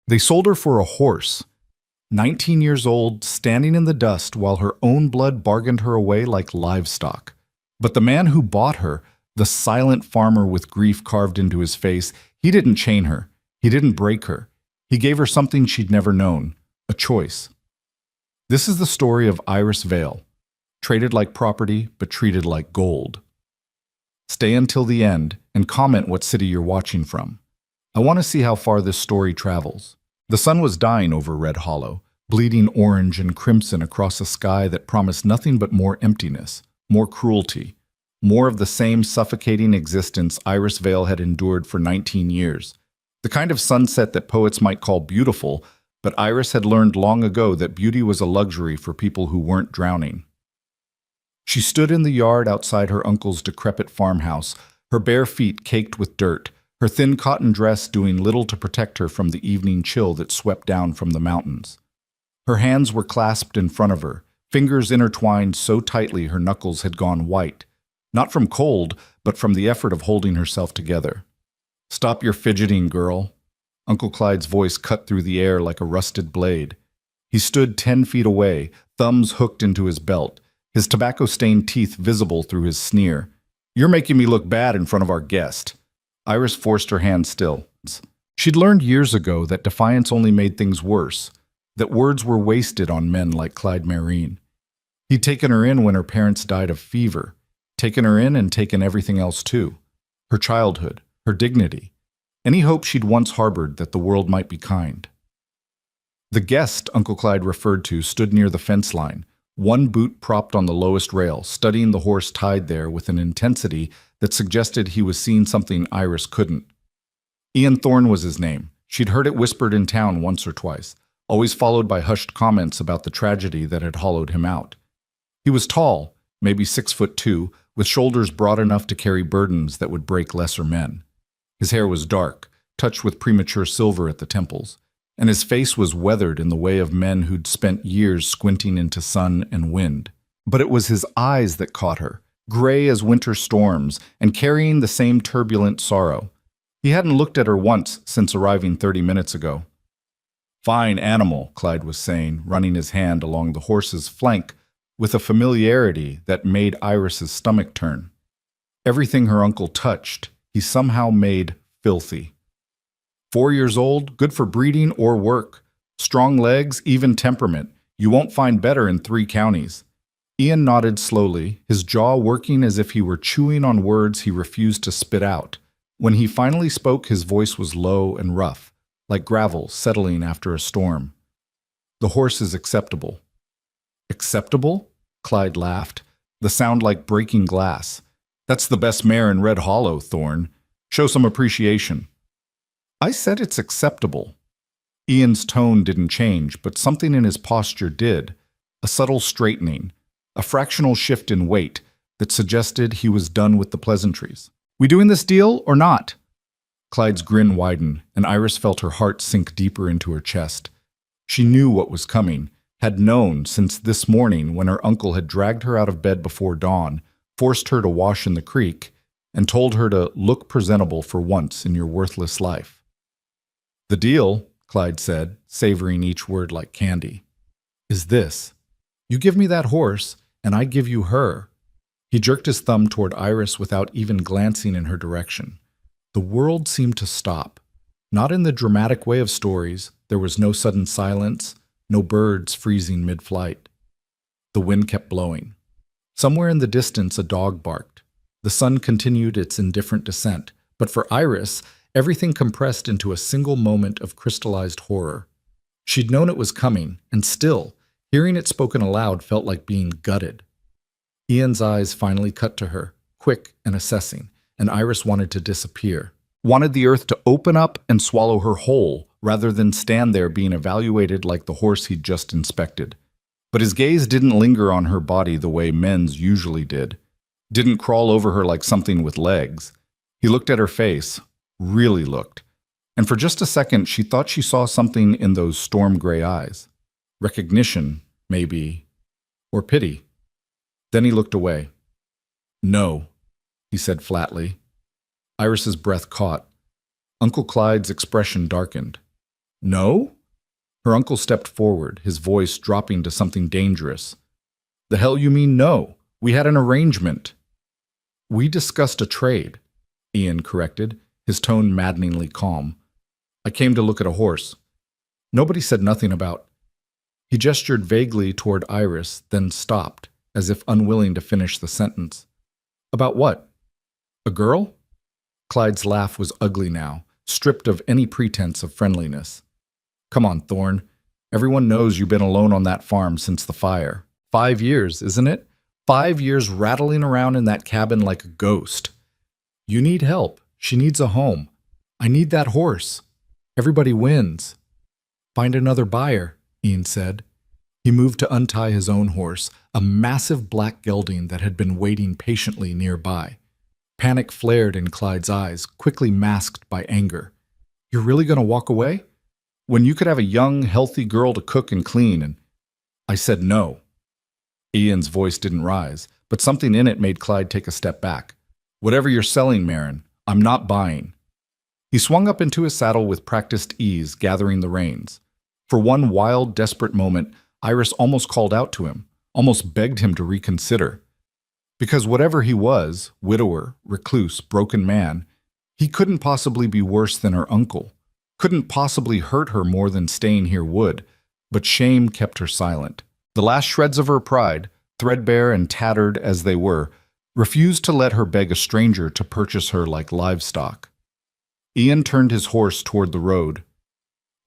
They sold her for a horse, 19 years old, standing in the dust while her own blood bargained her away like livestock. But the man who bought her, the silent farmer with grief carved into his face, he didn't chain her. He didn't break her. He gave her something she'd never known, a choice. This is the story of Iris Vale, traded like property but treated like gold. Stay until the end and comment what city you're watching from. I want to see how far this story travels. The sun was dying over Red Hollow, bleeding orange and crimson across a sky that promised nothing but more emptiness, more cruelty, more of the same suffocating existence Iris Vale had endured for 19 years. The kind of sunset that poets might call beautiful, but Iris had learned long ago that beauty was a luxury for people who weren't drowning. She stood in the yard outside her uncle's decrepit farmhouse, her bare feet caked with dirt, her thin cotton dress doing little to protect her from the evening chill that swept down from the mountains. Her hands were clasped in front of her, fingers intertwined so tightly her knuckles had gone white, not from cold, but from the effort of holding herself together. "Stop your fidgeting, girl." Uncle Clyde's voice cut through the air like a rusted blade. He stood 10 feet away, thumbs hooked into his belt, his tobacco-stained teeth visible through his sneer. "You're making me look bad in front of our guest." Iris forced her hand still. She'd learned years ago that defiance only made things worse, that words were wasted on men like Clyde Marine. He'd taken her in when her parents died of fever, taken her in and taken everything else too. Her childhood, her dignity, any hope she'd once harbored that the world might be kind. The guest Uncle Clyde referred to stood near the fence line, one boot propped on the lowest rail, studying the horse tied there with an intensity that suggested he was seeing something Iris couldn't. Ian Thorne was his name. She'd heard it whispered in town once or twice, always followed by hushed comments about the tragedy that had hollowed him out. He was tall, maybe 6'2", with shoulders broad enough to carry burdens that would break lesser men. His hair was dark, touched with premature silver at the temples, and his face was weathered in the way of men who'd spent years squinting into sun and wind. But it was his eyes that caught her, gray as winter storms, and carrying the same turbulent sorrow. He hadn't looked at her once since arriving 30 minutes ago. "Fine animal," Clyde was saying, running his hand along the horse's flank with a familiarity that made Iris's stomach turn. Everything her uncle touched, he somehow made filthy. 4 years old, good for breeding or work. Strong legs, even temperament. You won't find better in 3 counties. Ian nodded slowly, his jaw working as if he were chewing on words he refused to spit out. When he finally spoke, his voice was low and rough, like gravel settling after a storm. "The horse is acceptable." "Acceptable?" Clyde laughed, the sound like breaking glass. "That's the best mare in Red Hollow, Thorne. Show some appreciation." "I said it's acceptable." Ian's tone didn't change, but something in his posture did, a subtle straightening, a fractional shift in weight that suggested he was done with the pleasantries. "We doing this deal or not?" Clyde's grin widened, and Iris felt her heart sink deeper into her chest. She knew what was coming, had known since this morning when her uncle had dragged her out of bed before dawn, forced her to wash in the creek, and told her to look presentable for once in your worthless life. "The deal," Clyde said, savoring each word like candy, "is this. You give me that horse, and I give you her." He jerked his thumb toward Iris without even glancing in her direction. The world seemed to stop. Not in the dramatic way of stories. There was no sudden silence, no birds freezing mid-flight. The wind kept blowing. Somewhere in the distance a dog barked. The sun continued its indifferent descent, but for Iris, everything compressed into a single moment of crystallized horror. She'd known it was coming, and still, hearing it spoken aloud felt like being gutted. Ian's eyes finally cut to her, quick and assessing, and Iris wanted to disappear. Wanted the earth to open up and swallow her whole, rather than stand there being evaluated like the horse he'd just inspected. But his gaze didn't linger on her body the way men's usually did. Didn't crawl over her like something with legs. He looked at her face, really looked, and for just a second she thought she saw something in those storm-gray eyes. Recognition, maybe, or pity. Then he looked away. "No," he said flatly. Iris's breath caught. Uncle Clyde's expression darkened. No? Her uncle stepped forward, his voice dropping to something dangerous. The hell you mean no? We had an arrangement. We discussed a trade, Ian corrected, his tone maddeningly calm. I came to look at a horse. Nobody said nothing about. He gestured vaguely toward Iris, then stopped, as if unwilling to finish the sentence. About what? A girl? Clyde's laugh was ugly now, stripped of any pretense of friendliness. Come on, Thorne. Everyone knows you've been alone on that farm since the fire. 5 years, isn't it? 5 years rattling around in that cabin like a ghost. You need help. She needs a home. I need that horse. Everybody wins. Find another buyer, Ian said. He moved to untie his own horse, a massive black gelding that had been waiting patiently nearby. Panic flared in Clyde's eyes, quickly masked by anger. You're really going to walk away? When you could have a young, healthy girl to cook and clean and... I said no. Ian's voice didn't rise, but something in it made Clyde take a step back. Whatever you're selling, Marin, I'm not buying. He swung up into his saddle with practiced ease, gathering the reins. For one wild, desperate moment, Iris almost called out to him, almost begged him to reconsider. Because whatever he was, widower, recluse, broken man, he couldn't possibly be worse than her uncle, couldn't possibly hurt her more than staying here would, but shame kept her silent. The last shreds of her pride, threadbare and tattered as they were, refused to let her beg a stranger to purchase her like livestock. Ian turned his horse toward the road.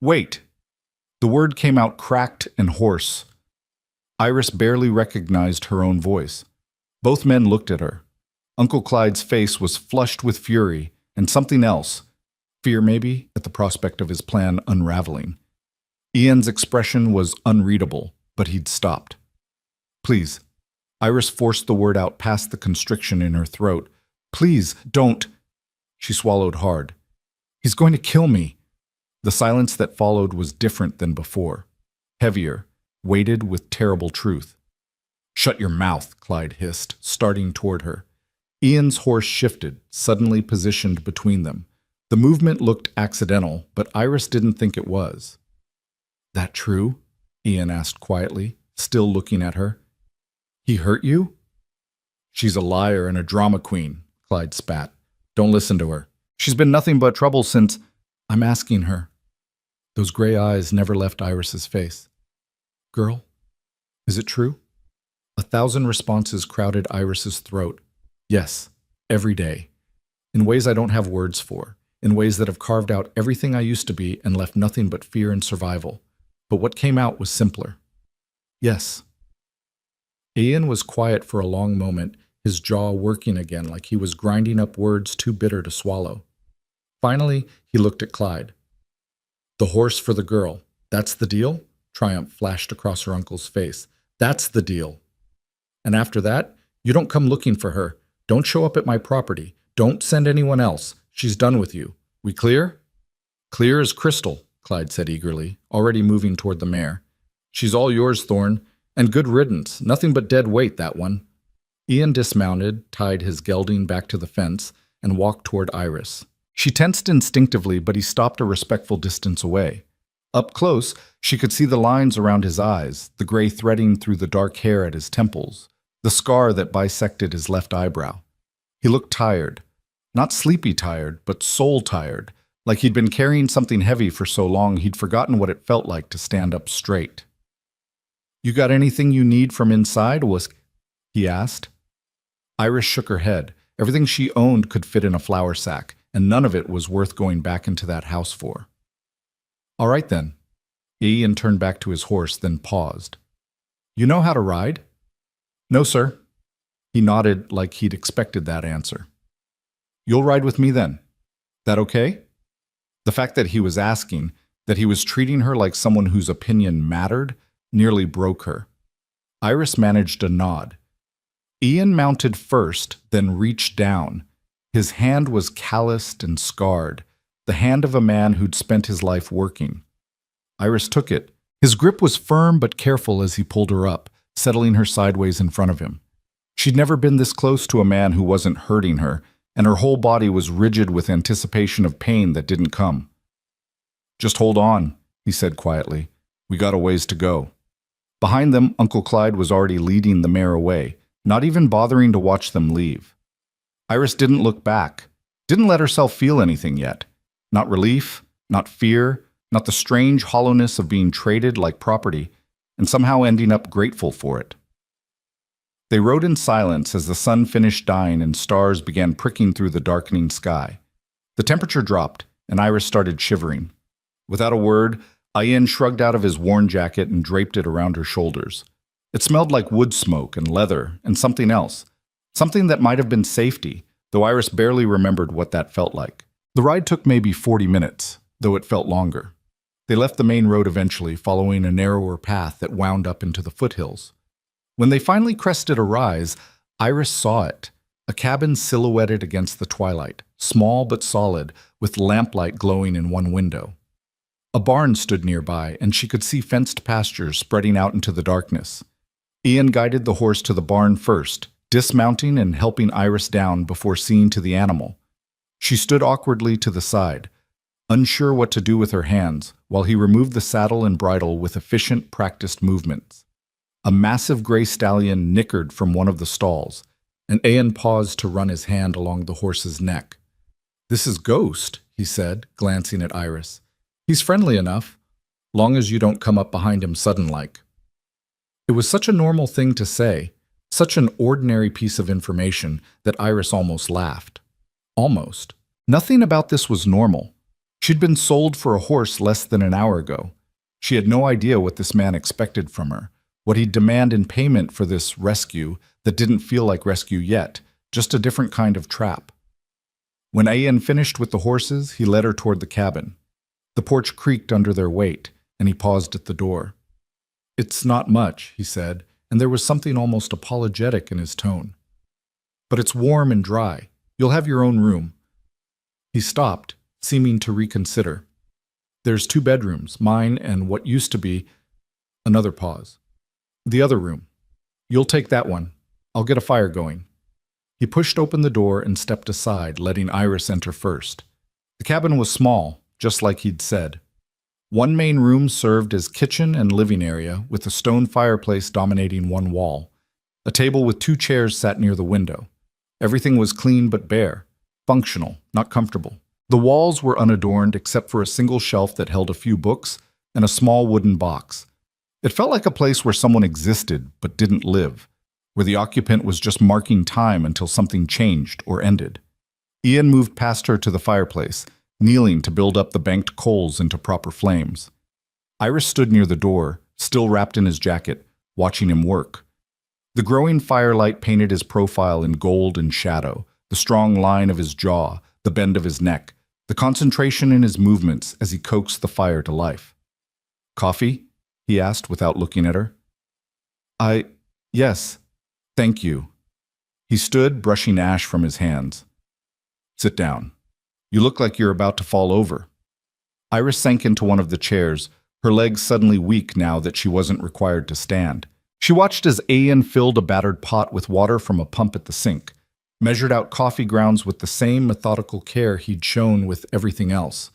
Wait! The word came out cracked and hoarse. Iris barely recognized her own voice. Both men looked at her. Uncle Clyde's face was flushed with fury and something else, fear maybe, at the prospect of his plan unraveling. Ian's expression was unreadable, but he'd stopped. Please. Iris forced the word out past the constriction in her throat. Please, don't. She swallowed hard. He's going to kill me. The silence that followed was different than before, heavier, weighted with terrible truth. Shut your mouth, Clyde hissed, starting toward her. Ian's horse shifted, suddenly positioned between them. The movement looked accidental, but Iris didn't think it was. That true? Ian asked quietly, still looking at her. He hurt you? She's a liar and a drama queen, Clyde spat. Don't listen to her. She's been nothing but trouble since... I'm asking her. Those gray eyes never left Iris's face. Girl, is it true? 1,000 responses crowded Iris's throat. Yes, every day. In ways I don't have words for. In ways that have carved out everything I used to be and left nothing but fear and survival. But what came out was simpler. Yes. Ian was quiet for a long moment, his jaw working again like he was grinding up words too bitter to swallow. Finally, he looked at Clyde. The horse for the girl. That's the deal? Triumph flashed across her uncle's face. That's the deal. And after that, you don't come looking for her. Don't show up at my property. Don't send anyone else. She's done with you. We clear? Clear as crystal, Clyde said eagerly, already moving toward the mare. She's all yours, Thorne. And good riddance. Nothing but dead weight, that one. Ian dismounted, tied his gelding back to the fence, and walked toward Iris. She tensed instinctively, but he stopped a respectful distance away. Up close, she could see the lines around his eyes, the gray threading through the dark hair at his temples, the scar that bisected his left eyebrow. He looked tired. Not sleepy tired, but soul tired, like he'd been carrying something heavy for so long he'd forgotten what it felt like to stand up straight. You got anything you need from inside, he asked. Iris shook her head. Everything she owned could fit in a flour sack, and none of it was worth going back into that house for. All right then. Ian turned back to his horse, then paused. You know how to ride? No, sir. He nodded like he'd expected that answer. You'll ride with me then. That okay? The fact that he was asking, that he was treating her like someone whose opinion mattered, nearly broke her. Iris managed a nod. Ian mounted first, then reached down. His hand was calloused and scarred, the hand of a man who'd spent his life working. Iris took it. His grip was firm but careful as he pulled her up, settling her sideways in front of him. She'd never been this close to a man who wasn't hurting her, and her whole body was rigid with anticipation of pain that didn't come. Just hold on, he said quietly. "We got a ways to go." Behind them, Uncle Clyde was already leading the mare away, not even bothering to watch them leave. Iris didn't look back, didn't let herself feel anything yet. Not relief, not fear, not the strange hollowness of being traded like property, and somehow ending up grateful for it. They rode in silence as the sun finished dying and stars began pricking through the darkening sky. The temperature dropped, and Iris started shivering. Without a word, Ian shrugged out of his worn jacket and draped it around her shoulders. It smelled like wood smoke and leather and something else, something that might have been safety, though Iris barely remembered what that felt like. The ride took maybe 40 minutes, though it felt longer. They left the main road eventually, following a narrower path that wound up into the foothills. When they finally crested a rise, Iris saw it, a cabin silhouetted against the twilight, small but solid, with lamplight glowing in one window. A barn stood nearby, and she could see fenced pastures spreading out into the darkness. Ian guided the horse to the barn first, dismounting and helping Iris down before seeing to the animal. She stood awkwardly to the side, unsure what to do with her hands, while he removed the saddle and bridle with efficient, practiced movements. A massive gray stallion nickered from one of the stalls, and Ian paused to run his hand along the horse's neck. "This is Ghost," he said, glancing at Iris. "He's friendly enough, long as you don't come up behind him sudden-like." It was such a normal thing to say, such an ordinary piece of information, that Iris almost laughed. Almost. Nothing about this was normal. She'd been sold for a horse less than an hour ago. She had no idea what this man expected from her, what he'd demand in payment for this rescue that didn't feel like rescue yet, just a different kind of trap. When Ian finished with the horses, he led her toward the cabin. The porch creaked under their weight, and he paused at the door. "It's not much," he said, and there was something almost apologetic in his tone. "But it's warm and dry. You'll have your own room." He stopped, seeming to reconsider. "There's 2 bedrooms, mine and what used to be—" Another pause. "The other room. You'll take that one. I'll get a fire going." He pushed open the door and stepped aside, letting Iris enter first. The cabin was small, just like he'd said. One main room served as kitchen and living area, with a stone fireplace dominating one wall. A table with 2 chairs sat near the window. Everything was clean but bare, functional, not comfortable. The walls were unadorned except for a single shelf that held a few books and a small wooden box. It felt like a place where someone existed but didn't live, where the occupant was just marking time until something changed or ended. Ian moved past her to the fireplace, kneeling to build up the banked coals into proper flames. Iris stood near the door, still wrapped in his jacket, watching him work. The growing firelight painted his profile in gold and shadow, the strong line of his jaw, the bend of his neck, the concentration in his movements as he coaxed the fire to life. "Coffee?" he asked without looking at her. Yes, thank you." He stood, brushing ash from his hands. "Sit down. You look like you're about to fall over." Iris sank into one of the chairs, her legs suddenly weak now that she wasn't required to stand. She watched as Ian filled a battered pot with water from a pump at the sink, measured out coffee grounds with the same methodical care he'd shown with everything else.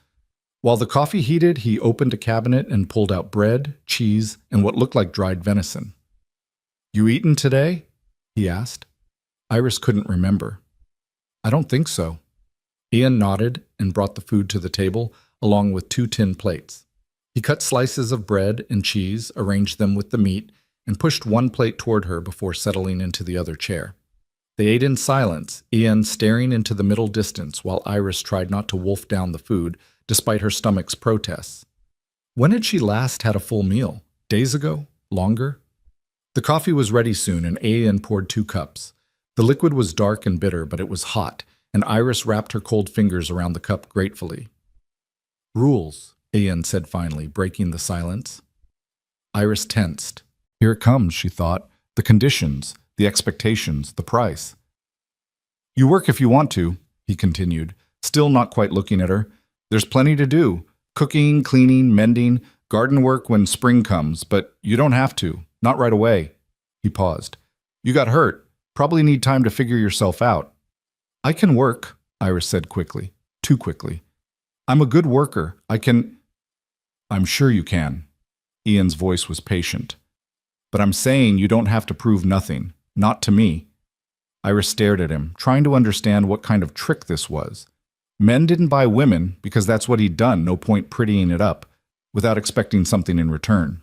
While the coffee heated, he opened a cabinet and pulled out bread, cheese, and what looked like dried venison. "You eaten today?" he asked. Iris couldn't remember. "I don't think so." Ian nodded and brought the food to the table, along with 2 tin plates. He cut slices of bread and cheese, arranged them with the meat, and pushed one plate toward her before settling into the other chair. They ate in silence, Ian staring into the middle distance while Iris tried not to wolf down the food, despite her stomach's protests. When had she last had a full meal? Days ago? Longer? The coffee was ready soon, and Ian poured 2 cups. The liquid was dark and bitter, but it was hot, and Iris wrapped her cold fingers around the cup gratefully. "Rules," Ian said finally, breaking the silence. Iris tensed. Here it comes, she thought. The conditions, the expectations, the price. "You work if you want to," he continued, still not quite looking at her. "There's plenty to do. Cooking, cleaning, mending, garden work when spring comes, but you don't have to. Not right away." He paused. "You got hurt. Probably need time to figure yourself out." "I can work," Iris said quickly. Too quickly. "I'm a good worker. I can—" I'm sure you can. Ian's voice was patient. But I'm saying you don't have to prove nothing. Not to me. Iris stared at him, trying to understand what kind of trick this was. Men didn't buy women because that's what he'd done, no point prettying it up, without expecting something in return.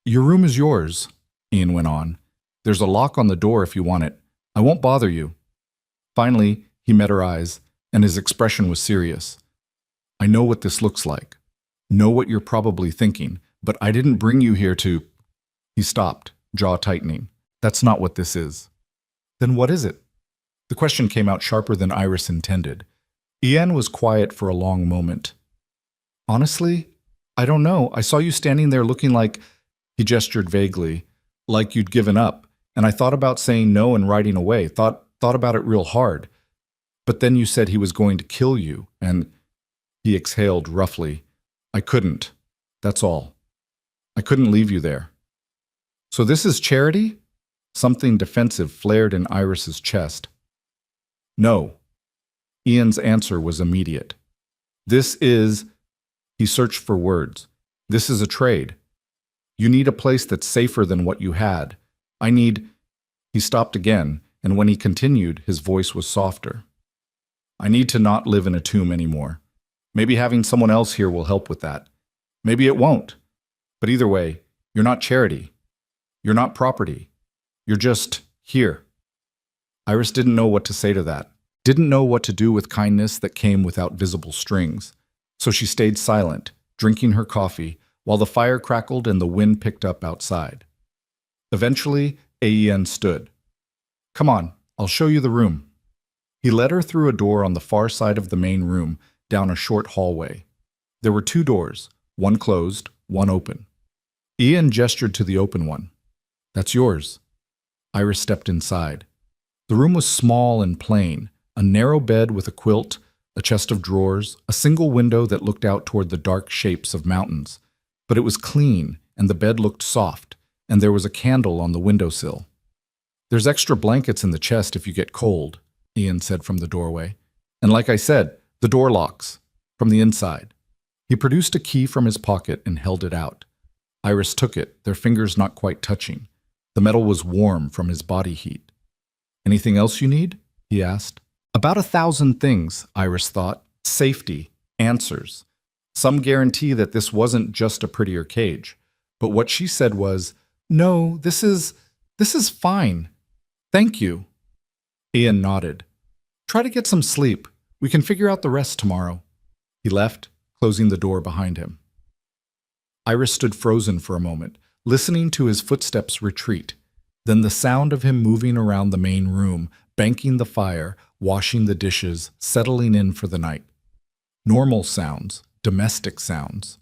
Your room is yours, Ian went on. There's a lock on the door if you want it. I won't bother you. Finally, he met her eyes, and his expression was serious. I know what this looks like. Know what you're probably thinking, but I didn't bring you here to... He stopped, jaw tightening. That's not what this is. Then what is it? The question came out sharper than Iris intended. Ian was quiet for a long moment. Honestly, I don't know. I saw you standing there looking like... He gestured vaguely, like you'd given up, and I thought about saying no and riding away, thought about it real hard. But then you said he was going to kill you, and... He exhaled roughly. I couldn't. That's all. I couldn't leave you there. So this is charity? Something defensive flared in Iris's chest. No. Ian's answer was immediate. This is... He searched for words. This is a trade. You need a place that's safer than what you had. I need... He stopped again, and when he continued, his voice was softer. I need to not live in a tomb anymore. Maybe having someone else here will help with that. Maybe it won't. But either way, you're not charity. You're not property. You're just here. Iris didn't know what to say to that. Didn't know what to do with kindness that came without visible strings. So she stayed silent, drinking her coffee, while the fire crackled and the wind picked up outside. Eventually, Ian stood. Come on, I'll show you the room. He led her through a door on the far side of the main room, down a short hallway. There were 2 doors, one closed, one open. Ian gestured to the open one. That's yours. Iris stepped inside. The room was small and plain, a narrow bed with a quilt, a chest of drawers, a single window that looked out toward the dark shapes of mountains. But it was clean, and the bed looked soft, and there was a candle on the windowsill. There's extra blankets in the chest if you get cold, Ian said from the doorway. And like I said, the door locks, from the inside. He produced a key from his pocket and held it out. Iris took it, their fingers not quite touching. The metal was warm from his body heat. Anything else you need? He asked. About 1,000 things, Iris thought. Safety, answers. Some guarantee that this wasn't just a prettier cage. But what she said was, no, this is fine. Thank you. Ian nodded. Try to get some sleep. We can figure out the rest tomorrow. He left, closing the door behind him. Iris stood frozen for a moment, listening to his footsteps retreat. Then the sound of him moving around the main room, banking the fire, washing the dishes, settling in for the night. Normal sounds, domestic sounds.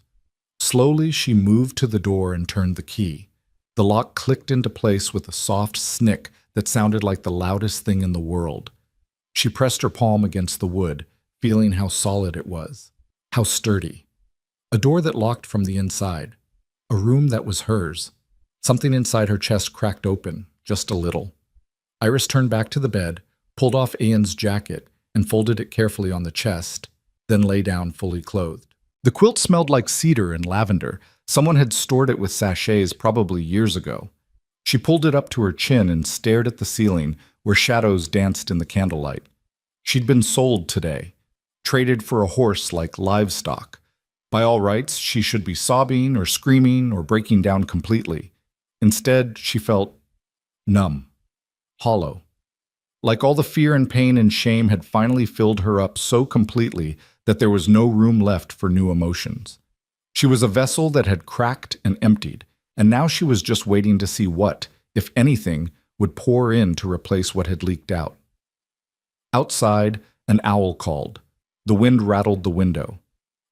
Slowly she moved to the door and turned the key. The lock clicked into place with a soft snick that sounded like the loudest thing in the world. She pressed her palm against the wood, feeling how solid it was, how sturdy. A door that locked from the inside. A room that was hers. Something inside her chest cracked open, just a little. Iris turned back to the bed, pulled off Ian's jacket, and folded it carefully on the chest, then lay down fully clothed. The quilt smelled like cedar and lavender. Someone had stored it with sachets probably years ago. She pulled it up to her chin and stared at the ceiling where shadows danced in the candlelight. She'd been sold today, traded for a horse like livestock. By all rights, she should be sobbing or screaming or breaking down completely. Instead, she felt numb, hollow. Like all the fear and pain and shame had finally filled her up so completely that there was no room left for new emotions. She was a vessel that had cracked and emptied, and now she was just waiting to see what, if anything, would pour in to replace what had leaked out. Outside, an owl called. The wind rattled the window.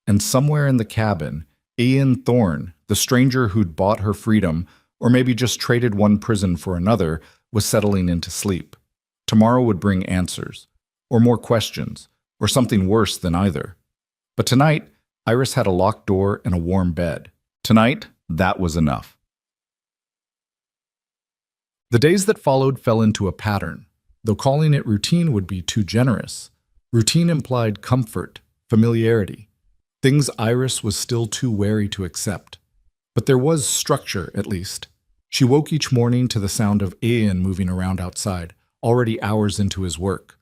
And somewhere in the cabin, Ian Thorne, the stranger who'd bought her freedom, or maybe just traded one prison for another, was settling into sleep. Tomorrow would bring answers, or more questions, or something worse than either. But tonight, Iris had a locked door and a warm bed. Tonight, that was enough. The days that followed fell into a pattern, though calling it routine would be too generous. Routine implied comfort, familiarity. things Iris was still too wary to accept. But there was structure, at least. She woke each morning to the sound of Ian moving around outside, already hours into his work.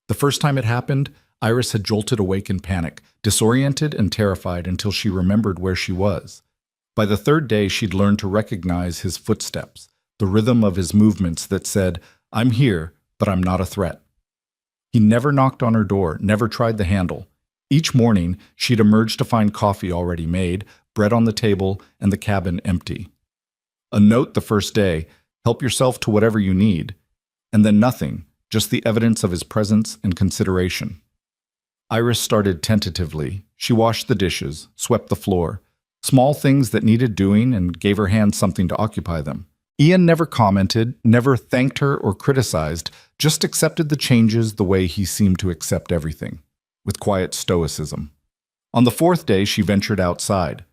The first time it happened, Iris had jolted awake in panic, disoriented and terrified until she remembered where she was. By the third day, she'd learned to recognize his footsteps, the rhythm of his movements that said, "I'm here, but I'm not a threat." He never knocked on her door, never tried the handle. Each morning, she'd emerge to find coffee already made, bread on the table, and the cabin empty. A note the first day, "Help yourself to whatever you need," and then nothing, just the evidence of his presence and consideration. Iris started tentatively. She washed the dishes, swept the floor, small things that needed doing, and gave her hands something to occupy them. Ian never commented, never thanked her or criticized, just accepted the changes the way he seemed to accept everything, with quiet stoicism. On the fourth day, she ventured outside.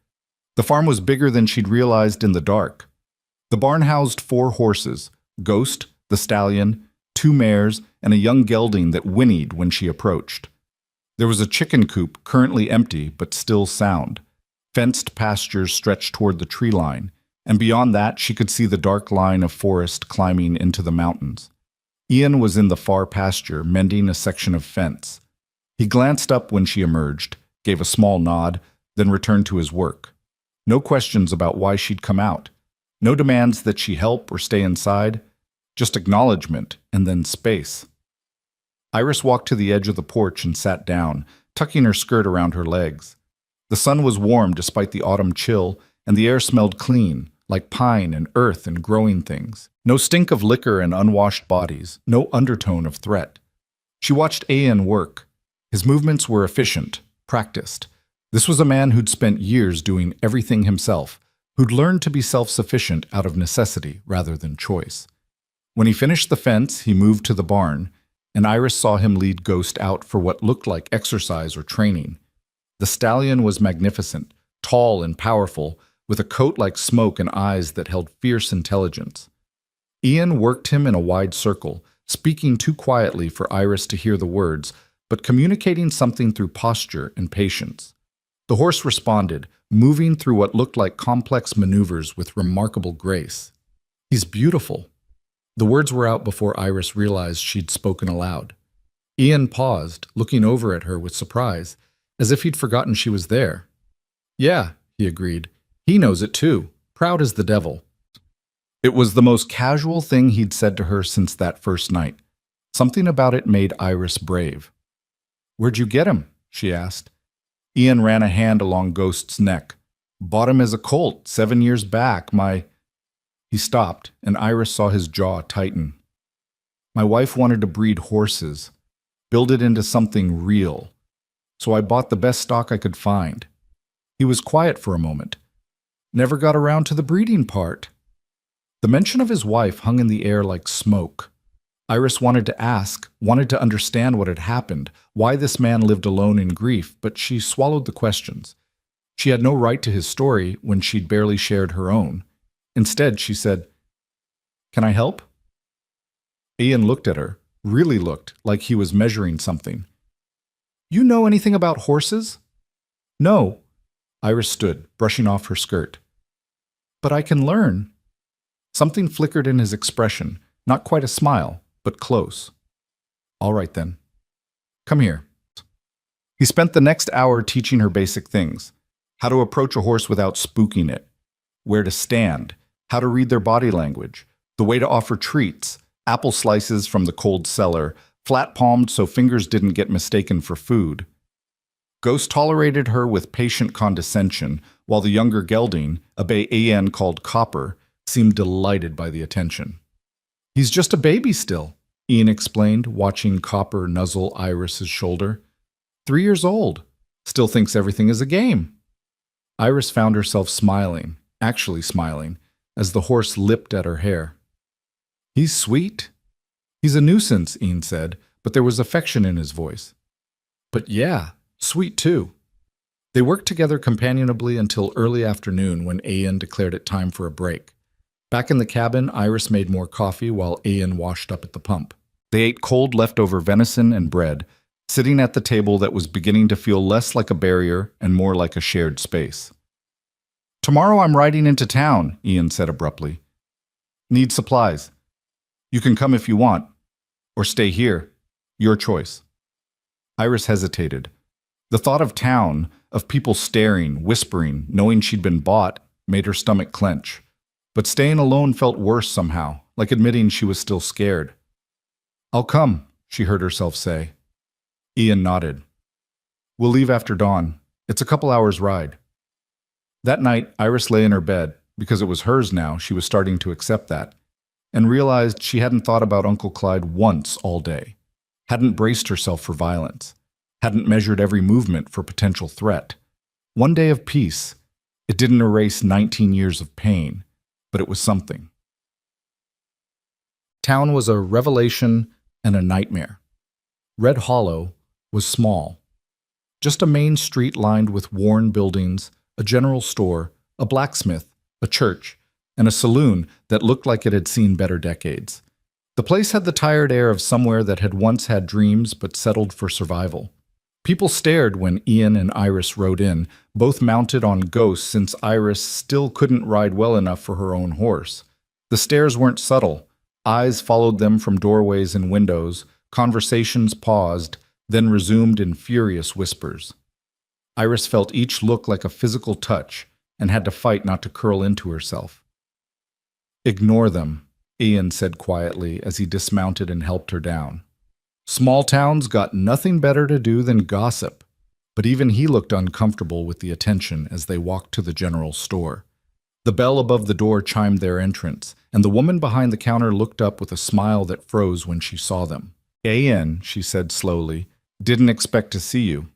The farm was bigger than she'd realized in the dark. The barn housed 4 horses, Ghost, the stallion, 2 mares, and a young gelding that whinnied when she approached. There was a chicken coop, currently empty but still sound. Fenced pastures stretched toward the tree line, and beyond that she could see the dark line of forest climbing into the mountains. Ian was in the far pasture, mending a section of fence. He glanced up when she emerged, gave a small nod, then returned to his work. No questions about why she'd come out. No demands that she help or stay inside. Just acknowledgement and then space. Iris walked to the edge of the porch and sat down, tucking her skirt around her legs. The sun was warm despite the autumn chill, and the air smelled clean, like pine and earth and growing things. No stink of liquor and unwashed bodies, no undertone of threat. She watched Ian work. His movements were efficient, practiced. This was a man who'd spent years doing everything himself, who'd learned to be self-sufficient out of necessity rather than choice. When he finished the fence, he moved to the barn, and Iris saw him lead Ghost out for what looked like exercise or training. The stallion was magnificent, tall and powerful, with a coat like smoke and eyes that held fierce intelligence. Ian worked him in a wide circle, speaking too quietly for Iris to hear the words, but communicating something through posture and patience. The horse responded, moving through what looked like complex maneuvers with remarkable grace. "He's beautiful." The words were out before Iris realized she'd spoken aloud. Ian paused, looking over at her with surprise, as if he'd forgotten she was there. "Yeah," he agreed. "He knows it too, proud as the devil." It was the most casual thing he'd said to her since that first night. Something about it made Iris brave. "Where'd you get him?" she asked. Ian ran a hand along Ghost's neck. "Bought him as a colt 7 years back. He stopped, and Iris saw his jaw tighten. "My wife wanted to breed horses, build it into something real. So I bought the best stock I could find." He was quiet for a moment. "Never got around to the breeding part." The mention of his wife hung in the air like smoke. Iris wanted to ask, wanted to understand what had happened, why this man lived alone in grief, but she swallowed the questions. She had no right to his story when she'd barely shared her own. Instead, she said, "Can I help?" Ian looked at her, really looked like he was measuring something. "You know anything about horses?" "No." Iris stood, brushing off her skirt. "But I can learn." Something flickered in his expression, not quite a smile, but close. "All right then. Come here." He spent the next hour teaching her basic things. How to approach a horse without spooking it. Where to stand. How to read their body language. The way to offer treats. Apple slices from the cold cellar. Flat-palmed so fingers didn't get mistaken for food. Ghost tolerated her with patient condescension, while the younger gelding, a bay Ian called Copper, seemed delighted by the attention. "He's just a baby still," Ian explained, watching Copper nuzzle Iris's shoulder. 3 years old. Still thinks everything is a game." Iris found herself smiling, actually smiling, as the horse lipped at her hair. "He's sweet." "He's a nuisance," Ian said, but there was affection in his voice. "But yeah, sweet too." They worked together companionably until early afternoon when Ian declared it time for a break. Back in the cabin, Iris made more coffee while Ian washed up at the pump. They ate cold leftover venison and bread, sitting at the table that was beginning to feel less like a barrier and more like a shared space. "Tomorrow I'm riding into town," Ian said abruptly. "Need supplies. You can come if you want, or stay here. Your choice." Iris hesitated. The thought of town, of people staring, whispering, knowing she'd been bought, made her stomach clench. But staying alone felt worse somehow, like admitting she was still scared. "I'll come," she heard herself say. Ian nodded. "We'll leave after dawn. It's a couple hours' ride." That night, Iris lay in her bed, because it was hers now, she was starting to accept that, and realized she hadn't thought about Uncle Clyde once all day, hadn't braced herself for violence, hadn't measured every movement for potential threat. One day of peace. It didn't erase 19 years of pain, but it was something. Town was a revelation and a nightmare. Red Hollow was small. Just a main street lined with worn buildings, a general store, a blacksmith, a church, and a saloon that looked like it had seen better decades. The place had the tired air of somewhere that had once had dreams but settled for survival. People stared when Ian and Iris rode in, both mounted on ghosts since Iris still couldn't ride well enough for her own horse. The stares weren't subtle. Eyes followed them from doorways and windows, conversations paused, then resumed in furious whispers. Iris felt each look like a physical touch and had to fight not to curl into herself. "Ignore them," Ian said quietly as he dismounted and helped her down. Small towns got nothing better to do than gossip, but even he looked uncomfortable with the attention as they walked to the general store. The bell above the door chimed their entrance, and the woman behind the counter looked up with a smile that froze when she saw them. "Ian," she said slowly, "didn't expect to see you."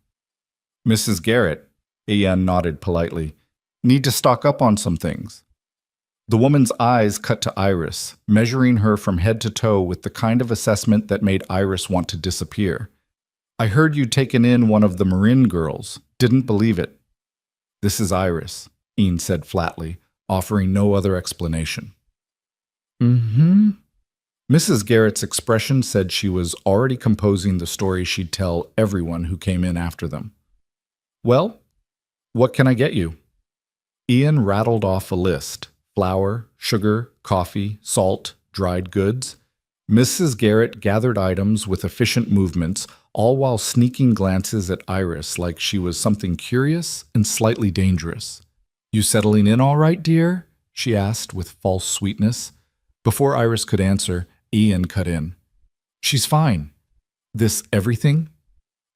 "Mrs. Garrett," Ian nodded politely, "need to stock up on some things." The woman's eyes cut to Iris, measuring her from head to toe with the kind of assessment that made Iris want to disappear. "I heard you'd taken in one of the Marin girls. Didn't believe it." "This is Iris," Ian said flatly, offering no other explanation. "Mm-hmm." Mrs. Garrett's expression said she was already composing the story she'd tell everyone who came in after them. "Well, what can I get you?" Ian rattled off a list. Flour, sugar, coffee, salt, dried goods. Mrs. Garrett gathered items with efficient movements, all while sneaking glances at Iris like she was something curious and slightly dangerous. "You settling in all right, dear?" she asked with false sweetness. Before Iris could answer, Ian cut in. "She's fine." "This everything?"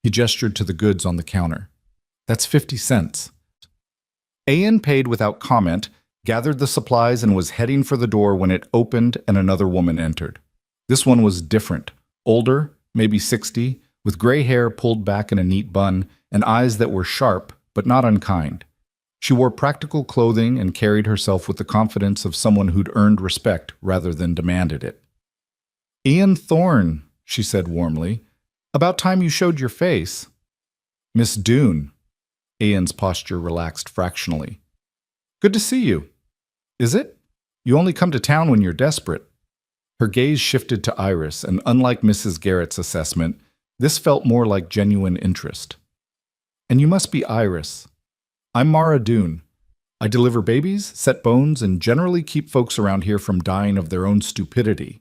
He gestured to the goods on the counter. "That's 50 cents. Ian paid without comment, gathered the supplies, and was heading for the door when it opened and another woman entered. This one was different. Older, maybe 60, with gray hair pulled back in a neat bun, and eyes that were sharp but not unkind. She wore practical clothing and carried herself with the confidence of someone who'd earned respect rather than demanded it. "Ian Thorne," she said warmly. "About time you showed your face." "Miss Doone." Ian's posture relaxed fractionally. "Good to see you." "Is it? You only come to town when you're desperate." Her gaze shifted to Iris, and unlike Mrs. Garrett's assessment, this felt more like genuine interest. "And you must be Iris." "I'm Mara Doone. I deliver babies, set bones, and generally keep folks around here from dying of their own stupidity."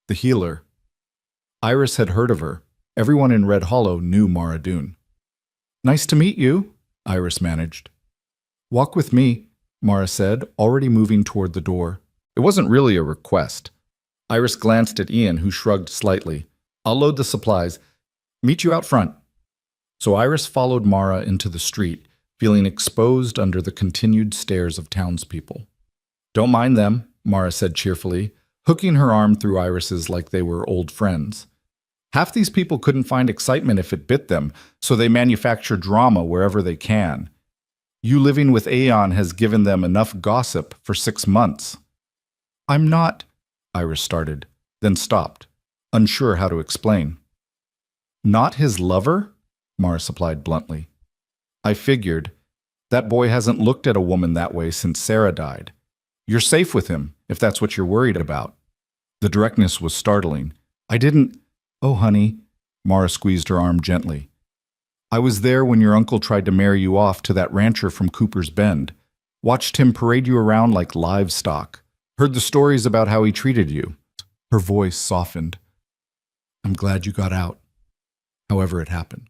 The healer. Iris had heard of her. Everyone in Red Hollow knew Mara Doone. "Nice to meet you," Iris managed. "Walk with me," Mara said, already moving toward the door. It wasn't really a request. Iris glanced at Ian, who shrugged slightly. "I'll load the supplies. Meet you out front." So Iris followed Mara into the street, feeling exposed under the continued stares of townspeople. "Don't mind them," Mara said cheerfully, hooking her arm through Iris's like they were old friends. "Half these people couldn't find excitement if it bit them, so they manufacture drama wherever they can. You living with Aeon has given them enough gossip for 6 months." "I'm not," Iris started, then stopped, unsure how to explain. "Not his lover?" Mara supplied bluntly. "I figured. That boy hasn't looked at a woman that way since Sarah died. You're safe with him, if that's what you're worried about." The directness was startling. "I didn't—" "Oh, honey, Mara squeezed her arm gently. I was there when your uncle tried to marry you off to that rancher from Cooper's Bend. Watched him parade you around like livestock. Heard the stories about how he treated you. Her voice softened. I'm glad you got out, however it happened.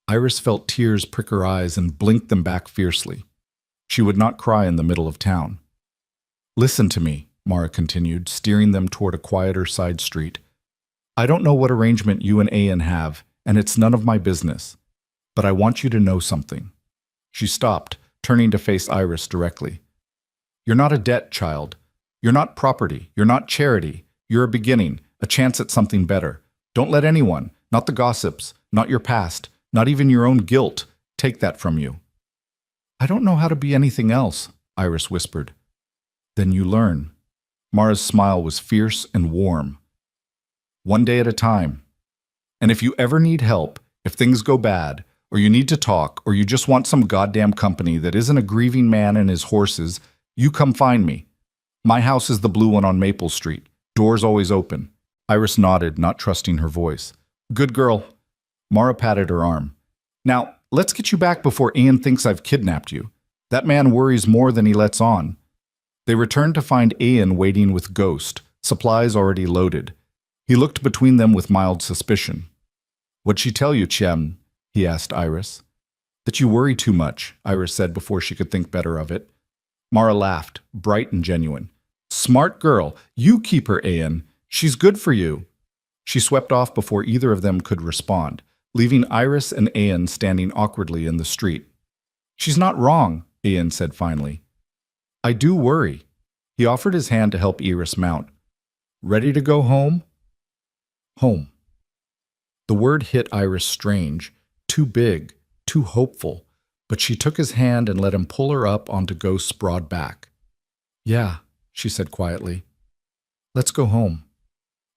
Iris felt tears prick her eyes and blinked them back fiercely. She would not cry in the middle of town. Listen to me, Mara continued, steering them toward a quieter side street. I don't know what arrangement you and Ian have, and it's none of my business. But I want you to know something. She stopped, turning to face Iris directly. You're not a debt, child. You're not property. You're not charity. You're a beginning, a chance at something better. Don't let anyone, not the gossips, not your past, not even your own guilt, take that from you. I don't know how to be anything else, Iris whispered. Then you learn. Mara's smile was fierce and warm. One day at a time. And if you ever need help, if things go bad, or you need to talk, or you just want some goddamn company that isn't a grieving man and his horses, you come find me. My house is the blue one on Maple Street. Doors always open. Iris nodded, not trusting her voice. Good girl. Mara patted her arm. Now, let's get you back before Ian thinks I've kidnapped you. That man worries more than he lets on. They returned to find Ian waiting with Ghost, supplies already loaded. He looked between them with mild suspicion. What'd she tell you, Chem? He asked Iris. That you worry too much, Iris said before she could think better of it. Mara laughed, bright and genuine. Smart girl. You keep her, Ian. She's good for you. She swept off before either of them could respond, leaving Iris and Ian standing awkwardly in the street. She's not wrong, Ian said finally. I do worry. He offered his hand to help Iris mount. Ready to go home? Home. The word hit Iris strange, too big, too hopeful, but she took his hand and let him pull her up onto Ghost's broad back. Yeah, she said quietly. Let's go home.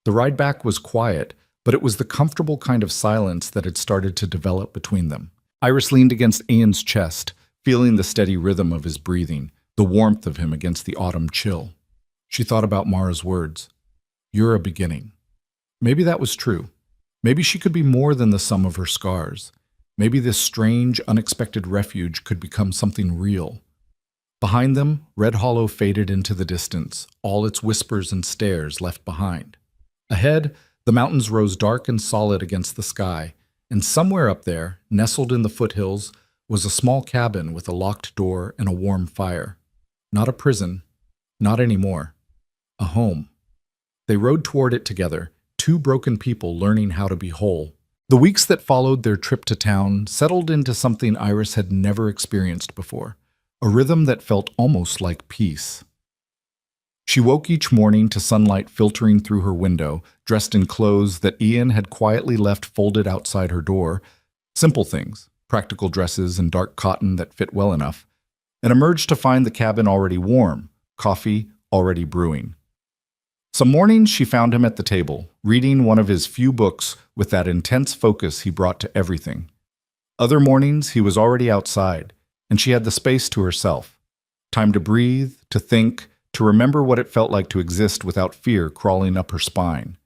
The ride back was quiet, but it was the comfortable kind of silence that had started to develop between them. Iris leaned against Ian's chest, feeling the steady rhythm of his breathing, the warmth of him against the autumn chill. She thought about Mara's words. You're a beginning. Maybe that was true. Maybe she could be more than the sum of her scars. Maybe this strange, unexpected refuge could become something real. Behind them, Red Hollow faded into the distance, all its whispers and stares left behind. Ahead, the mountains rose dark and solid against the sky, and somewhere up there, nestled in the foothills, was a small cabin with a locked door and a warm fire. Not a prison, not anymore. A home. They rode toward it together, two broken people learning how to be whole. The weeks that followed their trip to town settled into something Iris had never experienced before, a rhythm that felt almost like peace. She woke each morning to sunlight filtering through her window, dressed in clothes that Ian had quietly left folded outside her door, simple things, practical dresses and dark cotton that fit well enough, and emerged to find the cabin already warm, coffee already brewing. Some mornings she found him at the table, reading one of his few books with that intense focus he brought to everything. Other mornings he was already outside, and she had the space to herself. Time to breathe, to think, to remember what it felt like to exist without fear crawling up her spine.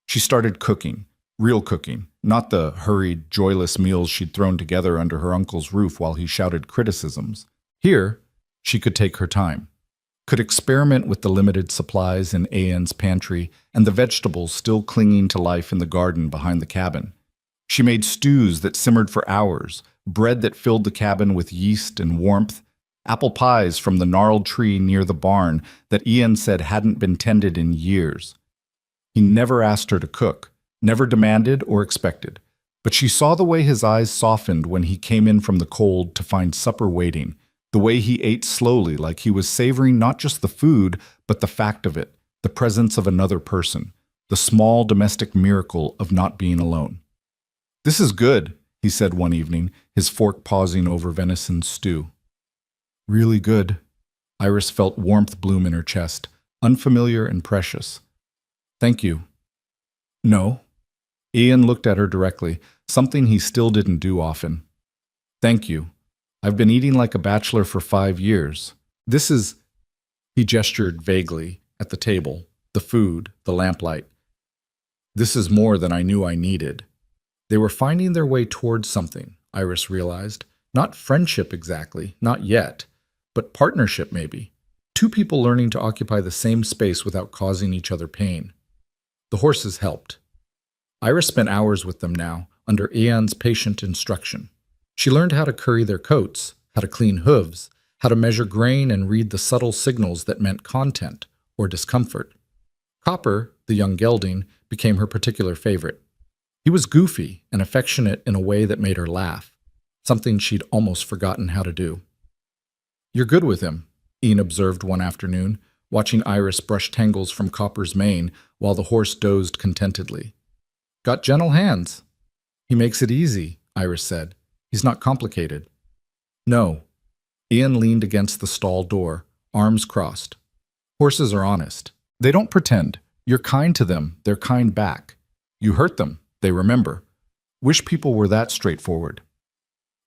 She started cooking, real cooking, not the hurried, joyless meals she'd thrown together under her uncle's roof while he shouted criticisms. Here, she could take her time. Could experiment with the limited supplies in Ian's pantry and the vegetables still clinging to life in the garden behind the cabin. She made stews that simmered for hours, bread that filled the cabin with yeast and warmth, apple pies from the gnarled tree near the barn that Ian said hadn't been tended in years. He never asked her to cook, never demanded or expected, but she saw the way his eyes softened when he came in from the cold to find supper waiting, the way he ate slowly like he was savoring not just the food, but the fact of it, the presence of another person, the small domestic miracle of not being alone. This is good, he said one evening, his fork pausing over venison stew. Really good. Iris felt warmth bloom in her chest, unfamiliar and precious. Thank you. No. Ian looked at her directly, something he still didn't do often. Thank you. I've been eating like a bachelor for 5 years. This is... He gestured vaguely at the table, the food, the lamplight. This is more than I knew I needed. They were finding their way towards something, Iris realized. Not friendship exactly, not yet, but partnership maybe. Two people learning to occupy the same space without causing each other pain. The horses helped. Iris spent hours with them now, under Ian's patient instruction. She learned how to curry their coats, how to clean hooves, how to measure grain and read the subtle signals that meant content or discomfort. Copper, the young gelding, became her particular favorite. He was goofy and affectionate in a way that made her laugh, something she'd almost forgotten how to do. "You're good with him," Ian observed one afternoon, watching Iris brush tangles from Copper's mane while the horse dozed contentedly. "Got gentle hands." "He makes it easy," Iris said. "He's not complicated." "No." Ian leaned against the stall door, arms crossed. "Horses are honest. They don't pretend. You're kind to them, they're kind back. You hurt them, they remember. Wish people were that straightforward."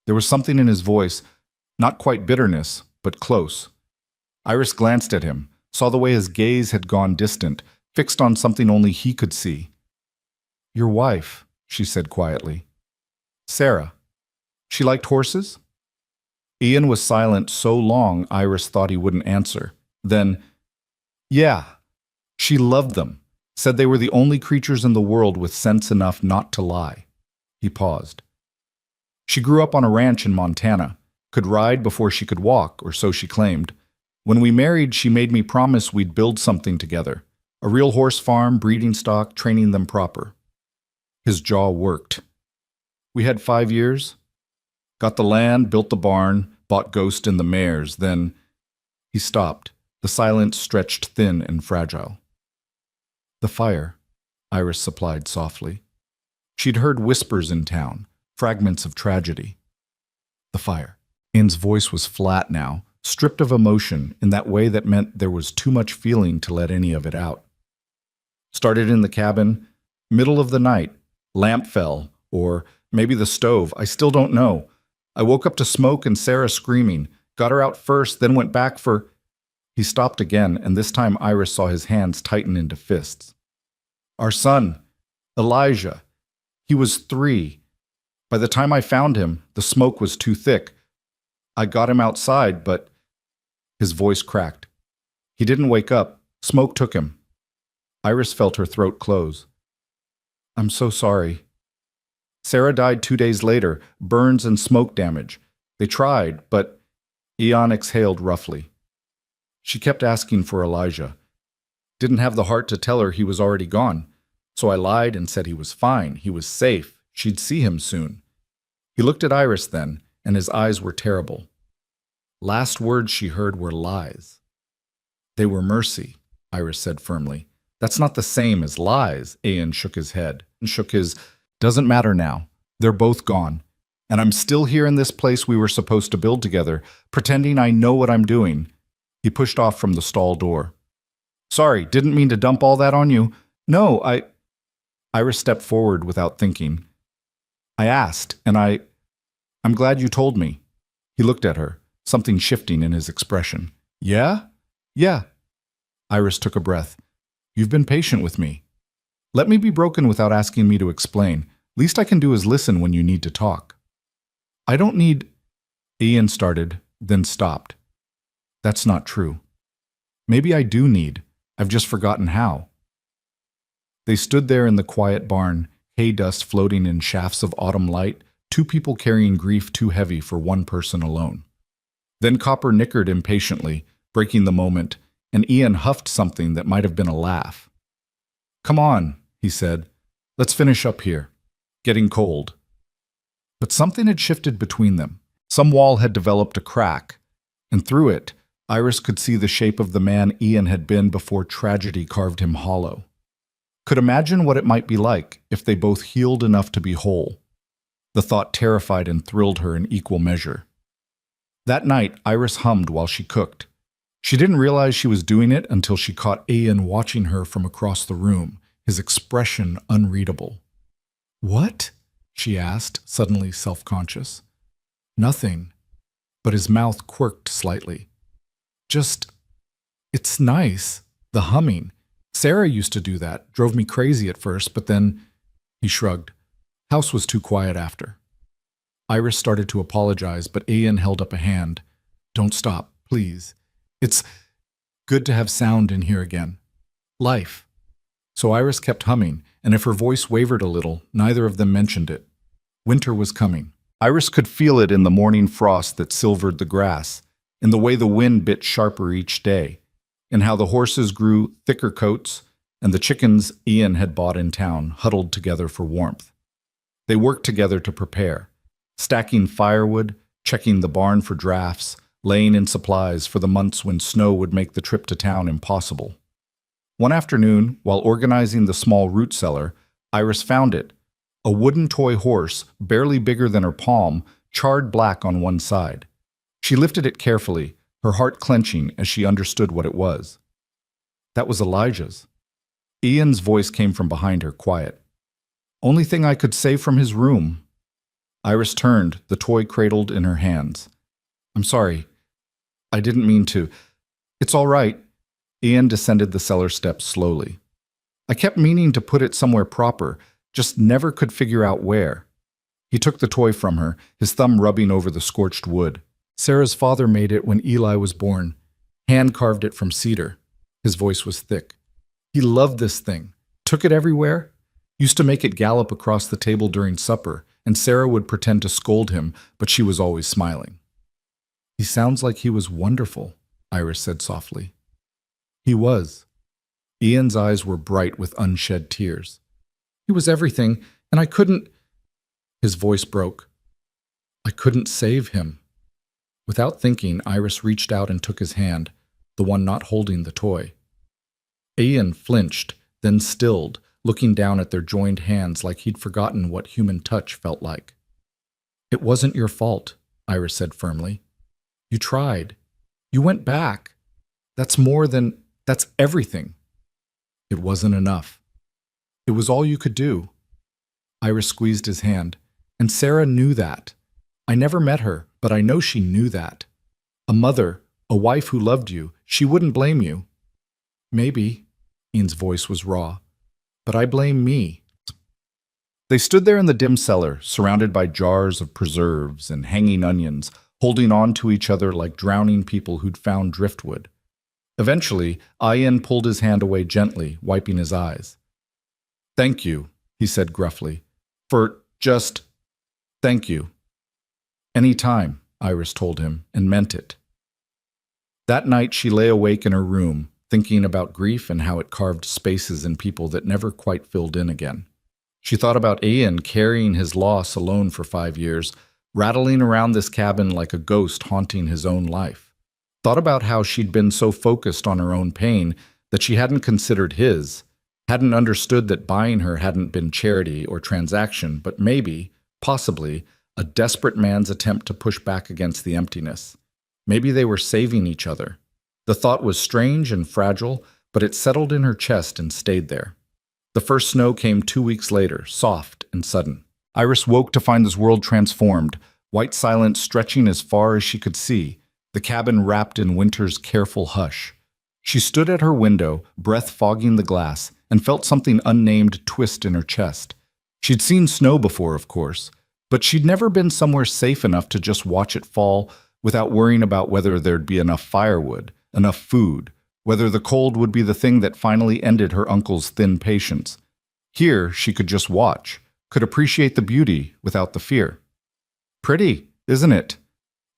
There was something in his voice, not quite bitterness, but close. Iris glanced at him, saw the way his gaze had gone distant, fixed on something only he could see. "Your wife," she said quietly. "Sarah. She liked horses?" Ian was silent so long Iris thought he wouldn't answer. Then, "Yeah. She loved them, said they were the only creatures in the world with sense enough not to lie." He paused. "She grew up on a ranch in Montana, could ride before she could walk, or so she claimed. When we married, she made me promise we'd build something together, a real horse farm, breeding stock, training them proper." His jaw worked. "We had 5 years. Got the land, built the barn, bought Ghost and the mares, then—" He stopped. The silence stretched thin and fragile. "The fire," Iris supplied softly. She'd heard whispers in town, fragments of tragedy. "The fire." Ian's voice was flat now, stripped of emotion in that way that meant there was too much feeling to let any of it out. "Started in the cabin, middle of the night. Lamp fell, or maybe the stove, I still don't know. I woke up to smoke and Sarah screaming. Got her out first, then went back for—" He stopped again, and this time Iris saw his hands tighten into fists. "Our son, Elijah. He was 3. By the time I found him, the smoke was too thick. I got him outside, but—" His voice cracked. "He didn't wake up. Smoke took him." Iris felt her throat close. "I'm so sorry." "Sarah died 2 days later, burns and smoke damage. They tried, but—" Ian exhaled roughly. "She kept asking for Elijah. Didn't have the heart to tell her he was already gone. So I lied and said he was fine, he was safe, she'd see him soon." He looked at Iris then, and his eyes were terrible. Last words she heard were lies. "They were mercy," Iris said firmly. "That's not the same as lies." Ian shook his head and shook his— "Doesn't matter now. They're both gone. And I'm still here in this place we were supposed to build together, pretending I know what I'm doing." He pushed off from the stall door. "Sorry, didn't mean to dump all that on you. No, Iris stepped forward without thinking. "I asked, and I'm glad you told me." He looked at her, something shifting in his expression. "Yeah? Yeah." Iris took a breath. "You've been patient with me. Let me be broken without asking me to explain. Least I can do is listen when you need to talk." "I don't need—" Ian started, then stopped. "That's not true. Maybe I do need. I've just forgotten how." They stood there in the quiet barn, hay dust floating in shafts of autumn light, two people carrying grief too heavy for one person alone. Then Copper nickered impatiently, breaking the moment, and Ian huffed something that might have been a laugh. "Come on," he said. "Let's finish up here. Getting cold." But something had shifted between them. Some wall had developed a crack, and through it, Iris could see the shape of the man Ian had been before tragedy carved him hollow. Could imagine what it might be like if they both healed enough to be whole. The thought terrified and thrilled her in equal measure. That night, Iris hummed while she cooked. She didn't realize she was doing it until she caught Ian watching her from across the room, his expression unreadable. "What?" she asked, suddenly self-conscious. "Nothing." But his mouth quirked slightly. It's nice, the humming. Sarah used to do that, drove me crazy at first, but then—" he shrugged. House was too quiet after. Iris started to apologize, but Ian held up a hand. Don't stop, please. It's good to have sound in here again. Life. So Iris kept humming, and if her voice wavered a little, neither of them mentioned it. Winter was coming. Iris could feel it in the morning frost that silvered the grass, in the way the wind bit sharper each day, in how the horses grew thicker coats, and the chickens Ian had bought in town huddled together for warmth. They worked together to prepare, stacking firewood, checking the barn for drafts, laying in supplies for the months when snow would make the trip to town impossible. One afternoon, while organizing the small root cellar, Iris found it, a wooden toy horse, barely bigger than her palm, charred black on one side. She lifted it carefully, her heart clenching as she understood what it was. That was Elijah's. Ian's voice came from behind her, quiet. Only thing I could save from his room. Iris turned, the toy cradled in her hands. I'm sorry. I didn't mean to. It's all right. Ian descended the cellar steps slowly. I kept meaning to put it somewhere proper, just never could figure out where. He took the toy from her, his thumb rubbing over the scorched wood. Sarah's father made it when Eli was born. Hand-carved it from cedar. His voice was thick. He loved this thing. Took it everywhere. Used to make it gallop across the table during supper, and Sarah would pretend to scold him, but she was always smiling. He sounds like he was wonderful, Iris said softly. He was. Ian's eyes were bright with unshed tears. He was everything, and I couldn't... His voice broke. I couldn't save him. Without thinking, Iris reached out and took his hand, the one not holding the toy. Ian flinched, then stilled, looking down at their joined hands like he'd forgotten what human touch felt like. It wasn't your fault, Iris said firmly. You tried. You went back. That's everything. It wasn't enough. It was all you could do. Iris squeezed his hand, and Sarah knew that. I never met her, but I know she knew that. A mother, a wife who loved you, she wouldn't blame you. Maybe, Ian's voice was raw, but I blame me. They stood there in the dim cellar, surrounded by jars of preserves and hanging onions, holding on to each other like drowning people who'd found driftwood. Eventually, Ian pulled his hand away gently, wiping his eyes. Thank you, he said gruffly. Thank you. Any time, Iris told him, and meant it. That night she lay awake in her room, thinking about grief and how it carved spaces in people that never quite filled in again. She thought about Ian carrying his loss alone for 5 years, rattling around this cabin like a ghost haunting his own life. Thought about how she'd been so focused on her own pain that she hadn't considered his, hadn't understood that buying her hadn't been charity or transaction, but maybe, possibly, a desperate man's attempt to push back against the emptiness. Maybe they were saving each other. The thought was strange and fragile, but it settled in her chest and stayed there. The first snow came 2 weeks later, soft and sudden. Iris woke to find this world transformed, white silence stretching as far as she could see, the cabin wrapped in winter's careful hush. She stood at her window, breath fogging the glass, and felt something unnamed twist in her chest. She'd seen snow before, of course, but she'd never been somewhere safe enough to just watch it fall without worrying about whether there'd be enough firewood, enough food, whether the cold would be the thing that finally ended her uncle's thin patience. Here, she could just watch, could appreciate the beauty without the fear. Pretty, isn't it?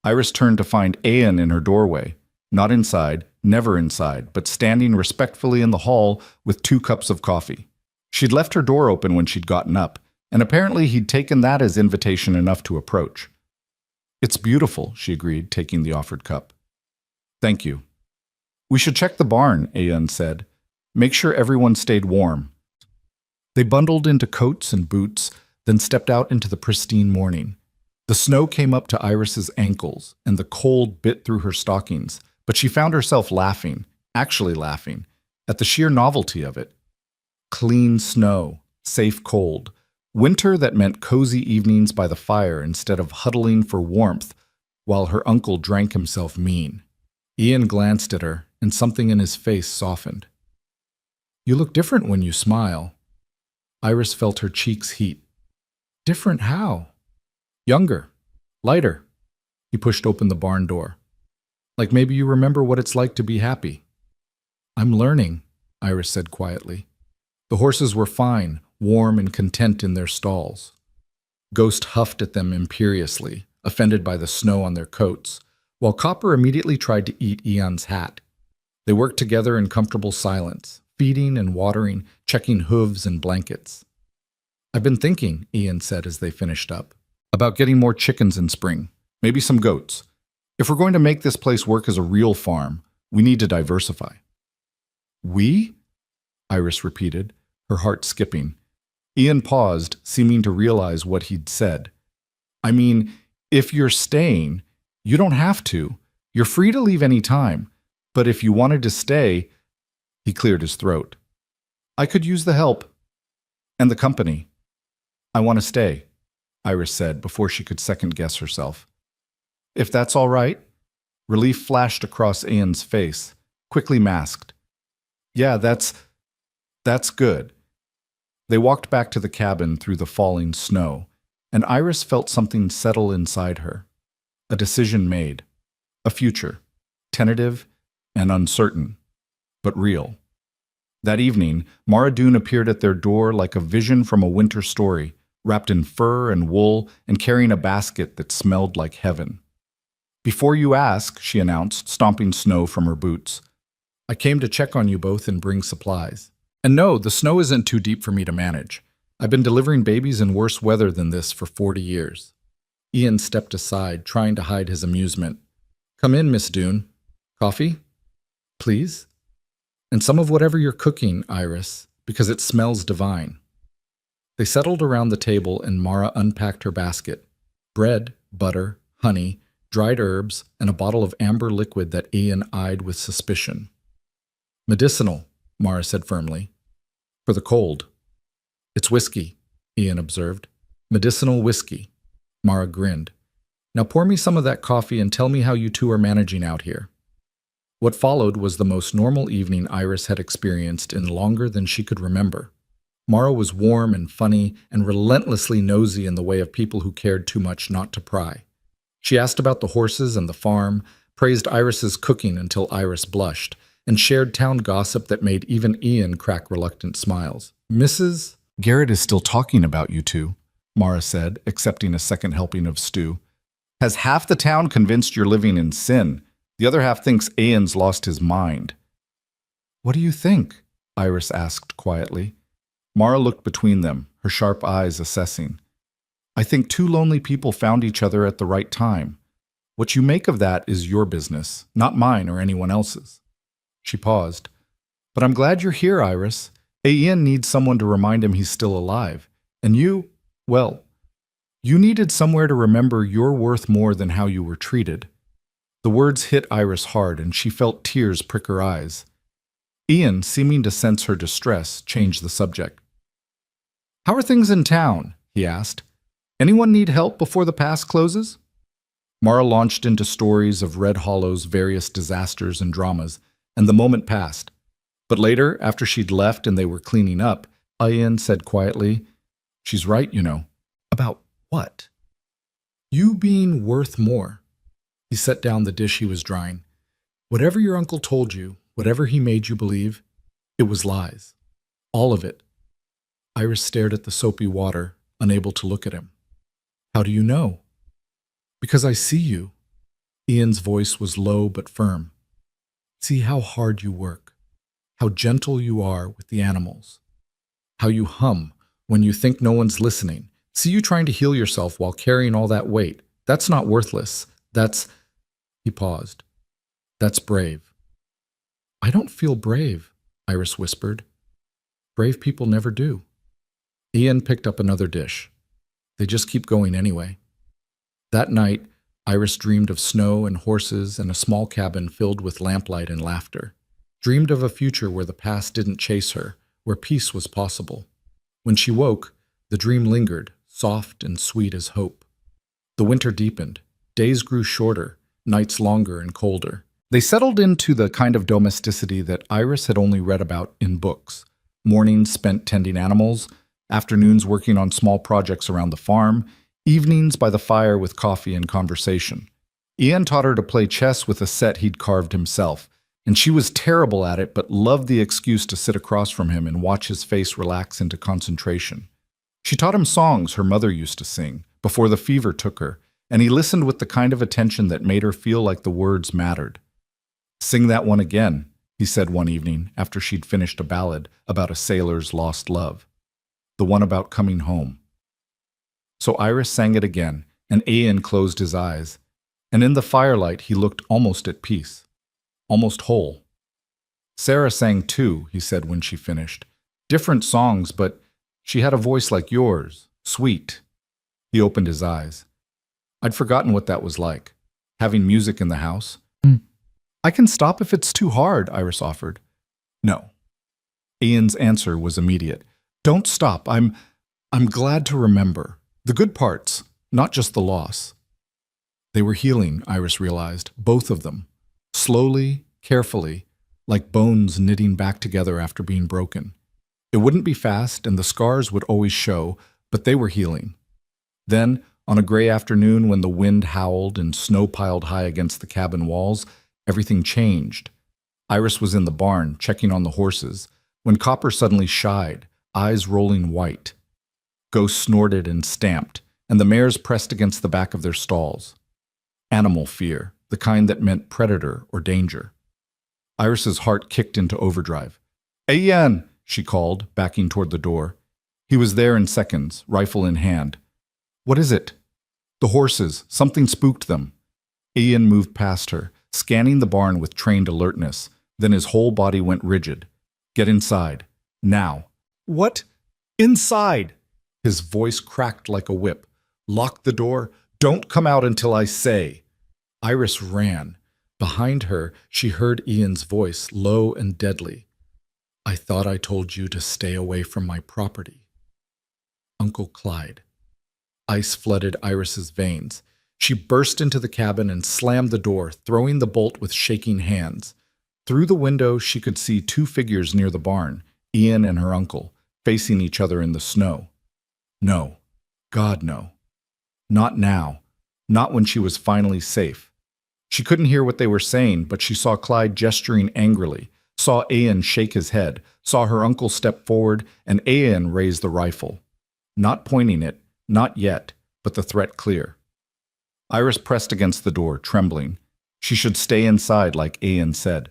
Iris turned to find Ian in her doorway, not inside, never inside, but standing respectfully in the hall with 2 cups of coffee. She'd left her door open when she'd gotten up, and apparently he'd taken that as invitation enough to approach. It's beautiful, she agreed, taking the offered cup. Thank you. We should check the barn, Ian said. Make sure everyone stayed warm. They bundled into coats and boots, then stepped out into the pristine morning. The snow came up to Iris's ankles, and the cold bit through her stockings, but she found herself laughing, actually laughing, at the sheer novelty of it. Clean snow, safe cold, winter that meant cozy evenings by the fire instead of huddling for warmth while her uncle drank himself mean. Ian glanced at her, and something in his face softened. You look different when you smile. Iris felt her cheeks heat. Different how? Younger. Lighter. He pushed open the barn door. Like maybe you remember what it's like to be happy. I'm learning, Iris said quietly. The horses were fine, warm and content in their stalls. Ghost huffed at them imperiously, offended by the snow on their coats, while Copper immediately tried to eat Ian's hat. They worked together in comfortable silence, feeding and watering, checking hooves and blankets. I've been thinking, Ian said as they finished up, about getting more chickens in spring, maybe some goats. If we're going to make this place work as a real farm, we need to diversify. We? Iris repeated, her heart skipping. Ian paused, seeming to realize what he'd said. I mean, if you're staying, you don't have to. You're free to leave any time. But if you wanted to stay, he cleared his throat. I could use the help. And the company. I want to stay, Iris said before she could second-guess herself. If that's all right? Relief flashed across Ian's face, quickly masked. Yeah, that's good. They walked back to the cabin through the falling snow, and Iris felt something settle inside her. A decision made. A future. Tentative and uncertain, but real. That evening, Mara Doone appeared at their door like a vision from a winter story, wrapped in fur and wool and carrying a basket that smelled like heaven. Before you ask, she announced, stomping snow from her boots, I came to check on you both and bring supplies. And no, the snow isn't too deep for me to manage. I've been delivering babies in worse weather than this for 40 years. Ian stepped aside, trying to hide his amusement. Come in, Miss Doone. Coffee? Please? And some of whatever you're cooking, Iris, because it smells divine. They settled around the table and Mara unpacked her basket. Bread, butter, honey, dried herbs, and a bottle of amber liquid that Ian eyed with suspicion. Medicinal, Mara said firmly. For the cold. It's whiskey, Ian observed. Medicinal whiskey. Mara grinned. Now pour me some of that coffee and tell me how you two are managing out here. What followed was the most normal evening Iris had experienced in longer than she could remember. Mara was warm and funny and relentlessly nosy in the way of people who cared too much not to pry. She asked about the horses and the farm, praised Iris's cooking until Iris blushed, and shared town gossip that made even Ian crack reluctant smiles. Mrs. Garrett is still talking about you two, Mara said, accepting a second helping of stew. Has half the town convinced you're living in sin? The other half thinks Ian's lost his mind. What do you think? Iris asked quietly. Mara looked between them, her sharp eyes assessing. I think two lonely people found each other at the right time. What you make of that is your business, not mine or anyone else's. She paused. But I'm glad you're here, Iris. Ian needs someone to remind him he's still alive. And you, well, you needed somewhere to remember you're worth more than how you were treated. The words hit Iris hard, and she felt tears prick her eyes. Ian, seeming to sense her distress, changed the subject. How are things in town? He asked. Anyone need help before the pass closes? Mara launched into stories of Red Hollow's various disasters and dramas, and the moment passed. But later, after she'd left and they were cleaning up, Ian said quietly, She's right, you know. About what? You being worth more. He set down the dish he was drying. Whatever your uncle told you, whatever he made you believe, it was lies. All of it. Iris stared at the soapy water, unable to look at him. How do you know? Because I see you. Ian's voice was low but firm. See how hard you work, how gentle you are with the animals, how you hum when you think no one's listening. See you trying to heal yourself while carrying all that weight. That's not worthless. That's... He paused. That's brave. I don't feel brave, Iris whispered. Brave people never do. Ian picked up another dish. They just keep going anyway. That night, Iris dreamed of snow and horses and a small cabin filled with lamplight and laughter. Dreamed of a future where the past didn't chase her, where peace was possible. When she woke, the dream lingered, soft and sweet as hope. The winter deepened. Days grew shorter, nights longer and colder. They settled into the kind of domesticity that Iris had only read about in books. Mornings spent tending animals, afternoons working on small projects around the farm, evenings by the fire with coffee and conversation. Ian taught her to play chess with a set he'd carved himself, and she was terrible at it but loved the excuse to sit across from him and watch his face relax into concentration. She taught him songs her mother used to sing before the fever took her, and he listened with the kind of attention that made her feel like the words mattered. "Sing that one again," he said one evening after she'd finished a ballad about a sailor's lost love. The one about coming home. So Iris sang it again, and Ian closed his eyes, and in the firelight he looked almost at peace, almost whole. "Sarah sang too," he said when she finished. "Different songs, but she had a voice like yours, sweet." He opened his eyes. "I'd forgotten what that was like, having music in the house." "I can stop if it's too hard," Iris offered. "No." Ian's answer was immediate. "Don't stop. I'm glad to remember. The good parts, not just the loss." They were healing, Iris realized, both of them. Slowly, carefully, like bones knitting back together after being broken. It wouldn't be fast, and the scars would always show, but they were healing. Then, on a gray afternoon when the wind howled and snow piled high against the cabin walls, everything changed. Iris was in the barn, checking on the horses, when Copper suddenly shied, eyes rolling white. Ghost snorted and stamped, and the mares pressed against the back of their stalls. Animal fear, the kind that meant predator or danger. Iris's heart kicked into overdrive. "Ian!" she called, backing toward the door. He was there in seconds, rifle in hand. "What is it?" "The horses. Something spooked them." Ian moved past her, scanning the barn with trained alertness. Then his whole body went rigid. "Get inside. Now." "What? Inside?" His voice cracked like a whip. "Lock the door. Don't come out until I say." Iris ran. Behind her, she heard Ian's voice, low and deadly. "I thought I told you to stay away from my property." Uncle Clyde. Ice flooded Iris's veins. She burst into the cabin and slammed the door, throwing the bolt with shaking hands. Through the window, she could see two figures near the barn, Ian and her uncle, facing each other in the snow. No. God, no. Not now. Not when she was finally safe. She couldn't hear what they were saying, but she saw Clyde gesturing angrily, saw Ian shake his head, saw her uncle step forward, and Ian raise the rifle. Not pointing it, not yet, but the threat clear. Iris pressed against the door, trembling. She should stay inside like Ian said.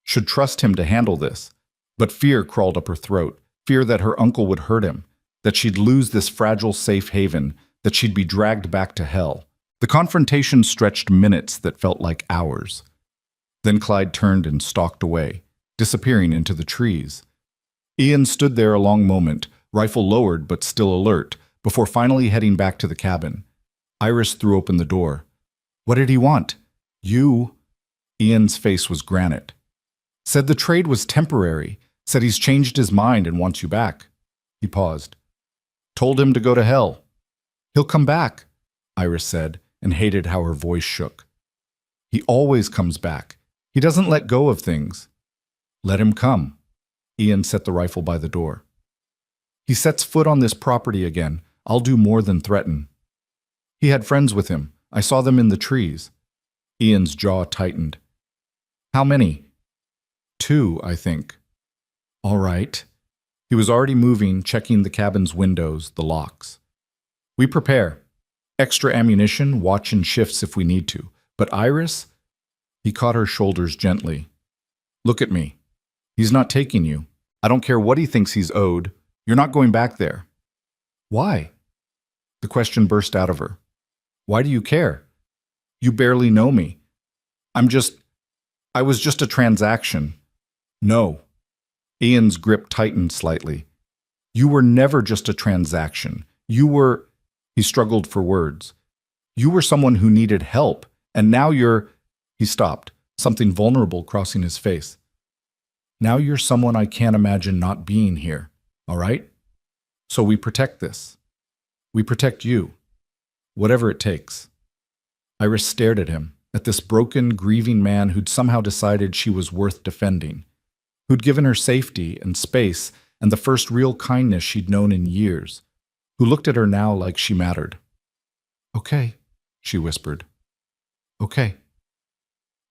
Should trust him to handle this. But fear crawled up her throat, fear that her uncle would hurt him, that she'd lose this fragile safe haven, that she'd be dragged back to hell. The confrontation stretched minutes that felt like hours. Then Clyde turned and stalked away, disappearing into the trees. Ian stood there a long moment, rifle lowered but still alert, before finally heading back to the cabin. Iris threw open the door. "What did he want?" "You." Ian's face was granite. "Said the trade was temporary. Said he's changed his mind and wants you back." He paused. "Told him to go to hell." "He'll come back," Iris said, and hated how her voice shook. "He always comes back. He doesn't let go of things." "Let him come." Ian set the rifle by the door. "He sets foot on this property again. I'll do more than threaten." "He had friends with him. I saw them in the trees." Ian's jaw tightened. "How many?" "2, I think." "All right." He was already moving, checking the cabin's windows, the locks. "We prepare. Extra ammunition, watch in shifts if we need to. But Iris?" He caught her shoulders gently. "Look at me. He's not taking you. I don't care what he thinks he's owed. You're not going back there." "Why?" The question burst out of her. "Why do you care? You barely know me. I was just a transaction." "No." Ian's grip tightened slightly. "You were never just a transaction. You were..." He struggled for words. "You were someone who needed help, and now you're..." He stopped, something vulnerable crossing his face. "Now you're someone I can't imagine not being here, all right? So we protect this. We protect you. Whatever it takes." Iris stared at him, at this broken, grieving man who'd somehow decided she was worth defending, who'd given her safety and space, and the first real kindness she'd known in years, who looked at her now like she mattered. "Okay," she whispered. "Okay."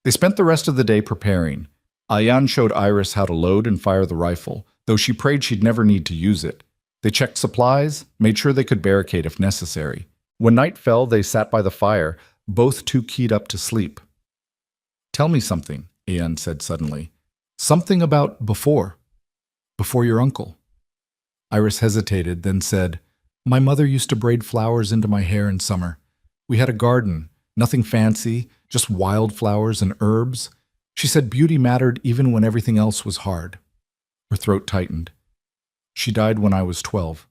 They spent the rest of the day preparing. Ayan showed Iris how to load and fire the rifle, though she prayed she'd never need to use it. They checked supplies, made sure they could barricade if necessary. When night fell, they sat by the fire, both too keyed up to sleep. "Tell me something," Ayan said suddenly. "Something about before your uncle." Iris hesitated, then said, "My mother used to braid flowers into my hair in summer. We had a garden, nothing fancy, just wildflowers and herbs. She said beauty mattered even when everything else was hard." Her throat tightened. "She died when I was 12.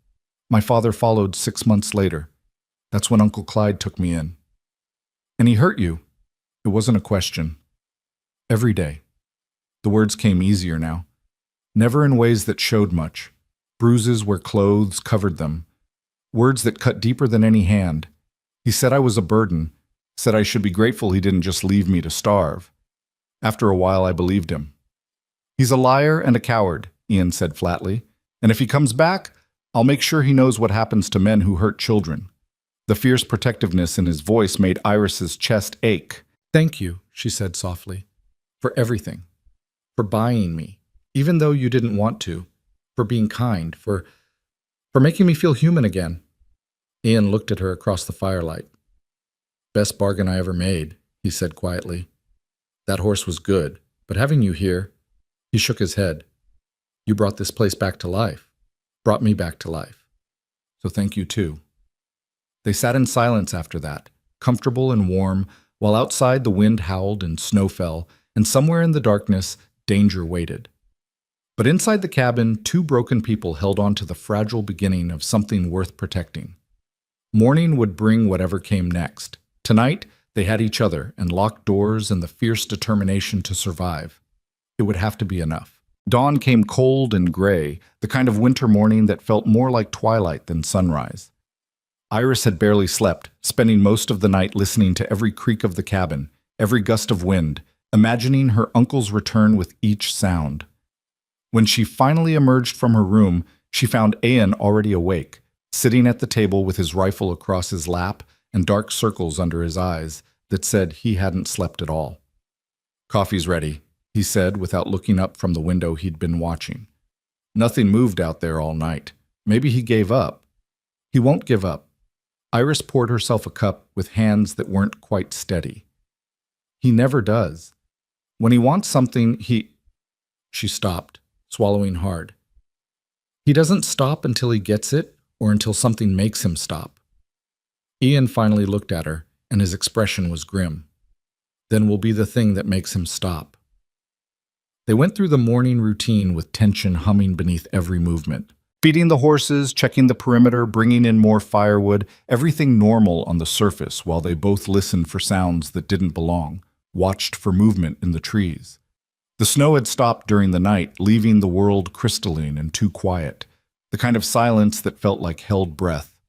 My father followed 6 months later. That's when Uncle Clyde took me in." "And he hurt you?" It wasn't a question. "Every day." The words came easier now. Never in ways that showed much. Bruises where clothes covered them. Words that cut deeper than any hand. He said I was a burden, said I should be grateful he didn't just leave me to starve. After a while, I believed him. "He's a liar and a coward," Ian said flatly. "And if he comes back, I'll make sure he knows what happens to men who hurt children." The fierce protectiveness in his voice made Iris's chest ache. "Thank you," she said softly, "for everything. For buying me, even though you didn't want to. For being kind. For making me feel human again." Ian looked at her across the firelight. "Best bargain I ever made," he said quietly. "That horse was good, but having you here..." He shook his head. "You brought this place back to life. Brought me back to life. So thank you too." They sat in silence after that, comfortable and warm, while outside the wind howled and snow fell, and somewhere in the darkness, danger waited. But inside the cabin, two broken people held on to the fragile beginning of something worth protecting. Morning would bring whatever came next. Tonight, they had each other and locked doors and the fierce determination to survive. It would have to be enough. Dawn came cold and gray, the kind of winter morning that felt more like twilight than sunrise. Iris had barely slept, spending most of the night listening to every creak of the cabin, every gust of wind, imagining her uncle's return with each sound. When she finally emerged from her room, she found Ayan already awake, sitting at the table with his rifle across his lap and dark circles under his eyes that said he hadn't slept at all. "Coffee's ready," he said without looking up from the window he'd been watching. "Nothing moved out there all night. Maybe he gave up." "He won't give up." Iris poured herself a cup with hands that weren't quite steady. "He never does. When he wants something, She stopped, swallowing hard. "He doesn't stop until he gets it or until something makes him stop." Ian finally looked at her, and his expression was grim. "Then will be the thing that makes him stop." They went through the morning routine with tension humming beneath every movement. Feeding the horses, checking the perimeter, bringing in more firewood, everything normal on the surface while they both listened for sounds that didn't belong, watched for movement in the trees. The snow had stopped during the night, leaving the world crystalline and too quiet, the kind of silence that felt like held breath.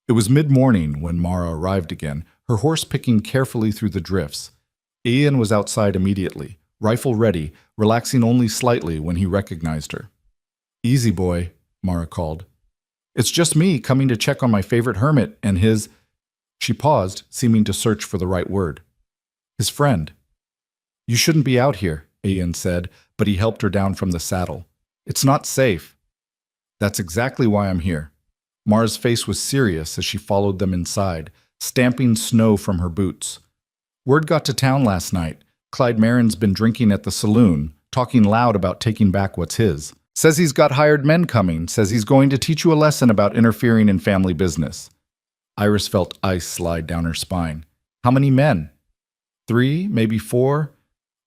It was mid-morning when Mara arrived again, her horse picking carefully through the drifts. Ian was outside immediately, rifle ready, relaxing only slightly when he recognized her. "Easy, boy," Mara called. "It's just me coming to check on my favorite hermit and his..." She paused, seeming to search for the right word. "His friend." "You shouldn't be out here," Ian said, but he helped her down from the saddle. "It's not safe." "That's exactly why I'm here." Mara's face was serious as she followed them inside, stamping snow from her boots. "Word got to town last night. Clyde Marin's been drinking at the saloon, talking loud about taking back what's his. Says he's got hired men coming, says he's going to teach you a lesson about interfering in family business." Iris felt ice slide down her spine. "How many men?" 3, maybe 4.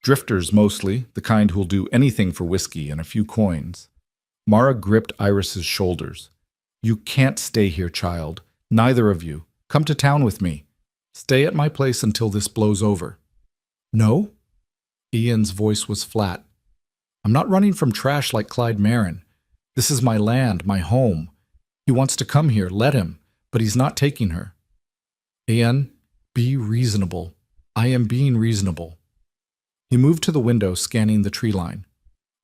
Drifters mostly, the kind who'll do anything for whiskey and a few coins. Mara gripped Iris's shoulders. "You can't stay here, child. Neither of you. Come to town with me. Stay at my place until this blows over." "No?" Ian's voice was flat. "I'm not running from trash like Clyde Marin. This is my land, my home. He wants to come here, let him, but he's not taking her." "Ian, be reasonable. I am being reasonable." He moved to the window, scanning the tree line.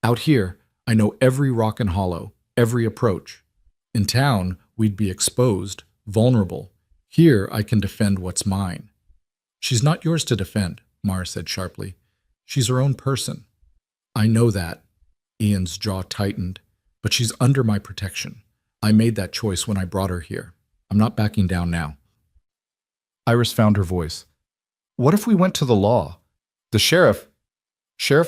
"Out here, I know every rock and hollow, every approach. In town, we'd be exposed, vulnerable. Here, I can defend what's mine. She's not yours to defend, Mara said sharply. She's her own person. I know that. Ian's jaw tightened. But she's under my protection. I made that choice when I brought her here. I'm not backing down now. Iris found her voice. What if we went to the law? The Sheriff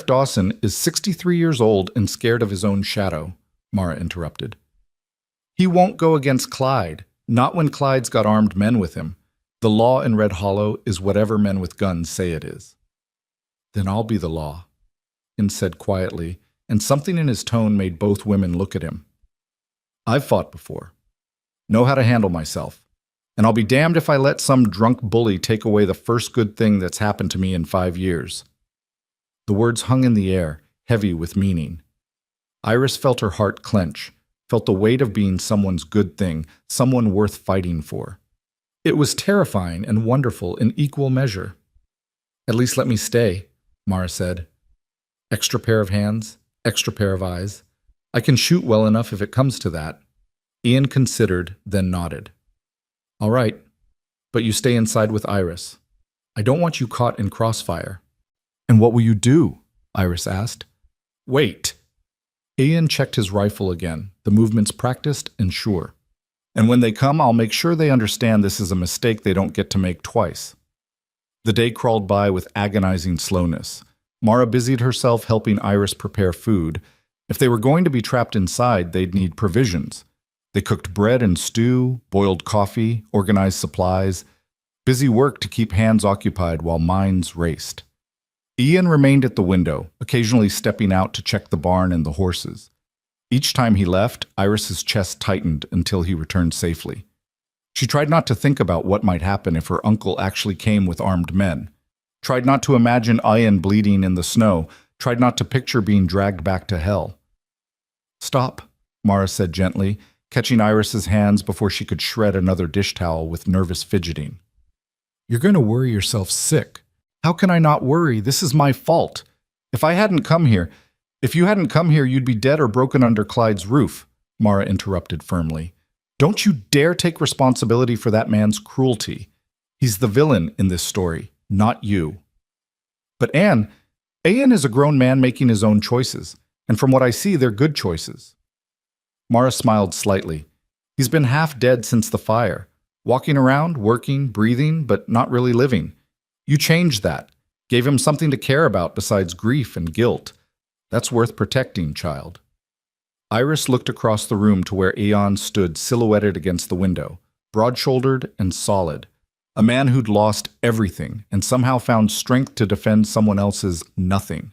Dawson is 63 years old and scared of his own shadow, Mara interrupted. He won't go against Clyde, not when Clyde's got armed men with him. The law in Red Hollow is whatever men with guns say it is. Then I'll be the law, Ian said quietly, and something in his tone made both women look at him. I've fought before. Know how to handle myself. And I'll be damned if I let some drunk bully take away the first good thing that's happened to me in 5 years. The words hung in the air, heavy with meaning. Iris felt her heart clench, felt the weight of being someone's good thing, someone worth fighting for. It was terrifying and wonderful in equal measure. At least let me stay, Mara said. Extra pair of hands, extra pair of eyes. I can shoot well enough if it comes to that. Ian considered, then nodded. All right, but you stay inside with Iris. I don't want you caught in crossfire. And what will you do? Iris asked. Wait. Ian checked his rifle again, the movements practiced and sure. And when they come, I'll make sure they understand this is a mistake they don't get to make twice. The day crawled by with agonizing slowness. Mara busied herself helping Iris prepare food. If they were going to be trapped inside, they'd need provisions. They cooked bread and stew, boiled coffee, organized supplies. Busy work to keep hands occupied while minds raced. Ian remained at the window, occasionally stepping out to check the barn and the horses. Each time he left, Iris's chest tightened until he returned safely. She tried not to think about what might happen if her uncle actually came with armed men. Tried not to imagine Ian bleeding in the snow. Tried not to picture being dragged back to hell. Stop, Mara said gently, catching Iris's hands before she could shred another dish towel with nervous fidgeting. You're going to worry yourself sick. How can I not worry? This is my fault. If you hadn't come here, you'd be dead or broken under Clyde's roof, Mara interrupted firmly. Don't you dare take responsibility for that man's cruelty. He's the villain in this story, not you. But Ian is a grown man making his own choices, and from what I see, they're good choices. Mara smiled slightly. He's been half dead since the fire, walking around, working, breathing, but not really living. You changed that, gave him something to care about besides grief and guilt. That's worth protecting, child. Iris looked across the room to where Ian stood silhouetted against the window, broad-shouldered and solid. A man who'd lost everything and somehow found strength to defend someone else's nothing.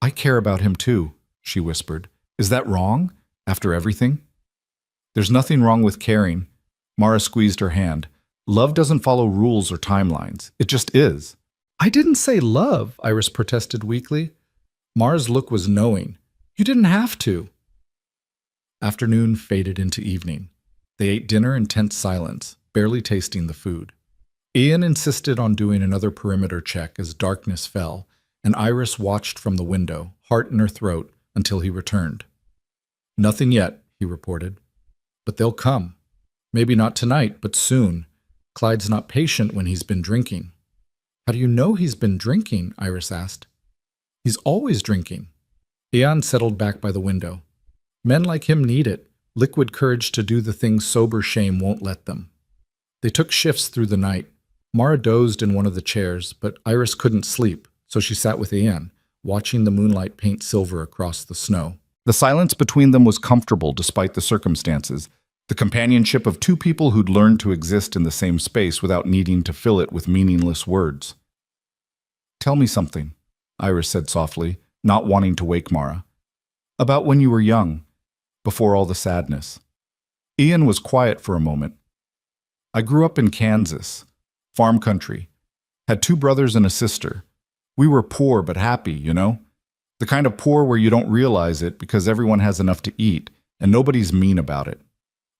I care about him too, she whispered. Is that wrong, after everything? There's nothing wrong with caring. Mara squeezed her hand. Love doesn't follow rules or timelines. It just is. I didn't say love, Iris protested weakly. Mara's look was knowing. You didn't have to. Afternoon faded into evening. They ate dinner in tense silence, barely tasting the food. Ian insisted on doing another perimeter check as darkness fell, and Iris watched from the window, heart in her throat, until he returned. Nothing yet, he reported. But they'll come. Maybe not tonight, but soon. Clyde's not patient when he's been drinking. How do you know he's been drinking? Iris asked. He's always drinking. Ian settled back by the window. Men like him need it, liquid courage to do the things sober shame won't let them. They took shifts through the night. Mara dozed in one of the chairs, but Iris couldn't sleep, so she sat with Ian, watching the moonlight paint silver across the snow. The silence between them was comfortable despite the circumstances, the companionship of two people who'd learned to exist in the same space without needing to fill it with meaningless words. Tell me something, Iris said softly, not wanting to wake Mara. About when you were young, before all the sadness. Ian was quiet for a moment. I grew up in Kansas, farm country. Had 2 brothers and a sister. We were poor but happy, you know? The kind of poor where you don't realize it because everyone has enough to eat and nobody's mean about it.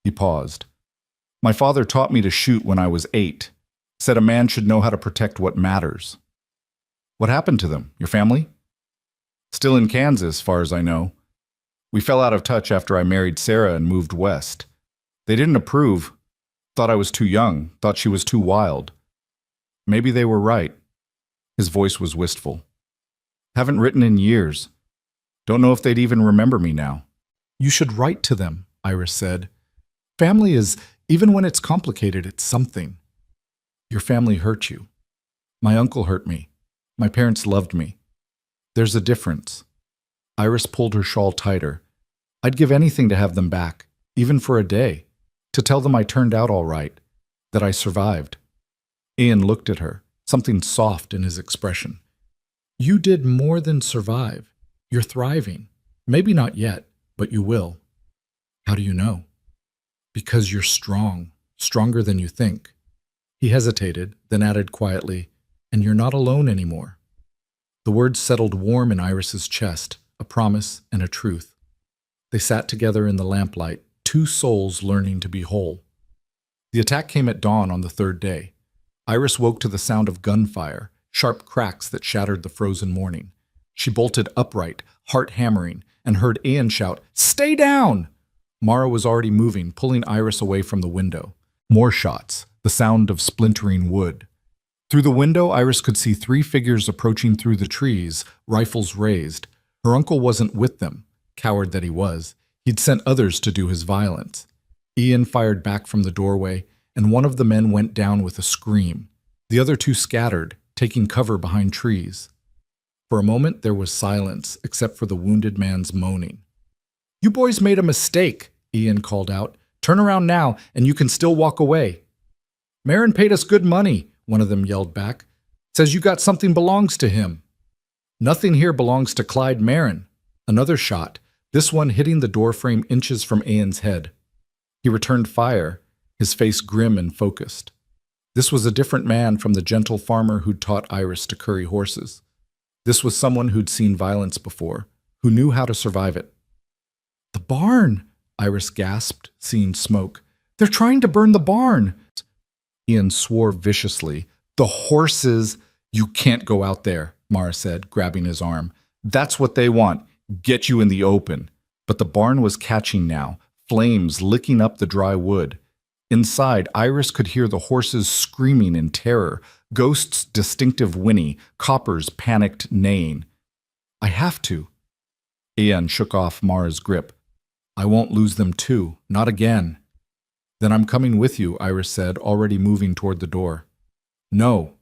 He paused. My father taught me to shoot when I was 8. Said a man should know how to protect what matters. What happened to them? Your family? Still in Kansas, far as I know. We fell out of touch after I married Sarah and moved west. They didn't approve, thought I was too young, thought she was too wild. Maybe they were right. His voice was wistful. Haven't written in years. Don't know if they'd even remember me now. You should write to them, Iris said. Family is, even when it's complicated, it's something. Your family hurt you. My uncle hurt me. My parents loved me. There's a difference. Iris pulled her shawl tighter. I'd give anything to have them back, even for a day, to tell them I turned out all right, that I survived. Ian looked at her, something soft in his expression. You did more than survive. You're thriving. Maybe not yet, but you will. How do you know? Because you're strong, stronger than you think. He hesitated, then added quietly, and you're not alone anymore. The words settled warm in Iris's chest, a promise and a truth. They sat together in the lamplight, two souls learning to be whole. The attack came at dawn on the third day. Iris woke to the sound of gunfire, sharp cracks that shattered the frozen morning. She bolted upright, heart hammering, and heard Ian shout, "Stay down!" Mara was already moving, pulling Iris away from the window. More shots, the sound of splintering wood. Through the window, Iris could see three figures approaching through the trees, rifles raised. Her uncle wasn't with them, coward that he was. He'd sent others to do his violence. Ian fired back from the doorway, and one of the men went down with a scream. The other two scattered, taking cover behind trees. For a moment, there was silence, except for the wounded man's moaning. "You boys made a mistake," Ian called out. "Turn around now, and you can still walk away." "Marin paid us good money," one of them yelled back. "Says you got something belongs to him." "Nothing here belongs to Clyde Marin." Another shot, this one hitting the doorframe inches from Ian's head. He returned fire, his face grim and focused. This was a different man from the gentle farmer who'd taught Iris to curry horses. This was someone who'd seen violence before, who knew how to survive it. "The barn!" Iris gasped, seeing smoke. "They're trying to burn the barn!" Ian swore viciously. "The horses—" "You can't go out there," Mara said, grabbing his arm. "That's what they want. Get you in the open." But the barn was catching now, flames licking up the dry wood. Inside, Iris could hear the horses screaming in terror, Ghost's distinctive whinny, Copper's panicked neighing. "I have to." Ian shook off Mara's grip. "I won't lose them too, not again." "Then I'm coming with you," Iris said, already moving toward the door. "No,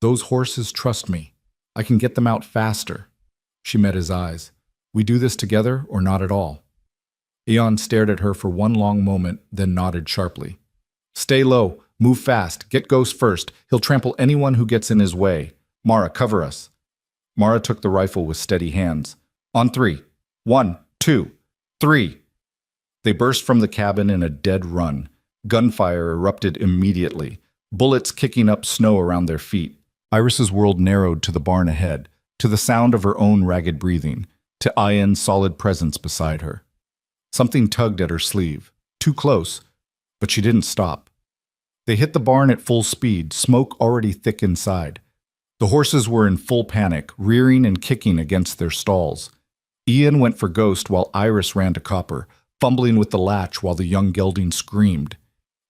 those horses trust me. I can get them out faster." She met his eyes. "We do this together or not at all?" Ian stared at her for one long moment, then nodded sharply. "Stay low, move fast, get Ghost first. He'll trample anyone who gets in his way. Mara, cover us." Mara took the rifle with steady hands. "On three. 1, 2, 3. They burst from the cabin in a dead run. Gunfire erupted immediately, bullets kicking up snow around their feet. Iris's world narrowed to the barn ahead, to the sound of her own ragged breathing, to Ian's solid presence beside her. Something tugged at her sleeve. Too close, but she didn't stop. They hit the barn at full speed, smoke already thick inside. The horses were in full panic, rearing and kicking against their stalls. Ian went for Ghost while Iris ran to Copper, fumbling with the latch while the young gelding screamed.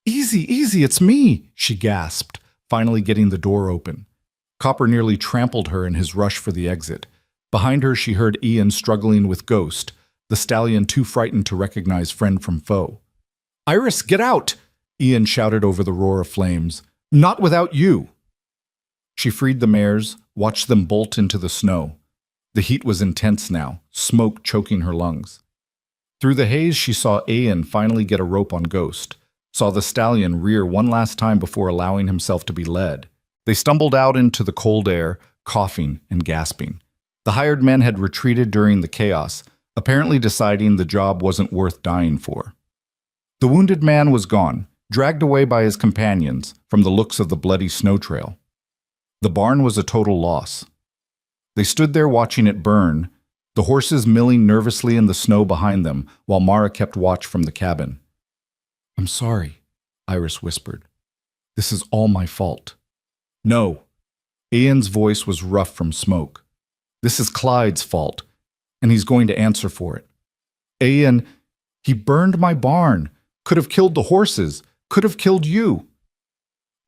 "Easy, easy, it's me," she gasped, finally getting the door open. Copper nearly trampled her in his rush for the exit. Behind her she heard Ian struggling with Ghost, the stallion too frightened to recognize friend from foe. "Iris, get out!" Ian shouted over the roar of flames. "Not without you!" She freed the mares, watched them bolt into the snow. The heat was intense now, smoke choking her lungs. Through the haze she saw Ian finally get a rope on Ghost, saw the stallion rear one last time before allowing himself to be led. They stumbled out into the cold air, coughing and gasping. The hired men had retreated during the chaos, apparently deciding the job wasn't worth dying for. The wounded man was gone, dragged away by his companions from the looks of the bloody snow trail. The barn was a total loss. They stood there watching it burn, the horses milling nervously in the snow behind them while Mara kept watch from the cabin. "I'm sorry," Iris whispered. "This is all my fault." "No." Ian's voice was rough from smoke. "This is Clyde's fault, and he's going to answer for it." Ian, he burned my barn. Could have killed the horses. Could have killed you.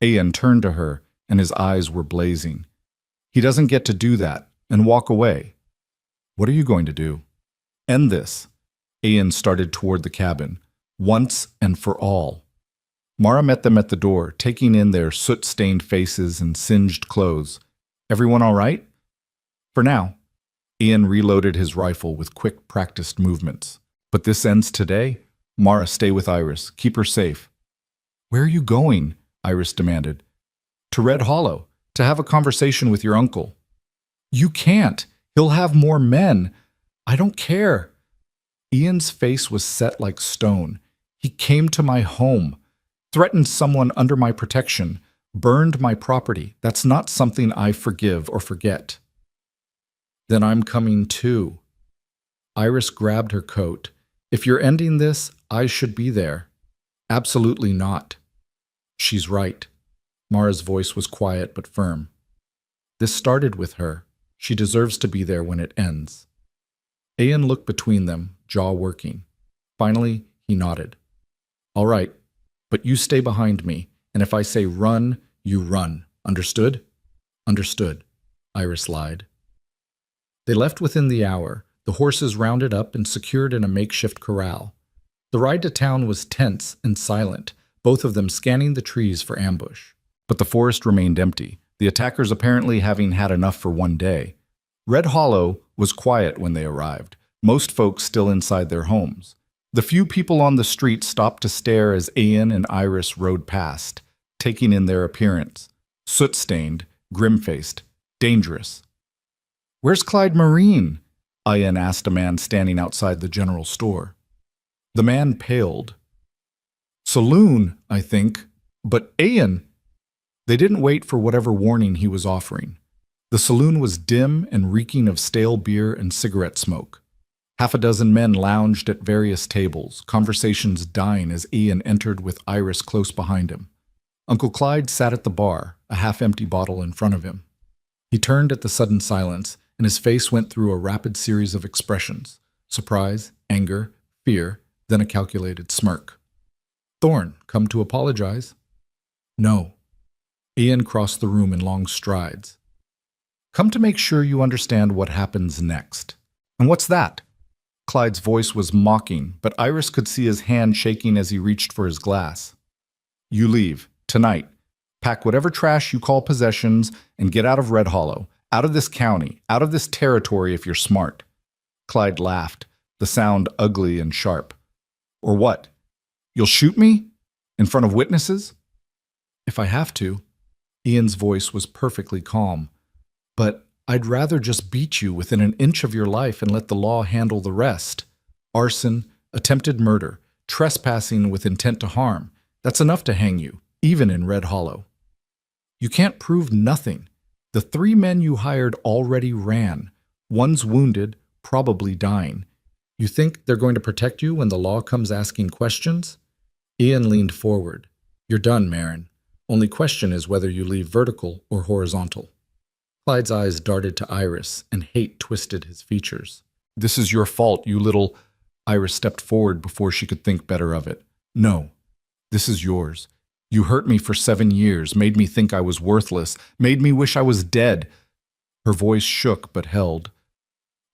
Ian turned to her, and his eyes were blazing. He doesn't get to do that and walk away. What are you going to do? End this. Ian started toward the cabin, once and for all. Mara met them at the door, taking in their soot-stained faces and singed clothes. Everyone all right? For now. Ian reloaded his rifle with quick, practiced movements. But this ends today. Mara, stay with Iris. Keep her safe. Where are you going? Iris demanded. To Red Hollow, to have a conversation with your uncle. You can't. He'll have more men. I don't care. Ian's face was set like stone. He came to my home, threatened someone under my protection, burned my property. That's not something I forgive or forget. Then I'm coming too. Iris grabbed her coat. If you're ending this, I should be there. Absolutely not. She's right. Mara's voice was quiet but firm. This started with her. She deserves to be there when it ends. Ian looked between them, jaw working. Finally, he nodded. All right, but you stay behind me, and if I say run, you run. Understood? Understood, Iris lied. They left within the hour, the horses rounded up and secured in a makeshift corral. The ride to town was tense and silent, both of them scanning the trees for ambush. But the forest remained empty, the attackers apparently having had enough for one day. Red Hollow was quiet when they arrived, most folks still inside their homes. The few people on the street stopped to stare as Ian and Iris rode past, taking in their appearance. Soot-stained, grim-faced, dangerous. Where's Clyde Marine? Ian asked a man standing outside the general store. The man paled. Saloon, I think. But Ian... They didn't wait for whatever warning he was offering. The saloon was dim and reeking of stale beer and cigarette smoke. Half a dozen men lounged at various tables, conversations dying as Ian entered with Iris close behind him. Uncle Clyde sat at the bar, a half-empty bottle in front of him. He turned at the sudden silence, and his face went through a rapid series of expressions: surprise, anger, fear, then a calculated smirk. Thorne, come to apologize? No. Ian crossed the room in long strides. Come to make sure you understand what happens next. And what's that? Clyde's voice was mocking, but Iris could see his hand shaking as he reached for his glass. You leave, tonight. Pack whatever trash you call possessions and get out of Red Hollow, out of this county, out of this territory if you're smart. Clyde laughed, the sound ugly and sharp. Or what? You'll shoot me? In front of witnesses? If I have to. Ian's voice was perfectly calm. But I'd rather just beat you within an inch of your life and let the law handle the rest. Arson, attempted murder, trespassing with intent to harm. That's enough to hang you, even in Red Hollow. You can't prove nothing. The 3 men you hired already ran. One's wounded, probably dying. You think they're going to protect you when the law comes asking questions? Ian leaned forward. You're done, Marin. Only question is whether you leave vertical or horizontal. Clyde's eyes darted to Iris, and hate twisted his features. This is your fault, you little... Iris stepped forward before she could think better of it. No, this is yours. You hurt me for 7 years, made me think I was worthless, made me wish I was dead. Her voice shook but held.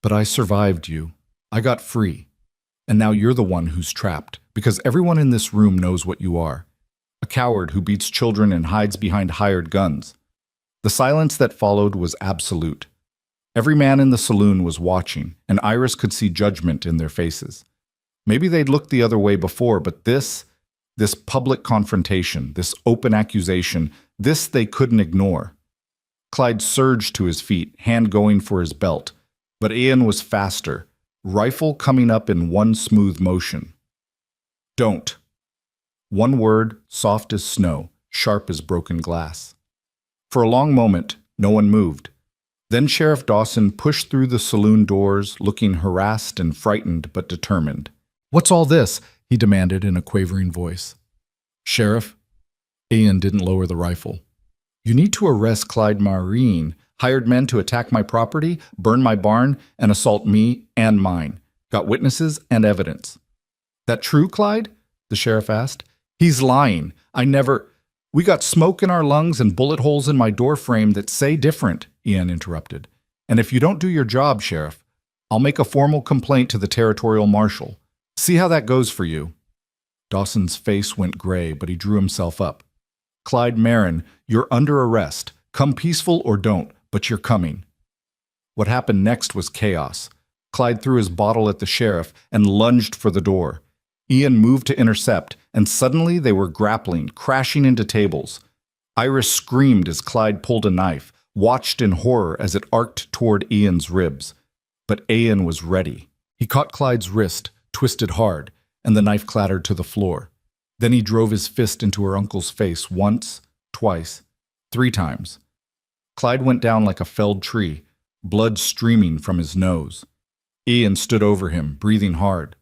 But I survived you. I got free. And now you're the one who's trapped, because everyone in this room knows what you are. A coward who beats children and hides behind hired guns. The silence that followed was absolute. Every man in the saloon was watching, and Iris could see judgment in their faces. Maybe they'd looked the other way before, but this public confrontation, this open accusation, this they couldn't ignore. Clyde surged to his feet, hand going for his belt, but Ian was faster, rifle coming up in one smooth motion. Don't. One word, soft as snow, sharp as broken glass. For a long moment, no one moved. Then Sheriff Dawson pushed through the saloon doors, looking harassed and frightened but determined. What's all this? He demanded in a quavering voice. Sheriff, Ian didn't lower the rifle. You need to arrest Clyde Marine, hired men to attack my property, burn my barn, and assault me and mine. Got witnesses and evidence. That true, Clyde? The sheriff asked. He's lying. We got smoke in our lungs and bullet holes in my door frame that say different, Ian interrupted. And if you don't do your job, Sheriff, I'll make a formal complaint to the territorial marshal. See how that goes for you. Dawson's face went gray, but he drew himself up. Clyde Marin, you're under arrest. Come peaceful or don't, but you're coming. What happened next was chaos. Clyde threw his bottle at the sheriff and lunged for the door. Ian moved to intercept, and suddenly they were grappling, crashing into tables. Iris screamed as Clyde pulled a knife, watched in horror as it arced toward Ian's ribs. But Ian was ready. He caught Clyde's wrist, twisted hard, and the knife clattered to the floor. Then he drove his fist into her uncle's face once, twice, 3 times. Clyde went down like a felled tree, blood streaming from his nose. Ian stood over him, breathing hard.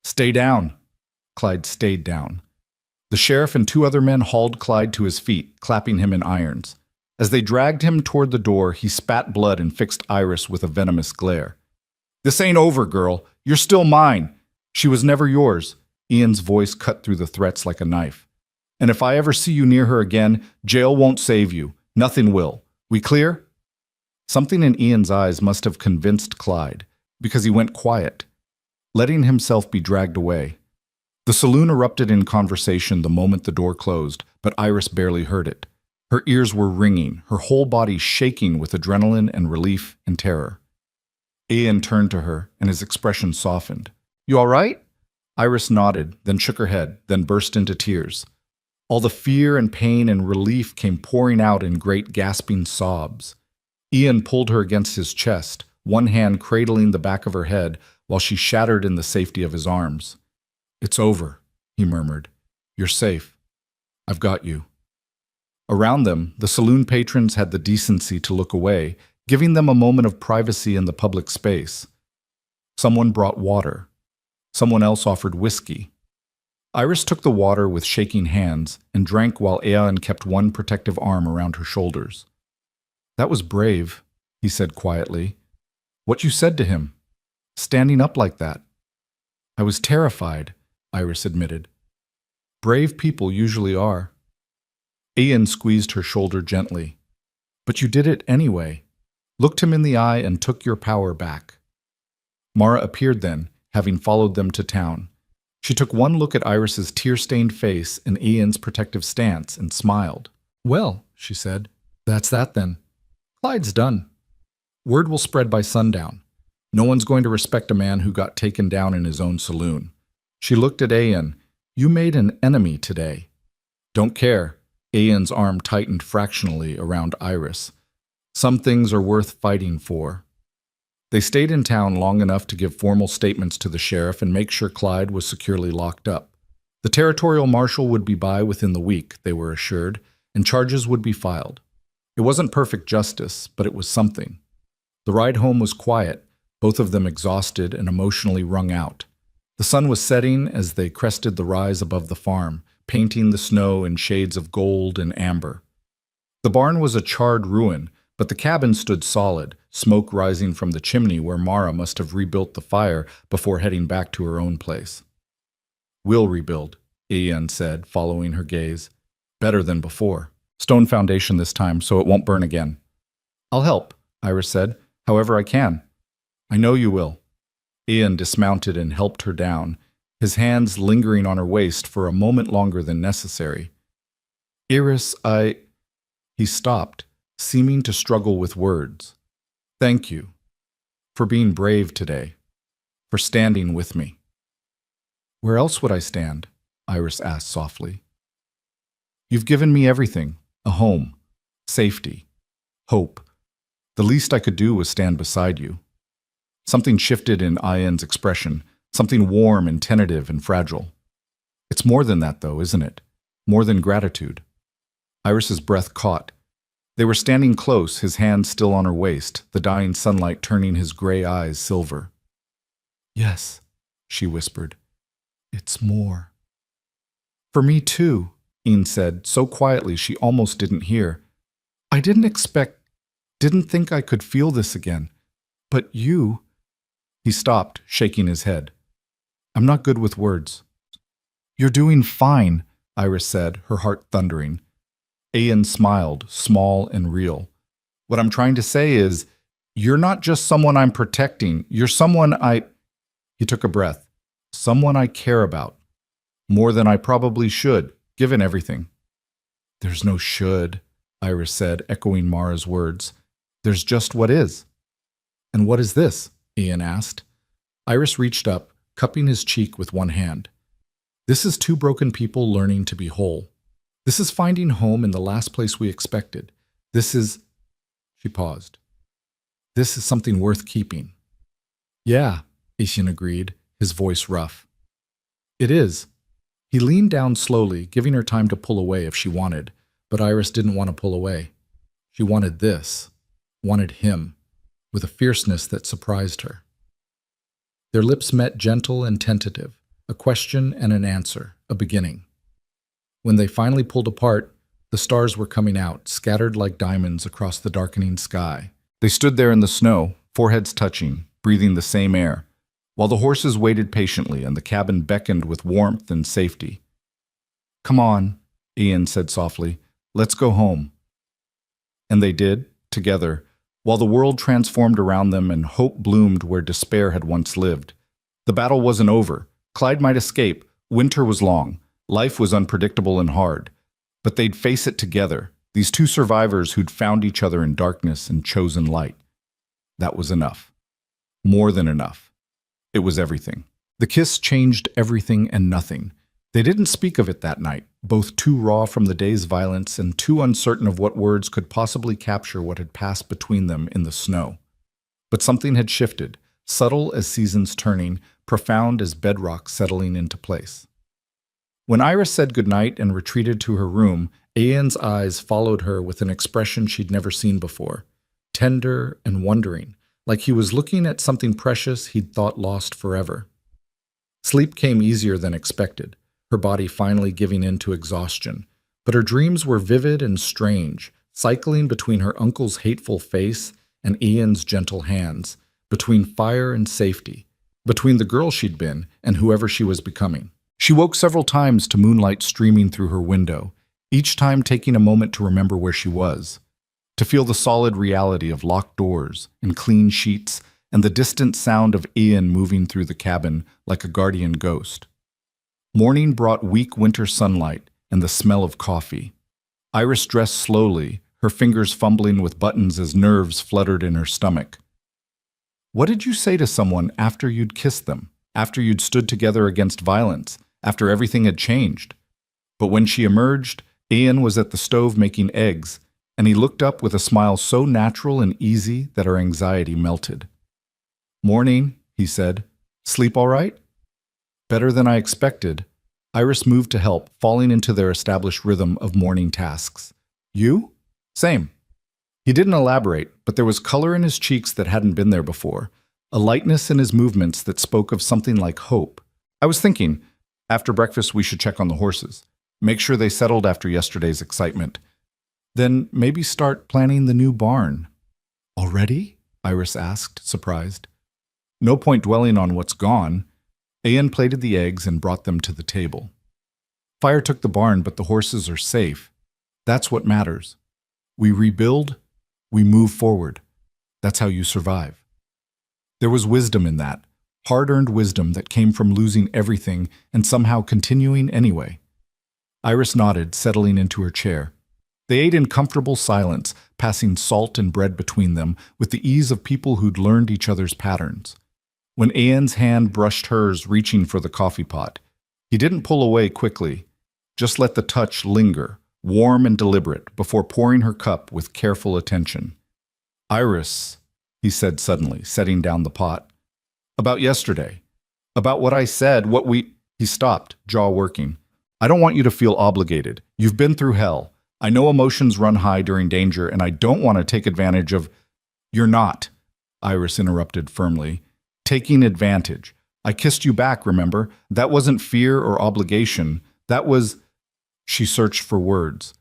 Stay down. Clyde stayed down. The sheriff and 2 other men hauled Clyde to his feet, clapping him in irons. As they dragged him toward the door, he spat blood and fixed Iris with a venomous glare. This ain't over, girl. You're still mine. She was never yours. Ian's voice cut through the threats like a knife. And if I ever see you near her again, jail won't save you. Nothing will. We clear? Something in Ian's eyes must have convinced Clyde, because he went quiet, letting himself be dragged away. The saloon erupted in conversation the moment the door closed, but Iris barely heard it. Her ears were ringing, her whole body shaking with adrenaline and relief and terror. Ian turned to her, and his expression softened. You all right? Iris nodded, then shook her head, then burst into tears. All the fear and pain and relief came pouring out in great gasping sobs. Ian pulled her against his chest, one hand cradling the back of her head while she shattered in the safety of his arms. It's over, he murmured. You're safe. I've got you. Around them, the saloon patrons had the decency to look away, giving them a moment of privacy in the public space. Someone brought water. Someone else offered whiskey. Iris took the water with shaking hands and drank while Ian kept one protective arm around her shoulders. That was brave, he said quietly. What you said to him, standing up like that. I was terrified, Iris admitted. Brave people usually are. Ian squeezed her shoulder gently. But you did it anyway. Looked him in the eye and took your power back. Mara appeared then, having followed them to town. She took one look at Iris's tear-stained face and Ian's protective stance and smiled. Well, she said, that's that then. Clyde's done. Word will spread by sundown. No one's going to respect a man who got taken down in his own saloon. She looked at Ian. You made an enemy today. Don't care. Ian's arm tightened fractionally around Iris. Some things are worth fighting for. They stayed in town long enough to give formal statements to the sheriff and make sure Clyde was securely locked up. The territorial marshal would be by within the week, they were assured, and charges would be filed. It wasn't perfect justice, but it was something. The ride home was quiet, both of them exhausted and emotionally wrung out. The sun was setting as they crested the rise above the farm, painting the snow in shades of gold and amber. The barn was a charred ruin, but the cabin stood solid, smoke rising from the chimney where Mara must have rebuilt the fire before heading back to her own place. We'll rebuild, Ian said, following her gaze. Better than before. Stone foundation this time, so it won't burn again. I'll help, Iris said, however I can. I know you will. Ian dismounted and helped her down, his hands lingering on her waist for a moment longer than necessary. Iris, He stopped, seeming to struggle with words. Thank you. For being brave today. For standing with me. Where else would I stand? Iris asked softly. You've given me everything. A home. Safety. Hope. The least I could do was stand beside you. Something shifted in Ian's expression, something warm and tentative and fragile. It's more than that, though, isn't it? More than gratitude. Iris's breath caught. They were standing close, his hand still on her waist, the dying sunlight turning his gray eyes silver. Yes, she whispered. It's more. For me, too, Ian said, so quietly she almost didn't hear. I didn't think I could feel this again. But you... He stopped, shaking his head. I'm not good with words. You're doing fine, Iris said, her heart thundering. Ian smiled, small and real. What I'm trying to say is, you're not just someone I'm protecting. You're someone I... He took a breath. Someone I care about. More than I probably should, given everything. There's no should, Iris said, echoing Mara's words. There's just what is. And what is this? Ian asked. Iris reached up, cupping his cheek with one hand. This is two broken people learning to be whole. This is finding home in the last place we expected. This is... She paused. This is something worth keeping. Yeah, Ian agreed, his voice rough. It is. He leaned down slowly, giving her time to pull away if she wanted, but Iris didn't want to pull away. She wanted this, wanted him, with a fierceness that surprised her. Their lips met gentle and tentative, a question and an answer, a beginning. When they finally pulled apart, the stars were coming out, scattered like diamonds across the darkening sky. They stood there in the snow, foreheads touching, breathing the same air, while the horses waited patiently and the cabin beckoned with warmth and safety. Come on, Ian said softly, let's go home. And they did, together, while the world transformed around them and hope bloomed where despair had once lived. The battle wasn't over. Clyde might escape. Winter was long. Life was unpredictable and hard. But they'd face it together, these two survivors who'd found each other in darkness and chosen light. That was enough. More than enough. It was everything. The kiss changed everything and nothing. They didn't speak of it that night, both too raw from the day's violence and too uncertain of what words could possibly capture what had passed between them in the snow. But something had shifted, subtle as seasons turning, profound as bedrock settling into place. When Iris said goodnight and retreated to her room, Ian's eyes followed her with an expression she'd never seen before, tender and wondering, like he was looking at something precious he'd thought lost forever. Sleep came easier than expected, her body finally giving in to exhaustion, but her dreams were vivid and strange, cycling between her uncle's hateful face and Ian's gentle hands, between fire and safety, between the girl she'd been and whoever she was becoming. She woke several times to moonlight streaming through her window, each time taking a moment to remember where she was, to feel the solid reality of locked doors and clean sheets and the distant sound of Ian moving through the cabin like a guardian ghost. Morning brought weak winter sunlight and the smell of coffee. Iris dressed slowly, her fingers fumbling with buttons as nerves fluttered in her stomach. What did you say to someone after you'd kissed them, after you'd stood together against violence, after everything had changed? But when she emerged, Ian was at the stove making eggs, and he looked up with a smile so natural and easy that her anxiety melted. Morning, he said. Sleep all right? Better than I expected. Iris moved to help, falling into their established rhythm of morning tasks. You? Same. He didn't elaborate, but there was color in his cheeks that hadn't been there before, a lightness in his movements that spoke of something like hope. I was thinking, after breakfast we should check on the horses, make sure they settled after yesterday's excitement. Then maybe start planning the new barn. Already? Iris asked, surprised. No point dwelling on what's gone. Ian plated the eggs and brought them to the table. Fire took the barn, but the horses are safe. That's what matters. We rebuild, we move forward. That's how you survive. There was wisdom in that, hard-earned wisdom that came from losing everything and somehow continuing anyway. Iris nodded, settling into her chair. They ate in comfortable silence, passing salt and bread between them with the ease of people who'd learned each other's patterns. When Ian's hand brushed hers, reaching for the coffee pot, he didn't pull away quickly, just let the touch linger, warm and deliberate, before pouring her cup with careful attention. Iris, he said suddenly, setting down the pot. About yesterday. About what I said, what we... He stopped, jaw working. I don't want you to feel obligated. You've been through hell. I know emotions run high during danger, and I don't want to take advantage of... You're not, Iris interrupted firmly. Taking advantage. I kissed you back, remember? That wasn't fear or obligation. That was... She searched for words.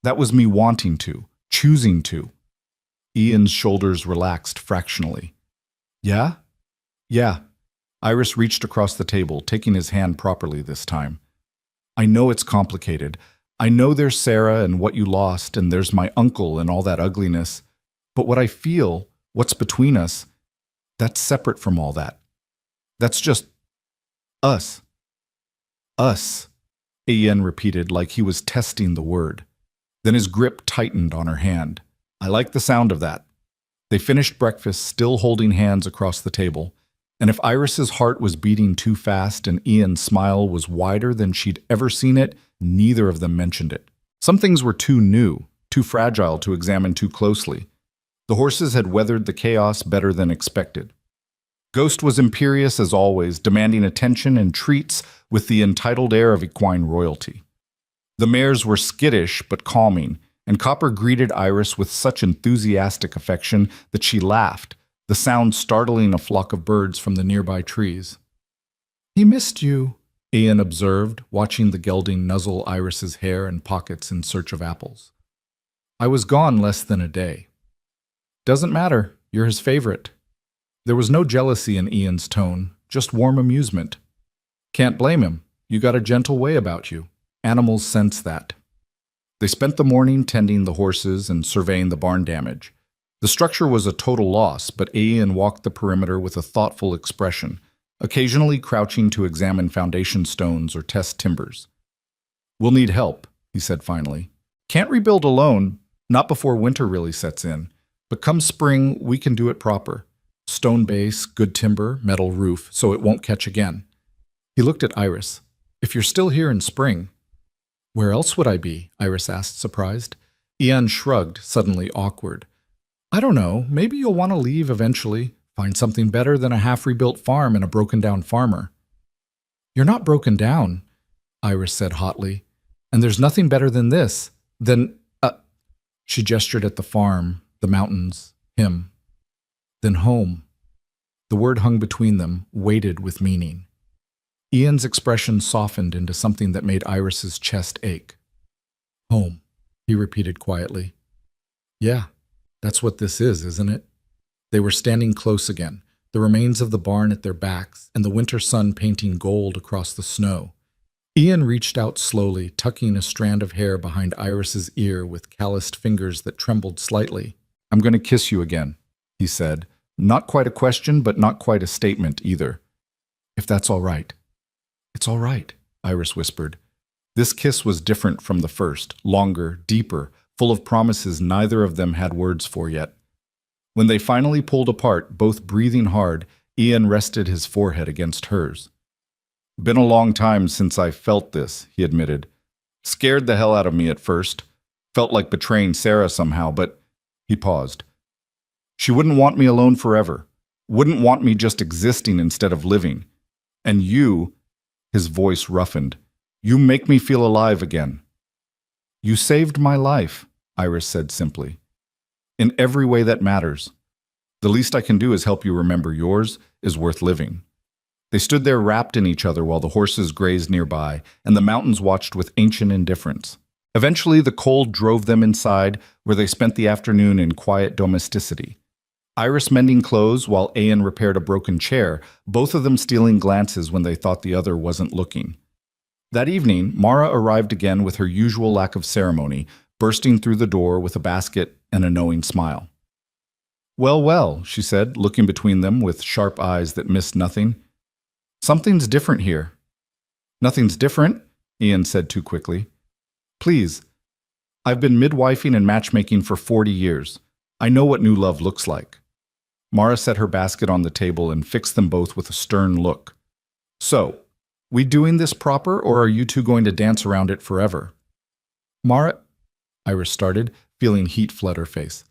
That was me wanting to, choosing to. Ian's shoulders relaxed fractionally. Yeah? Yeah. Iris reached across the table, taking his hand properly this time. I know it's complicated. I know there's Sarah and what you lost, and there's my uncle and all that ugliness. But what I feel, what's between us, that's separate from all that. That's just us. Us, Ian repeated like he was testing the word. Then his grip tightened on her hand. I like the sound of that. They finished breakfast, still holding hands across the table. And if Iris's heart was beating too fast and Ian's smile was wider than she'd ever seen it, neither of them mentioned it. Some things were too new, too fragile to examine too closely. The horses had weathered the chaos better than expected. Ghost was imperious as always, demanding attention and treats with the entitled air of equine royalty. The mares were skittish but calming, and Copper greeted Iris with such enthusiastic affection that she laughed, the sound startling a flock of birds from the nearby trees. He missed you, Ian observed, watching the gelding nuzzle Iris's hair and pockets in search of apples. I was gone less than a day. Doesn't matter, you're his favorite. There was no jealousy in Ian's tone, just warm amusement. Can't blame him. You got a gentle way about you. Animals sense that. They spent the morning tending the horses and surveying the barn damage. The structure was a total loss, but Ian walked the perimeter with a thoughtful expression, occasionally crouching to examine foundation stones or test timbers. We'll need help, he said finally. Can't rebuild alone, not before winter really sets in, but come spring, we can do it proper. Stone base, good timber, metal roof, so it won't catch again. He looked at Iris. If you're still here in spring. Where else would I be? Iris asked, surprised. Ian shrugged, suddenly awkward. I don't know, maybe you'll want to leave eventually, find something better than a half-rebuilt farm and a broken-down farmer. You're not broken down, Iris said hotly. And there's nothing better than this. She gestured at the farm, the mountains, him. Then home. The word hung between them, weighted with meaning. Ian's expression softened into something that made Iris's chest ache. Home, he repeated quietly. Yeah, that's what this is, isn't it? They were standing close again, the remains of the barn at their backs and the winter sun painting gold across the snow. Ian reached out slowly, tucking a strand of hair behind Iris's ear with calloused fingers that trembled slightly. I'm going to kiss you again, he said. Not quite a question, but not quite a statement either. If that's all right. It's all right, Iris whispered. This kiss was different from the first, longer, deeper, full of promises neither of them had words for yet. When they finally pulled apart, both breathing hard, Ian rested his forehead against hers. Been a long time since I felt this, he admitted. Scared the hell out of me at first. Felt like betraying Sarah somehow, but he paused. She wouldn't want me alone forever. Wouldn't want me just existing instead of living. And you, his voice roughened, you make me feel alive again. You saved my life, Iris said simply. In every way that matters. The least I can do is help you remember yours is worth living. They stood there wrapped in each other while the horses grazed nearby, and the mountains watched with ancient indifference. Eventually, the cold drove them inside, where they spent the afternoon in quiet domesticity. Iris mending clothes while Ian repaired a broken chair, both of them stealing glances when they thought the other wasn't looking. That evening, Mara arrived again with her usual lack of ceremony, bursting through the door with a basket and a knowing smile. Well, well, she said, looking between them with sharp eyes that missed nothing. Something's different here. Nothing's different, Ian said too quickly. Please. I've been midwifing and matchmaking for 40 years. I know what new love looks like. Mara set her basket on the table and fixed them both with a stern look. So, we doing this proper, or are you two going to dance around it forever? Mara, Iris started, feeling heat flood her face.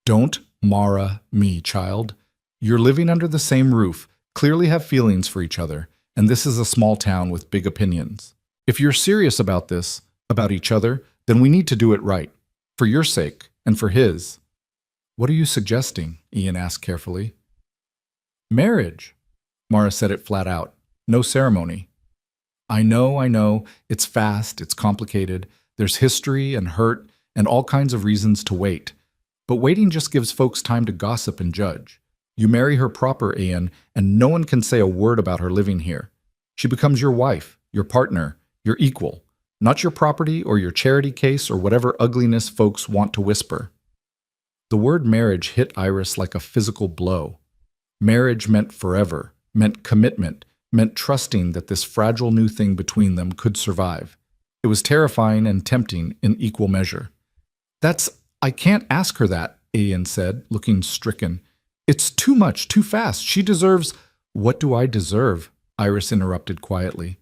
Don't Mara me, child. You're living under the same roof, clearly have feelings for each other, and this is a small town with big opinions. If you're serious about this, about each other, then we need to do it right, for your sake and for his. What are you suggesting? Ian asked carefully. Marriage. Mara said it flat out. No ceremony. I know. It's fast, it's complicated. There's history and hurt and all kinds of reasons to wait. But waiting just gives folks time to gossip and judge. You marry her proper, Ian, and no one can say a word about her living here. She becomes your wife, your partner, your equal, not your property or your charity case or whatever ugliness folks want to whisper. The word marriage hit Iris like a physical blow. Marriage meant forever, meant commitment, meant trusting that this fragile new thing between them could survive. It was terrifying and tempting in equal measure. I can't ask her that, Ian said, looking stricken. It's too much, too fast. She deserves— What do I deserve? Iris interrupted quietly.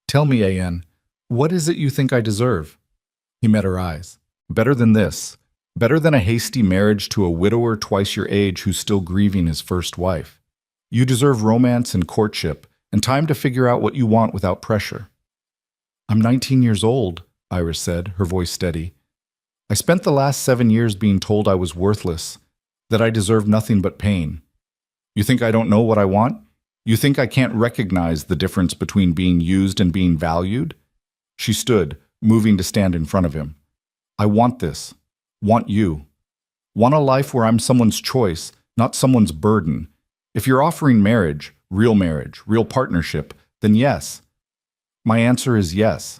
Tell me, Ian, what is it you think I deserve? He met her eyes. Better than this. Better than a hasty marriage to a widower twice your age who's still grieving his first wife. You deserve romance and courtship, and time to figure out what you want without pressure. I'm 19 years old, Iris said, her voice steady. I spent the last 7 years being told I was worthless, that I deserve nothing but pain. You think I don't know what I want? You think I can't recognize the difference between being used and being valued? She stood, moving to stand in front of him. I want this. Want you. Want a life where I'm someone's choice, not someone's burden. If you're offering marriage, real partnership, then yes. My answer is yes.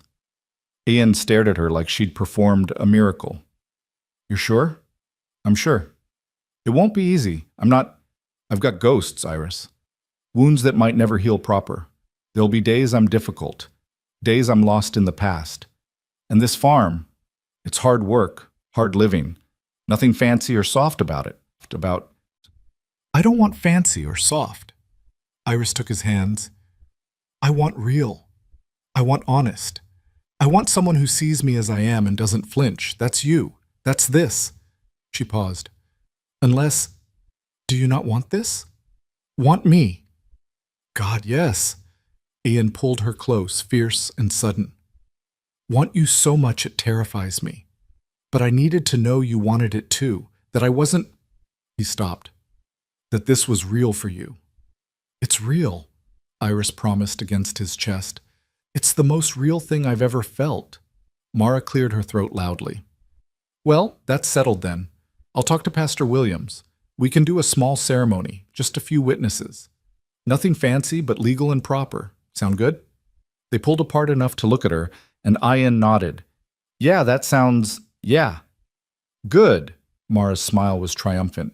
Ian stared at her like she'd performed a miracle. You're sure? I'm sure. It won't be easy. I've got ghosts, Iris. Wounds that might never heal proper. There'll be days I'm difficult. Days I'm lost in the past. And this farm, it's hard work, hard living. Nothing fancy or soft about it. I don't want fancy or soft. Iris took his hands. I want real. I want honest. I want someone who sees me as I am and doesn't flinch. That's you. That's this. She paused. Unless, do you not want this? Want me? God, yes. Ian pulled her close, fierce and sudden. Want you so much it terrifies me. But I needed to know you wanted it too, that I wasn't— He stopped. That this was real for you. It's real, Iris promised against his chest. It's the most real thing I've ever felt. Mara cleared her throat loudly. Well, that's settled then. I'll talk to Pastor Williams. We can do a small ceremony, just a few witnesses. Nothing fancy, but legal and proper. Sound good? They pulled apart enough to look at her, and Ian nodded. Yeah. Good. Mara's smile was triumphant.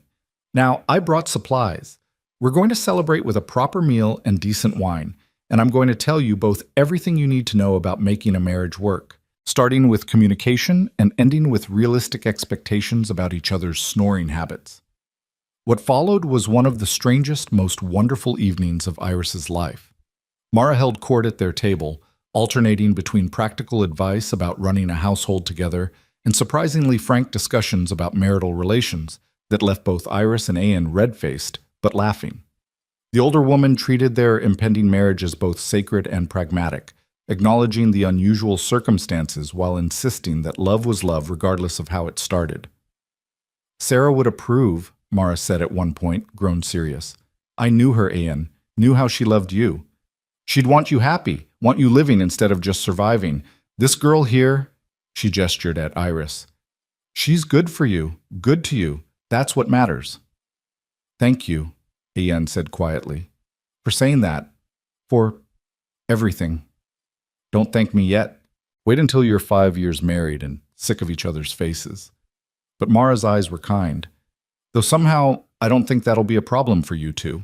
Now, I brought supplies. We're going to celebrate with a proper meal and decent wine, and I'm going to tell you both everything you need to know about making a marriage work, starting with communication and ending with realistic expectations about each other's snoring habits. What followed was one of the strangest, most wonderful evenings of Iris's life. Mara held court at their table, alternating between practical advice about running a household together and surprisingly frank discussions about marital relations that left both Iris and Ian red-faced, but laughing. The older woman treated their impending marriage as both sacred and pragmatic, acknowledging the unusual circumstances while insisting that love was love regardless of how it started. Sarah would approve, Mara said at one point, grown serious. I knew her, Ian, knew how she loved you. She'd want you happy, want you living instead of just surviving. This girl here, she gestured at Iris. She's good for you, good to you. That's what matters. Thank you, Ian said quietly, for saying that, for everything. Don't thank me yet. Wait until you're 5 years married and sick of each other's faces. But Mara's eyes were kind. Though somehow, I don't think that'll be a problem for you two.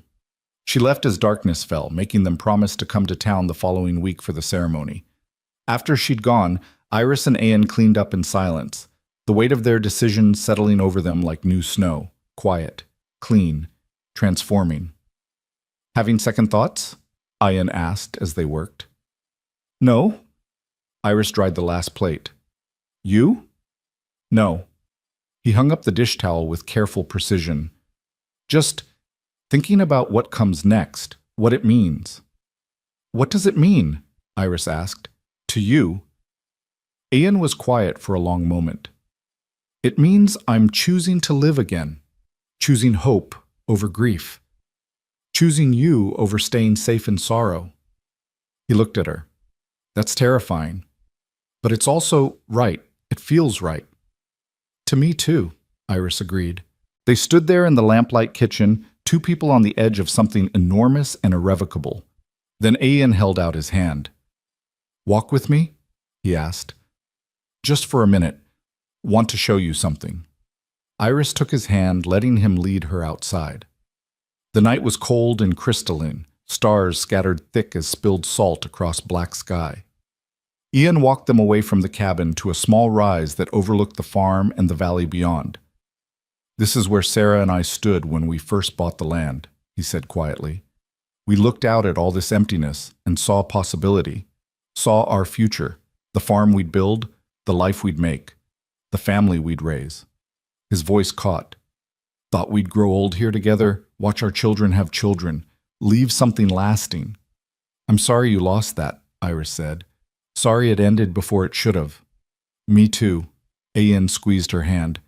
She left as darkness fell, making them promise to come to town the following week for the ceremony. After she'd gone, Iris and Ian cleaned up in silence, the weight of their decision settling over them like new snow, quiet, clean, transforming. Having second thoughts? Ian asked as they worked. No. Iris dried the last plate. You? No. He hung up the dish towel with careful precision. Just thinking about what comes next, what it means. What does it mean? Iris asked. To you? Ian was quiet for a long moment. It means I'm choosing to live again, choosing hope over grief, choosing you over staying safe in sorrow. He looked at her. That's terrifying. But it's also right. It feels right. To me too, Iris agreed. They stood there in the lamplight kitchen, Two people on the edge of something enormous and irrevocable. Then Ian held out his hand. "Walk with me?" he asked. "Just for a minute. Want to show you something." Iris took his hand, letting him lead her outside. The night was cold and crystalline, stars scattered thick as spilled salt across black sky. Ian walked them away from the cabin to a small rise that overlooked the farm and the valley beyond. "This is where Sarah and I stood when we first bought the land," he said quietly. "We looked out at all this emptiness and saw possibility, saw our future, the farm we'd build, the life we'd make, the family we'd raise." His voice caught. "Thought we'd grow old here together, watch our children have children, leave something lasting." "I'm sorry you lost that," Iris said. "Sorry it ended before it should have." "Me too." Ian squeezed her hand.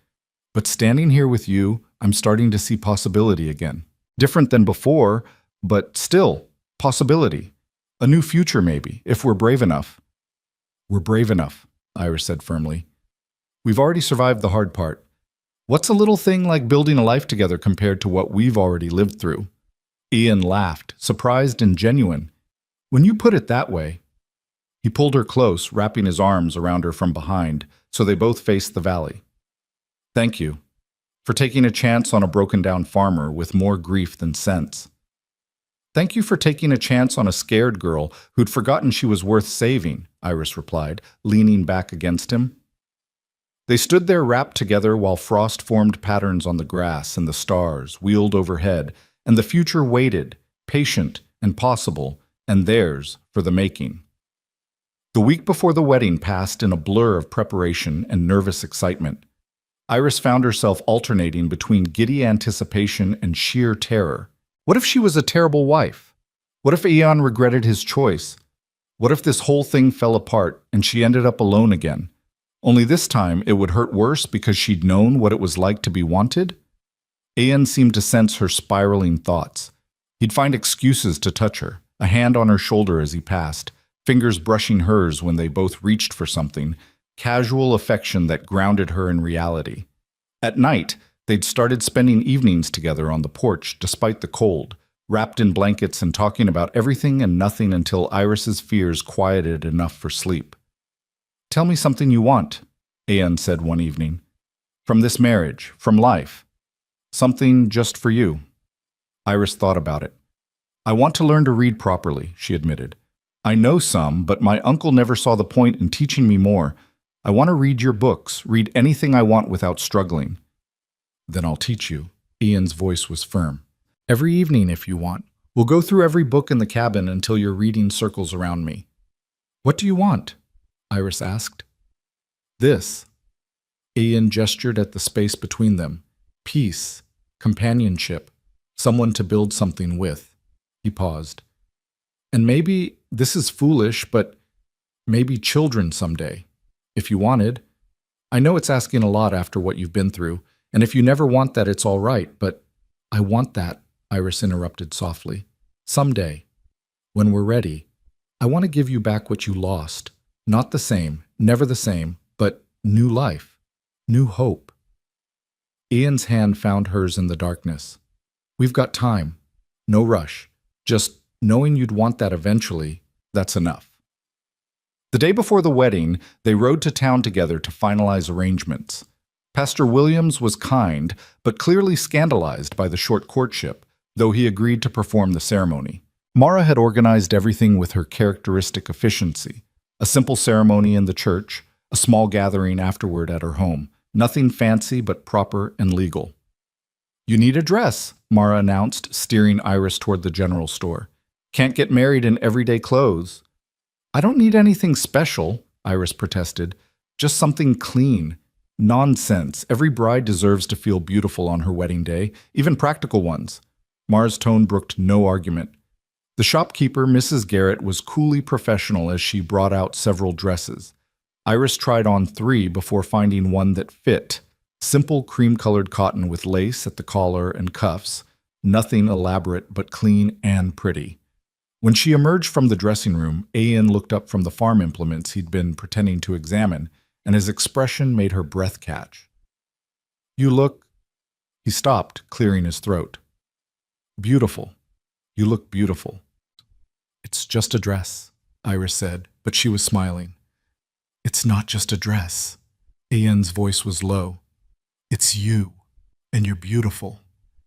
"But standing here with you, I'm starting to see possibility again. Different than before, but still, possibility. A new future maybe, if we're brave enough." "We're brave enough," Iris said firmly. "We've already survived the hard part. What's a little thing like building a life together compared to what we've already lived through?" Ian laughed, surprised and genuine. "When you put it that way." He pulled her close, wrapping his arms around her from behind, so they both faced the valley. "Thank you for taking a chance on a broken-down farmer with more grief than sense. Thank you for taking a chance on a scared girl who'd forgotten she was worth saving," Iris replied, leaning back against him. They stood there wrapped together while frost formed patterns on the grass and the stars wheeled overhead, and the future waited, patient and possible, and theirs for the making. The week before the wedding passed in a blur of preparation and nervous excitement. Iris found herself alternating between giddy anticipation and sheer terror. What if she was a terrible wife? What if Ian regretted his choice? What if this whole thing fell apart and she ended up alone again? Only this time it would hurt worse because she'd known what it was like to be wanted? Ian seemed to sense her spiraling thoughts. He'd find excuses to touch her, a hand on her shoulder as he passed, fingers brushing hers when they both reached for something, casual affection that grounded her in reality. At night, they'd started spending evenings together on the porch despite the cold, wrapped in blankets and talking about everything and nothing until Iris's fears quieted enough for sleep. "Tell me something you want," Ian said one evening. "From this marriage, from life. Something just for you." Iris thought about it. "I want to learn to read properly," she admitted. "I know some, but my uncle never saw the point in teaching me more. I want to read your books, read anything I want without struggling." "Then I'll teach you." Ian's voice was firm. "Every evening if you want. We'll go through every book in the cabin until your reading circles around me." "What do you want?" Iris asked. "This." Ian gestured at the space between them. "Peace, companionship, someone to build something with." He paused. "And maybe, this is foolish, but maybe children someday, if you wanted. I know it's asking a lot after what you've been through, and if you never want that, it's all right, but I want that," Iris interrupted softly. "Someday, when we're ready, I want to give you back what you lost. Not the same, never the same, but new life, new hope." Ian's hand found hers in the darkness. "We've got time. No rush. Just knowing you'd want that eventually, that's enough." The day before the wedding, they rode to town together to finalize arrangements. Pastor Williams was kind, but clearly scandalized by the short courtship, though he agreed to perform the ceremony. Mara had organized everything with her characteristic efficiency. A simple ceremony in the church, a small gathering afterward at her home. Nothing fancy but proper and legal. "You need a dress," Mara announced, steering Iris toward the general store. "Can't get married in everyday clothes." "I don't need anything special," Iris protested. "Just something clean. Nonsense. Every bride deserves to feel beautiful on her wedding day, even practical ones." Mara's tone brooked no argument. The shopkeeper, Mrs. Garrett, was coolly professional as she brought out several dresses. Iris tried on 3 before finding one that fit. Simple cream-colored cotton with lace at the collar and cuffs. Nothing elaborate, but clean and pretty. When she emerged from the dressing room, Ian looked up from the farm implements he'd been pretending to examine, and his expression made her breath catch. "You look—" He stopped, clearing his throat. Beautiful. You look beautiful. It's just a dress, Iris said, but she was smiling. It's not just a dress. Ian's voice was low. It's you, and you're beautiful.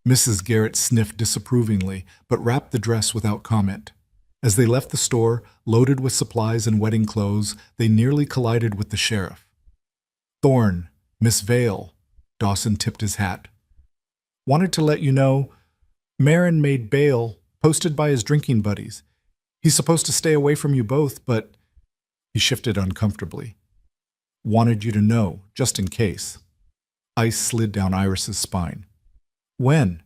Mrs. Garrett sniffed disapprovingly, but wrapped the dress without comment. As they left the store, loaded with supplies and wedding clothes, they nearly collided with the sheriff. Thorne, Miss Vale, Dawson tipped his hat. Wanted to let you know, Marin made bail, posted by his drinking buddies. He's supposed to stay away from you both, but he shifted uncomfortably. Wanted you to know, just in case. Ice slid down Iris's spine. When?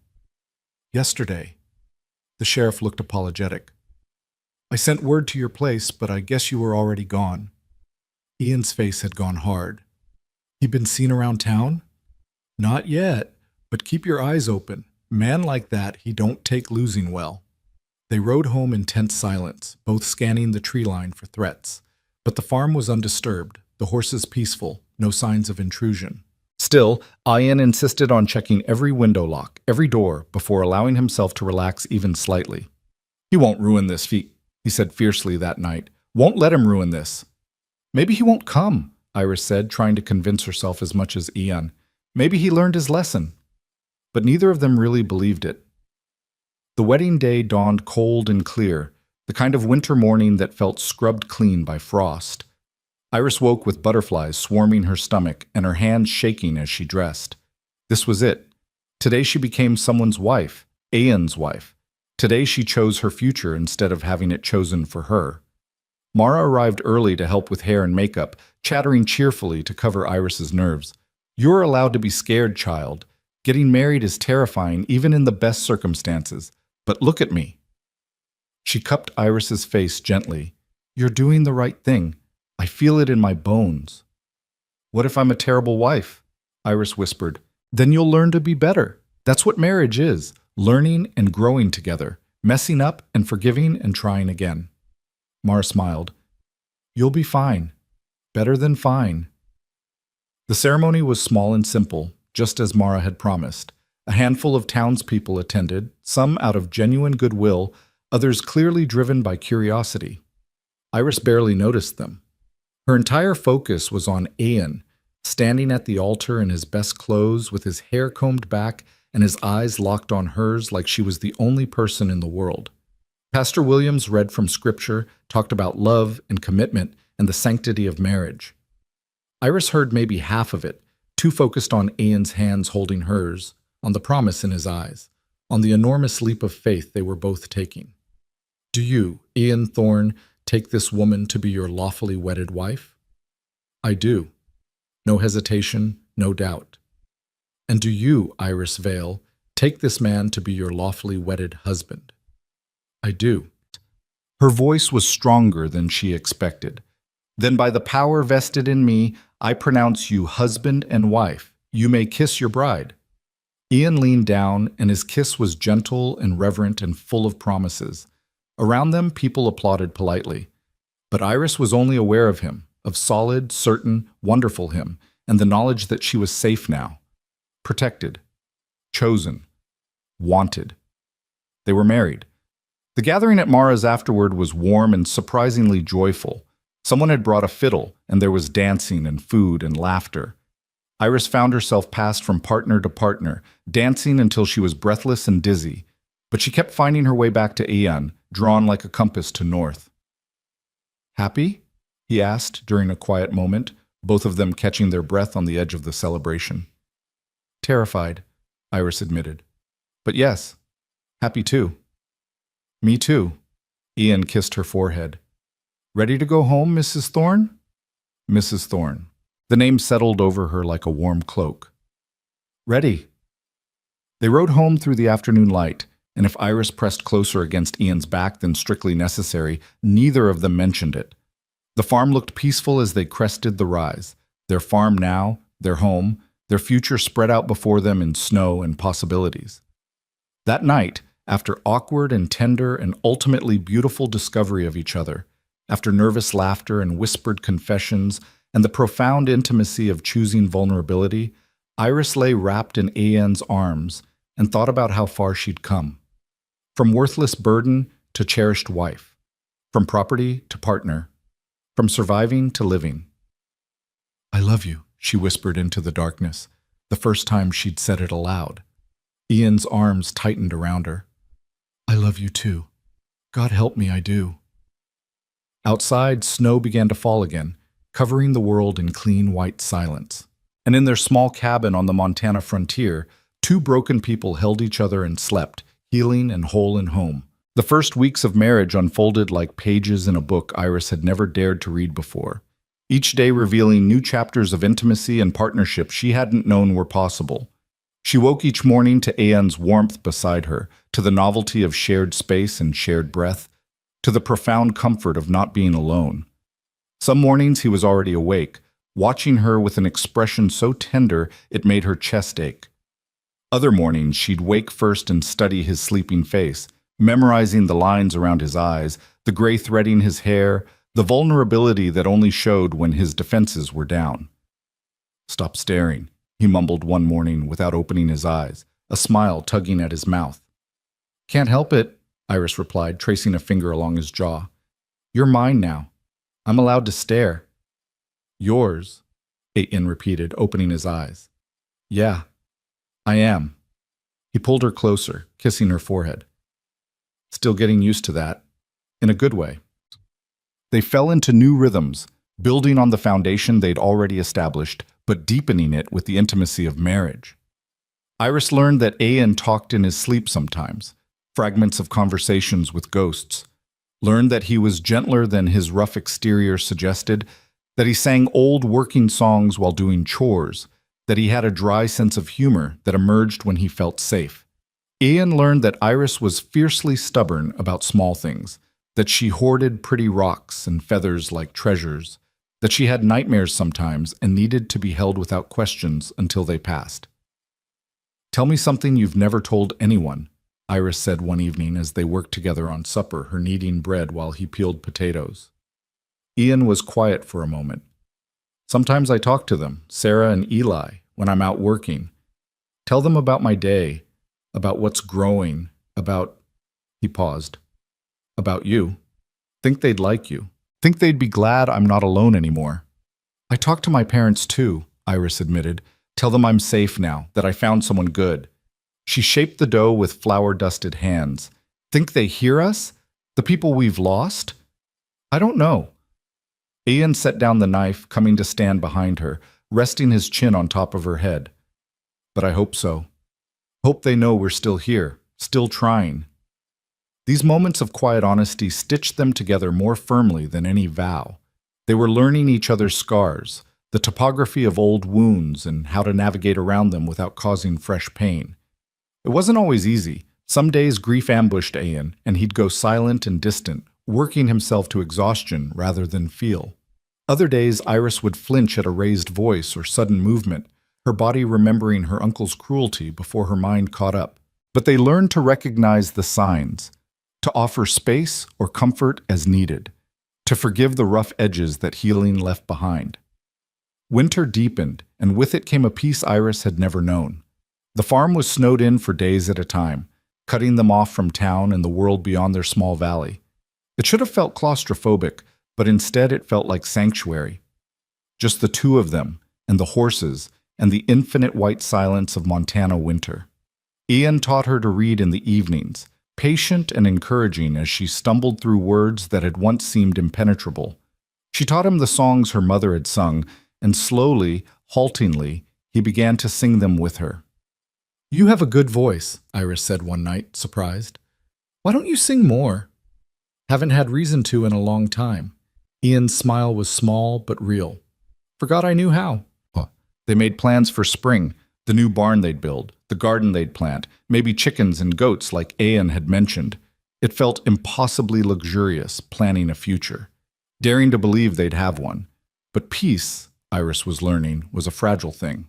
Yesterday. The sheriff looked apologetic. I sent word to your place, but I guess you were already gone. Ian's face had gone hard. He been seen around town? Not yet, but keep your eyes open. Man like that, he don't take losing well. They rode home in tense silence, both scanning the tree line for threats. But the farm was undisturbed, the horses peaceful, no signs of intrusion. Still, Ian insisted on checking every window lock, every door, before allowing himself to relax even slightly. He won't ruin this feat, he said fiercely that night. Won't let him ruin this. Maybe he won't come, Iris said, trying to convince herself as much as Ian. Maybe he learned his lesson. But neither of them really believed it. The wedding day dawned cold and clear, the kind of winter morning that felt scrubbed clean by frost. Iris woke with butterflies swarming her stomach and her hands shaking as she dressed. This was it. Today she became someone's wife, Ian's wife. Today she chose her future instead of having it chosen for her. Mara arrived early to help with hair and makeup, chattering cheerfully to cover Iris's nerves. You're allowed to be scared, child. Getting married is terrifying even in the best circumstances. But look at me. She cupped Iris's face gently. You're doing the right thing. I feel it in my bones. What if I'm a terrible wife? Iris whispered. Then you'll learn to be better. That's what marriage is, learning and growing together, messing up and forgiving and trying again. Mara smiled. You'll be fine. Better than fine. The ceremony was small and simple, just as Mara had promised. A handful of townspeople attended, some out of genuine goodwill, others clearly driven by curiosity. Iris barely noticed them. Her entire focus was on Ian, standing at the altar in his best clothes with his hair combed back and his eyes locked on hers like she was the only person in the world. Pastor Williams read from Scripture, talked about love and commitment and the sanctity of marriage. Iris heard maybe half of it, too focused on Ian's hands holding hers, on the promise in his eyes, on the enormous leap of faith they were both taking. Do you, Ian Thorne, take this woman to be your lawfully wedded wife? I do. No hesitation, no doubt. And do you, Iris Vale, take this man to be your lawfully wedded husband? I do. Her voice was stronger than she expected. Then by the power vested in me, I pronounce you husband and wife. You may kiss your bride. Ian leaned down, and his kiss was gentle and reverent and full of promises. Around them, people applauded politely. But Iris was only aware of him, of solid, certain, wonderful him, and the knowledge that she was safe now. Protected. Chosen. Wanted. They were married. The gathering at Mara's afterward was warm and surprisingly joyful. Someone had brought a fiddle, and there was dancing and food and laughter. Iris found herself passed from partner to partner, dancing until she was breathless and dizzy. But she kept finding her way back to Ian, drawn like a compass to north. Happy? He asked during a quiet moment, both of them catching their breath on the edge of the celebration. Terrified, Iris admitted. But yes, happy too. Me too. Ian kissed her forehead. Ready to go home, Mrs. Thorne? Mrs. Thorne. The name settled over her like a warm cloak. Ready. They rode home through the afternoon light, and if Iris pressed closer against Ian's back than strictly necessary, neither of them mentioned it. The farm looked peaceful as they crested the rise. Their farm now, their home, their future spread out before them in snow and possibilities. That night, after awkward and tender and ultimately beautiful discovery of each other, after nervous laughter and whispered confessions and the profound intimacy of choosing vulnerability, Iris lay wrapped in Ian's arms and thought about how far she'd come. From worthless burden to cherished wife. From property to partner. From surviving to living. "I love you," she whispered into the darkness, the first time she'd said it aloud. Ian's arms tightened around her. "I love you too. God help me, I do." Outside, snow began to fall again, covering the world in clean white silence. And in their small cabin on the Montana frontier, two broken people held each other and slept, healing and whole in home. The first weeks of marriage unfolded like pages in a book Iris had never dared to read before, each day revealing new chapters of intimacy and partnership she hadn't known were possible. She woke each morning to Ian's warmth beside her, to the novelty of shared space and shared breath, to the profound comfort of not being alone. Some mornings he was already awake, watching her with an expression so tender it made her chest ache. Other mornings she'd wake first and study his sleeping face, memorizing the lines around his eyes, the gray threading his hair, the vulnerability that only showed when his defenses were down. "Stop staring," he mumbled one morning without opening his eyes, a smile tugging at his mouth. "Can't help it," Iris replied, tracing a finger along his jaw. "You're mine now. I'm allowed to stare." "Yours," Ian repeated, opening his eyes. "Yeah, I am." He pulled her closer, kissing her forehead. "Still getting used to that, in a good way." They fell into new rhythms, building on the foundation they'd already established, but deepening it with the intimacy of marriage. Iris learned that Ian talked in his sleep sometimes, fragments of conversations with ghosts, learned that he was gentler than his rough exterior suggested, that he sang old working songs while doing chores, that he had a dry sense of humor that emerged when he felt safe. Ian learned that Iris was fiercely stubborn about small things, that she hoarded pretty rocks and feathers like treasures, that she had nightmares sometimes and needed to be held without questions until they passed. "Tell me something you've never told anyone," Iris said one evening as they worked together on supper, her kneading bread while he peeled potatoes. Ian was quiet for a moment. "Sometimes I talk to them, Sarah and Eli, when I'm out working. Tell them about my day, about what's growing, about—" He paused. "About you. Think they'd like you. Think they'd be glad I'm not alone anymore." "I talk to my parents too," Iris admitted. "Tell them I'm safe now, that I found someone good." She shaped the dough with flour-dusted hands. "Think they hear us? The people we've lost?" "I don't know." Ian set down the knife, coming to stand behind her, resting his chin on top of her head. "But I hope so. Hope they know we're still here, still trying." These moments of quiet honesty stitched them together more firmly than any vow. They were learning each other's scars, the topography of old wounds, and how to navigate around them without causing fresh pain. It wasn't always easy. Some days grief ambushed Ian, and he'd go silent and distant, working himself to exhaustion rather than feel. Other days, Iris would flinch at a raised voice or sudden movement, her body remembering her uncle's cruelty before her mind caught up. But they learned to recognize the signs, to offer space or comfort as needed, to forgive the rough edges that healing left behind. Winter deepened, and with it came a peace Iris had never known. The farm was snowed in for days at a time, cutting them off from town and the world beyond their small valley. It should have felt claustrophobic, but instead it felt like sanctuary. Just the two of them, and the horses, and the infinite white silence of Montana winter. Ian taught her to read in the evenings, patient and encouraging as she stumbled through words that had once seemed impenetrable. She taught him the songs her mother had sung, and slowly, haltingly, he began to sing them with her. "You have a good voice," Iris said one night, surprised. "Why don't you sing more?" "Haven't had reason to in a long time." Ian's smile was small but real. "Forgot I knew how." They made plans for spring, the new barn they'd build, the garden they'd plant, maybe chickens and goats like Ian had mentioned. It felt impossibly luxurious, planning a future, daring to believe they'd have one. But peace, Iris was learning, was a fragile thing.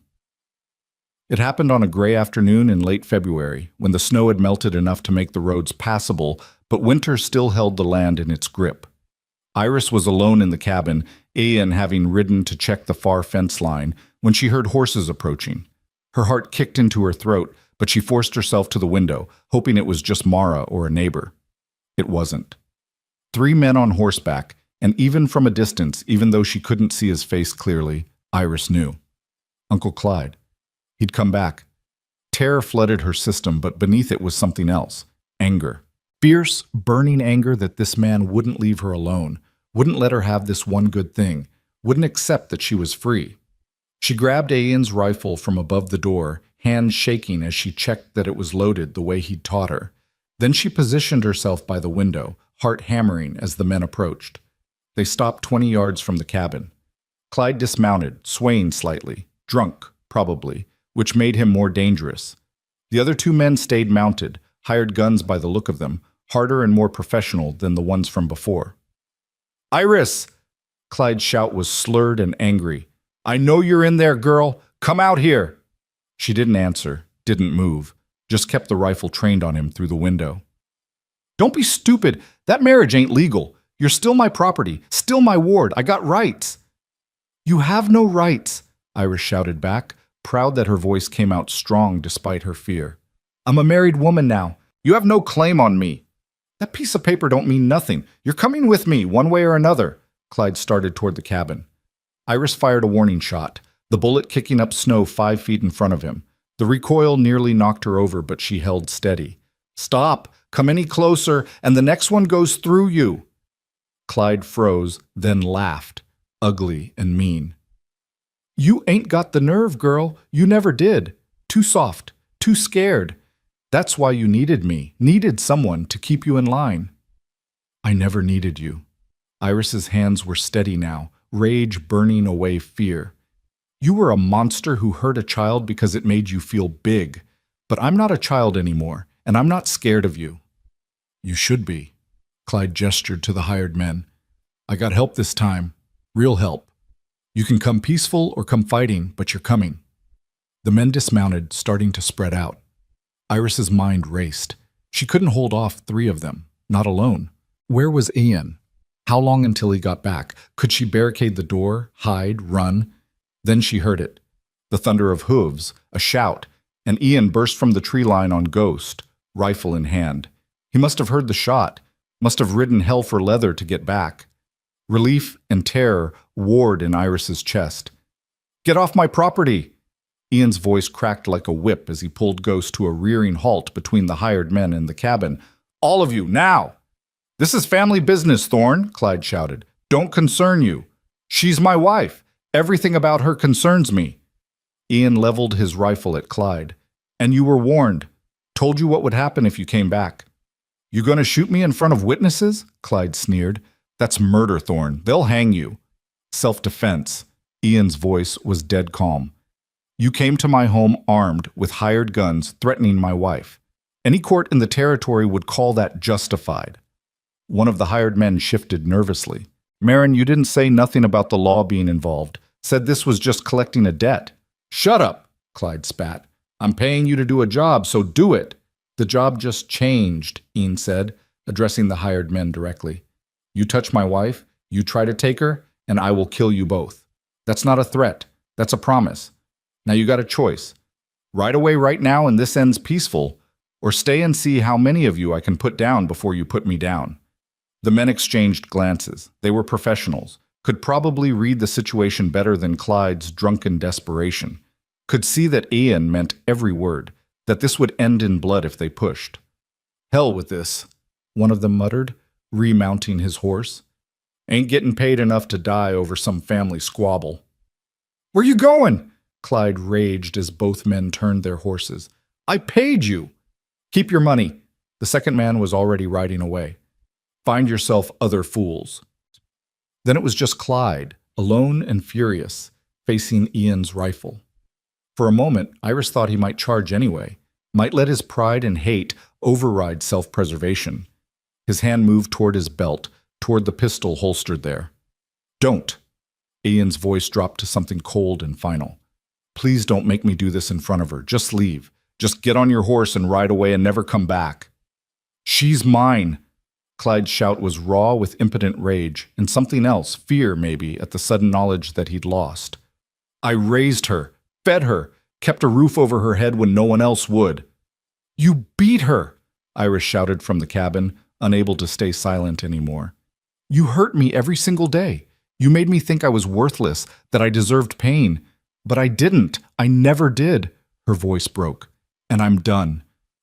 It happened on a gray afternoon in late February, when the snow had melted enough to make the roads passable, but winter still held the land in its grip. Iris was alone in the cabin, Ian having ridden to check the far fence line, when she heard horses approaching. Her heart kicked into her throat, but she forced herself to the window, hoping it was just Mara or a neighbor. It wasn't. 3 men on horseback, and even from a distance, even though she couldn't see his face clearly, Iris knew. Uncle Clyde. He'd come back. Terror flooded her system, but beneath it was something else. Anger. Fierce, burning anger that this man wouldn't leave her alone, wouldn't let her have this one good thing, wouldn't accept that she was free. She grabbed Ian's rifle from above the door, hands shaking as she checked that it was loaded the way he'd taught her. Then she positioned herself by the window, heart hammering as the men approached. They stopped 20 yards from the cabin. Clyde dismounted, swaying slightly, drunk, probably, which made him more dangerous. The other 2 men stayed mounted, hired guns by the look of them, harder and more professional than the ones from before. "Iris!" Clyde's shout was slurred and angry. "I know you're in there, girl. Come out here!" She didn't answer, didn't move, just kept the rifle trained on him through the window. "Don't be stupid. That marriage ain't legal. You're still my property, still my ward. I got rights." "You have no rights," Iris shouted back, proud that her voice came out strong despite her fear. "I'm a married woman now. You have no claim on me." "That piece of paper don't mean nothing. You're coming with me, one way or another." Clyde started toward the cabin. Iris fired a warning shot, the bullet kicking up snow 5 feet in front of him. The recoil nearly knocked her over, but she held steady. "Stop! Come any closer, and the next one goes through you." Clyde froze, then laughed, ugly and mean. "You ain't got the nerve, girl. You never did. Too soft, too scared. That's why you needed me, needed someone to keep you in line." "I never needed you." Iris's hands were steady now, rage burning away fear. "You were a monster who hurt a child because it made you feel big. But I'm not a child anymore, and I'm not scared of you." "You should be." Clyde gestured to the hired men. "I got help this time. Real help. You can come peaceful or come fighting, but you're coming." The men dismounted, starting to spread out. Iris's mind raced. She couldn't hold off 3 of them, not alone. Where was Ian? How long until he got back? Could she barricade the door, hide, run? Then she heard it. The thunder of hooves, a shout, and Ian burst from the tree line on Ghost, rifle in hand. He must have heard the shot, must have ridden hell for leather to get back. Relief and terror warred in Iris's chest. "Get off my property!" Ian's voice cracked like a whip as he pulled Ghost to a rearing halt between the hired men and the cabin. "All of you, now!" "This is family business, Thorne," Clyde shouted. "Don't concern you. She's my wife. Everything about her concerns me." Ian leveled his rifle at Clyde. "And you were warned. Told you what would happen if you came back." "You gonna shoot me in front of witnesses?" Clyde sneered. "That's murder, Thorne. They'll hang you." "Self-defense." Ian's voice was dead calm. "You came to my home armed with hired guns threatening my wife. Any court in the territory would call that justified." One of the hired men shifted nervously. "Marin, you didn't say nothing about the law being involved. Said this was just collecting a debt." "Shut up," Clyde spat. "I'm paying you to do a job, so do it." "The job just changed," Ian said, addressing the hired men directly. "You touch my wife, you try to take her, and I will kill you both. That's not a threat. That's a promise. Now you got a choice. Right away right now and this ends peaceful, or stay and see how many of you I can put down before you put me down." The men exchanged glances. They were professionals, could probably read the situation better than Clyde's drunken desperation, could see that Ian meant every word, that this would end in blood if they pushed. "Hell with this," one of them muttered, remounting his horse. "Ain't getting paid enough to die over some family squabble." "Where you going?" Clyde raged as both men turned their horses. "I paid you." "Keep your money." The second man was already riding away. "Find yourself other fools." Then it was just Clyde, alone and furious, facing Ian's rifle. For a moment, Iris thought he might charge anyway, might let his pride and hate override self-preservation. His hand moved toward his belt, toward the pistol holstered there. "Don't." Ian's voice dropped to something cold and final. "Please don't make me do this in front of her. Just leave. Just get on your horse and ride away and never come back." "She's mine." Clyde's shout was raw with impotent rage, and something else, fear maybe, at the sudden knowledge that he'd lost. "I raised her, fed her. kept a roof over her head when no one else would. You beat her, Iris shouted from the cabin, unable to stay silent anymore. You hurt me every single day. You made me think I was worthless, that I deserved pain. But I didn't. I never did. Her voice broke. And I'm done.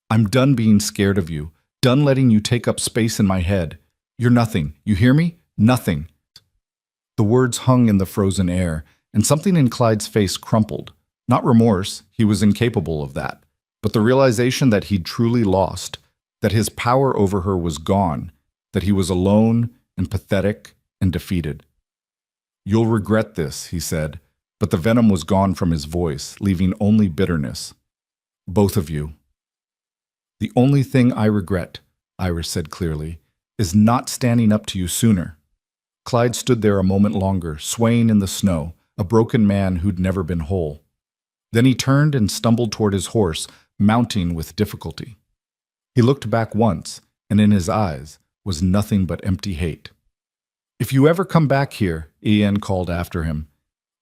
I'm done being scared of you, done letting you take up space in my head. You're nothing. You hear me? Nothing. The words hung in the frozen air, and something in Clyde's face crumpled. Not remorse, he was incapable of that, but the realization that he'd truly lost, that his power over her was gone, that he was alone and pathetic and defeated. You'll regret this, he said, but the venom was gone from his voice, leaving only bitterness. Both of you. The only thing I regret, Iris said clearly, is not standing up to you sooner. Clyde stood there a moment longer, swaying in the snow, a broken man who'd never been whole. Then he turned and stumbled toward his horse, mounting with difficulty. He looked back once, and in his eyes was nothing but empty hate. If you ever come back here, Ian called after him.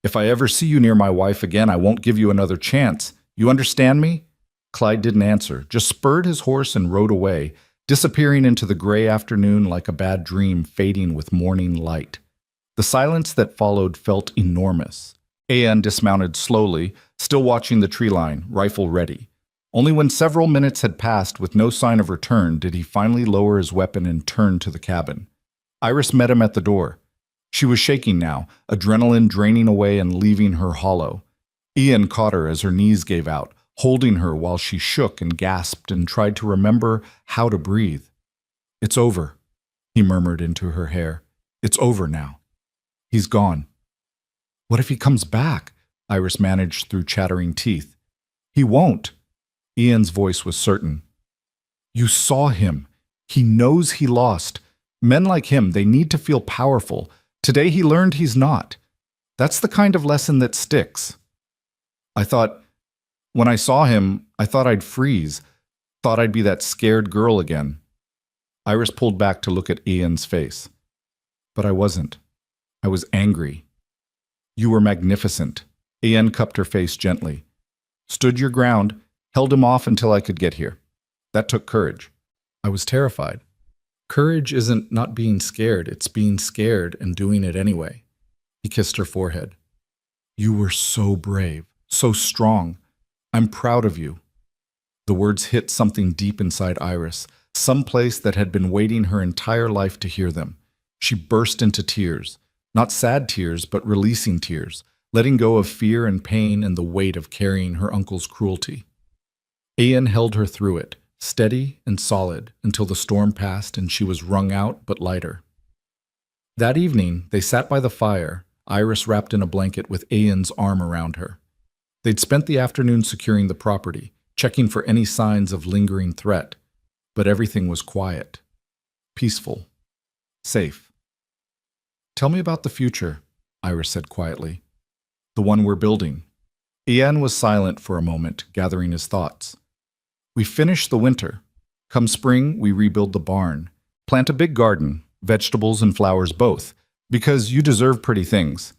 If I ever see you near my wife again, I won't give you another chance. You understand me? Clyde didn't answer, just spurred his horse and rode away, disappearing into the gray afternoon like a bad dream fading with morning light. The silence that followed felt enormous. Ian dismounted slowly, still watching the tree line, rifle ready. Only when several minutes had passed with no sign of return did he finally lower his weapon and turn to the cabin. Iris met him at the door. She was shaking now, adrenaline draining away and leaving her hollow. Ian caught her as her knees gave out, holding her while she shook and gasped and tried to remember how to breathe. It's over, he murmured into her hair. It's over now. He's gone. What if he comes back? Iris managed through chattering teeth. He won't. Ian's voice was certain. You saw him. He knows he lost. Men like him, they need to feel powerful. Today he learned he's not. That's the kind of lesson that sticks. When I saw him, I thought I'd freeze, thought I'd be that scared girl again. Iris pulled back to look at Ian's face. But I wasn't. I was angry. You were magnificent. Ian cupped her face gently. Stood your ground, held him off until I could get here. That took courage. I was terrified. Courage isn't not being scared, it's being scared and doing it anyway. He kissed her forehead. You were so brave, so strong. I'm proud of you. The words hit something deep inside Iris, some place that had been waiting her entire life to hear them. She burst into tears, not sad tears, but releasing tears, letting go of fear and pain and the weight of carrying her uncle's cruelty. Ian held her through it, steady and solid, until the storm passed and she was wrung out but lighter. That evening, they sat by the fire, Iris wrapped in a blanket with Ian's arm around her. They'd spent the afternoon securing the property, checking for any signs of lingering threat, but everything was quiet, peaceful, safe. Tell me about the future, Iris said quietly. The one we're building. Ian was silent for a moment, gathering his thoughts. We finish the winter. Come spring, we rebuild the barn. Plant a big garden, vegetables and flowers both, because you deserve pretty things.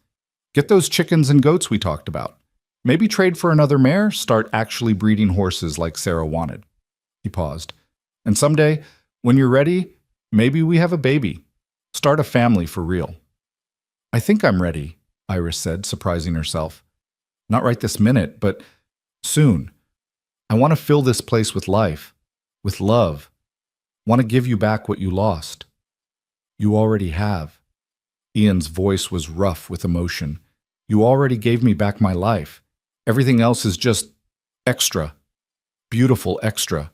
Get those chickens and goats we talked about. Maybe trade for another mare, start actually breeding horses like Sarah wanted. He paused. And someday, when you're ready, maybe we have a baby. Start a family for real. I think I'm ready, Iris said, surprising herself. Not right this minute, but soon. I want to fill this place with life, with love. Want to give you back what you lost. You already have. Ian's voice was rough with emotion. You already gave me back my life. Everything else is just extra. Beautiful extra.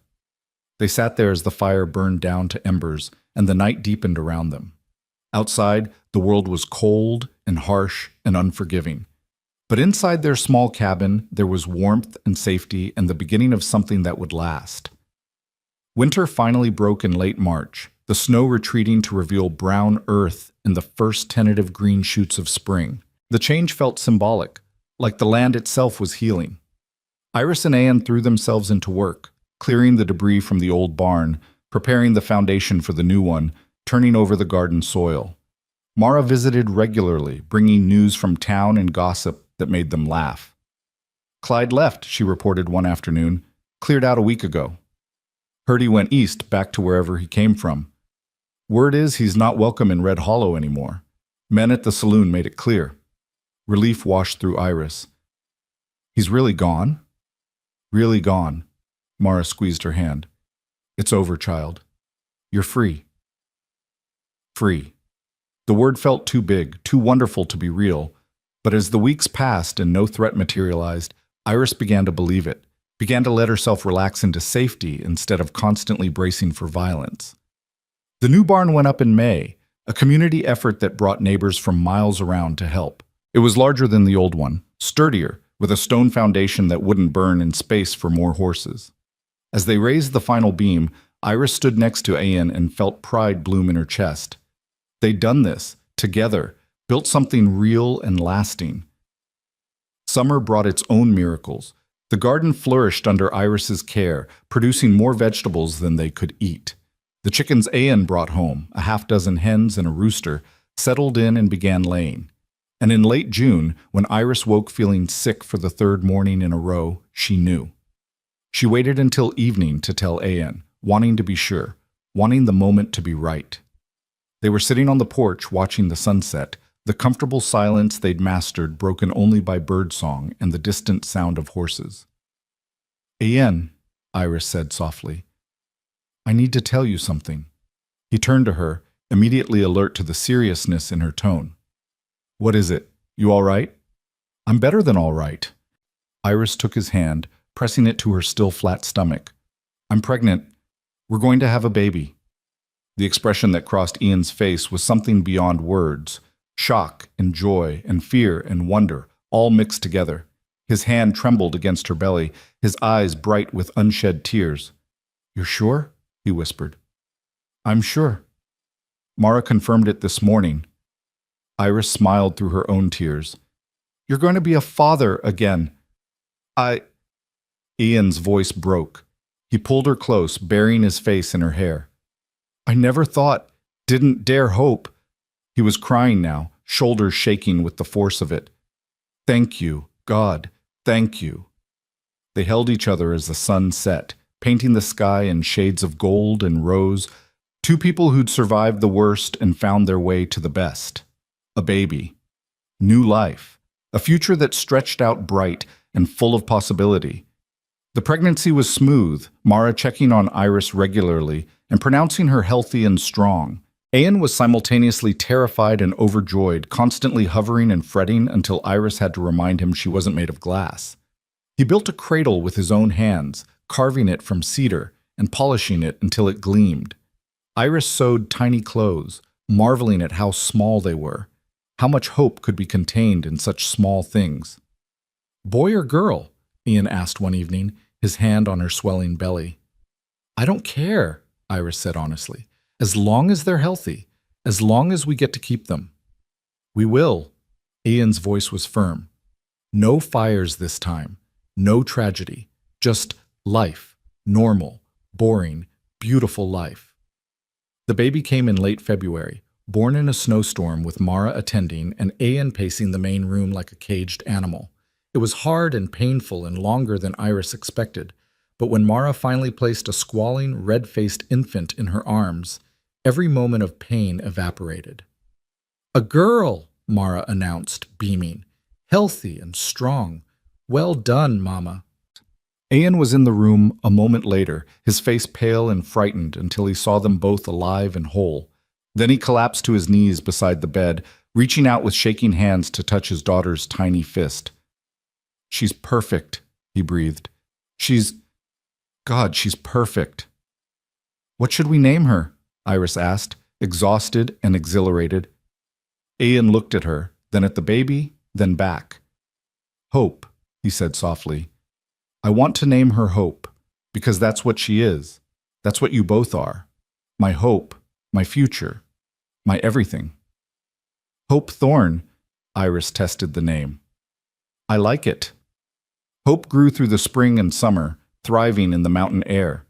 They sat there as the fire burned down to embers and the night deepened around them. Outside, the world was cold and harsh and unforgiving. But inside their small cabin, there was warmth and safety and the beginning of something that would last. Winter finally broke in late March, the snow retreating to reveal brown earth and the first tentative green shoots of spring. The change felt symbolic, like the land itself was healing. Iris and Ian threw themselves into work, clearing the debris from the old barn, preparing the foundation for the new one, turning over the garden soil. Mara visited regularly, bringing news from town and gossip that made them laugh. Clyde left, she reported one afternoon. Cleared out a week ago. Heard he went east, back to wherever he came from. Word is he's not welcome in Red Hollow anymore. Men at the saloon made it clear. Relief washed through Iris. He's really gone? Really gone. Mara squeezed her hand. It's over, child. You're free. Free. The word felt too big, too wonderful to be real, but as the weeks passed and no threat materialized, Iris began to believe it, began to let herself relax into safety instead of constantly bracing for violence. The new barn went up in May, a community effort that brought neighbors from miles around to help. It was larger than the old one, sturdier, with a stone foundation that wouldn't burn and space for more horses. As they raised the final beam, Iris stood next to Ian and felt pride bloom in her chest. They'd done this, together, built something real and lasting. Summer brought its own miracles. The garden flourished under Iris's care, producing more vegetables than they could eat. The chickens Ian brought home, a half-dozen hens and a rooster, settled in and began laying. And in late June, when Iris woke feeling sick for the third morning in a row, she knew. She waited until evening to tell Ian, wanting to be sure, wanting the moment to be right. They were sitting on the porch watching the sunset, the comfortable silence they'd mastered broken only by birdsong and the distant sound of horses. Ian, Iris said softly, I need to tell you something. He turned to her, immediately alert to the seriousness in her tone. What is it? You all right? I'm better than all right. Iris took his hand, pressing it to her still flat stomach. I'm pregnant. We're going to have a baby. The expression that crossed Ian's face was something beyond words. Shock and joy and fear and wonder, all mixed together. His hand trembled against her belly, his eyes bright with unshed tears. You're sure? He whispered. I'm sure. Mara confirmed it this morning. Iris smiled through her own tears. You're going to be a father again. Ian's voice broke. He pulled her close, burying his face in her hair. I never thought, didn't dare hope. He was crying now, shoulders shaking with the force of it. Thank you, God, thank you. They held each other as the sun set, painting the sky in shades of gold and rose, two people who'd survived the worst and found their way to the best. A baby. New life. A future that stretched out bright and full of possibility. The pregnancy was smooth, Mara checking on Iris regularly and pronouncing her healthy and strong. Ian was simultaneously terrified and overjoyed, constantly hovering and fretting until Iris had to remind him she wasn't made of glass. He built a cradle with his own hands, carving it from cedar and polishing it until it gleamed. Iris sewed tiny clothes, marveling at how small they were. How much hope could be contained in such small things? Boy or girl? Ian asked one evening, his hand on her swelling belly. I don't care, Iris said honestly, as long as they're healthy, as long as we get to keep them. We will. Ian's voice was firm. No fires this time, no tragedy, just life, normal, boring, beautiful life. The baby came in late February, born in a snowstorm with Mara attending and Ian pacing the main room like a caged animal. It was hard and painful and longer than Iris expected, but when Mara finally placed a squalling, red-faced infant in her arms, every moment of pain evaporated. A girl, Mara announced, beaming, healthy and strong. Well done, Mama. Ian was in the room a moment later, his face pale and frightened until he saw them both alive and whole. Then he collapsed to his knees beside the bed, reaching out with shaking hands to touch his daughter's tiny fist. She's perfect, he breathed. She's perfect. What should we name her? Iris asked, exhausted and exhilarated. Ian looked at her, then at the baby, then back. Hope, he said softly. I want to name her Hope, because that's what she is. That's what you both are. My hope, my future, my everything. Hope Thorne, Iris tested the name. I like it. Hope grew through the spring and summer, thriving in the mountain air.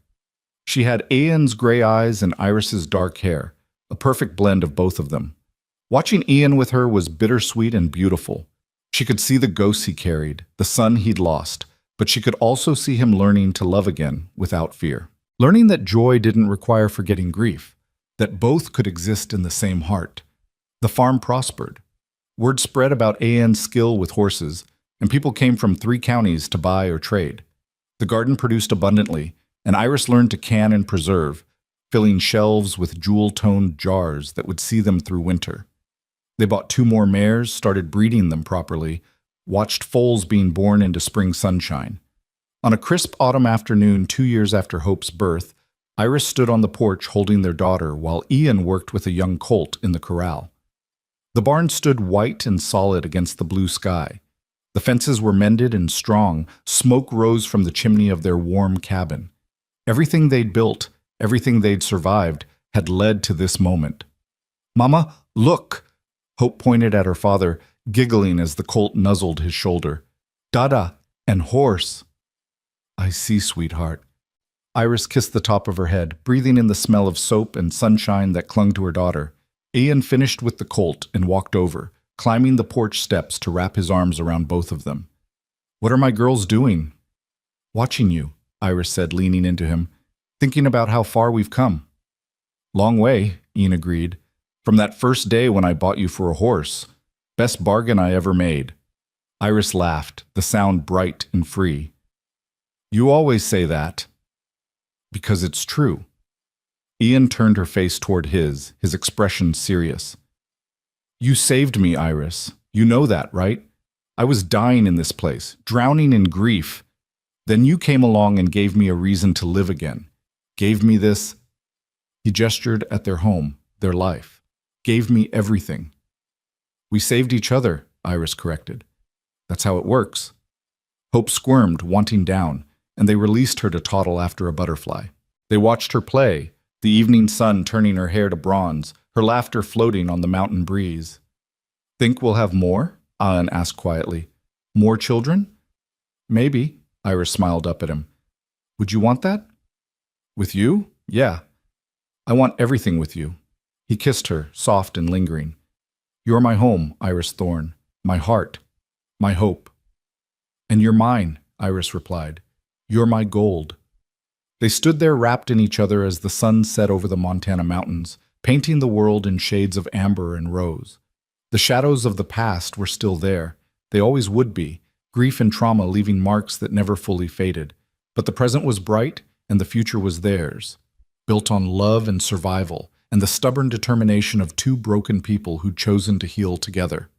She had Ian's gray eyes and Iris's dark hair, a perfect blend of both of them. Watching Ian with her was bittersweet and beautiful. She could see the ghosts he carried, the son he'd lost, but she could also see him learning to love again without fear. Learning that joy didn't require forgetting grief, that both could exist in the same heart. The farm prospered. Word spread about Anne's skill with horses, and people came from 3 counties to buy or trade. The garden produced abundantly, and Iris learned to can and preserve, filling shelves with jewel-toned jars that would see them through winter. They bought 2 more mares, started breeding them properly, watched foals being born into spring sunshine. On a crisp autumn afternoon 2 years after Hope's birth, Iris stood on the porch holding their daughter while Ian worked with a young colt in the corral. The barn stood white and solid against the blue sky. The fences were mended and strong, smoke rose from the chimney of their warm cabin. Everything they'd built, everything they'd survived, had led to this moment. "Mama, look!" Hope pointed at her father, giggling as the colt nuzzled his shoulder. "Dada and horse." "I see, sweetheart." Iris kissed the top of her head, breathing in the smell of soap and sunshine that clung to her daughter. Ian finished with the colt and walked over, climbing the porch steps to wrap his arms around both of them. "What are my girls doing?" "Watching you," Iris said, leaning into him, "thinking about how far we've come." "Long way," Ian agreed. "From that first day when I bought you for a horse. Best bargain I ever made." Iris laughed, the sound bright and free. "You always say that." "Because it's true." Ian turned her face toward his expression serious. "You saved me, Iris. You know that, right? I was dying in this place, drowning in grief. Then you came along and gave me a reason to live again. Gave me this—" He gestured at their home, their life. "Gave me everything." "We saved each other," Iris corrected. "That's how it works." Hope squirmed, wanting down, and they released her to toddle after a butterfly. They watched her play, the evening sun turning her hair to bronze, her laughter floating on the mountain breeze. "Think we'll have more?" Ian asked quietly. "More children?" "Maybe," Iris smiled up at him. "Would you want that?" "With you? Yeah. I want everything with you." He kissed her, soft and lingering. "You're my home, Iris Thorne, my heart, my hope." "And you're mine," Iris replied. "You're my gold." They stood there wrapped in each other as the sun set over the Montana mountains, painting the world in shades of amber and rose. The shadows of the past were still there. They always would be, grief and trauma leaving marks that never fully faded. But the present was bright, and the future was theirs, built on love and survival, and the stubborn determination of 2 broken people who'd chosen to heal together.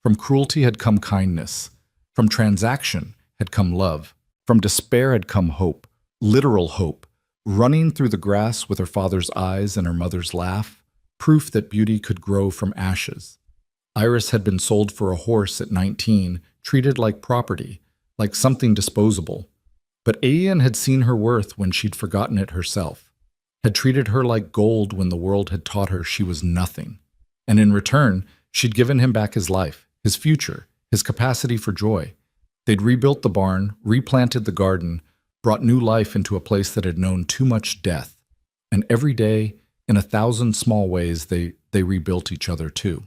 From cruelty had come kindness. From transaction had come love. From despair had come hope, literal hope, running through the grass with her father's eyes and her mother's laugh, proof that beauty could grow from ashes. Iris had been sold for a horse at 19, treated like property, like something disposable. But Ian had seen her worth when she'd forgotten it herself, had treated her like gold when the world had taught her she was nothing. And in return, she'd given him back his life, his future, his capacity for joy. They'd rebuilt the barn, replanted the garden, brought new life into a place that had known too much death. And every day, in 1,000 small ways, they rebuilt each other too.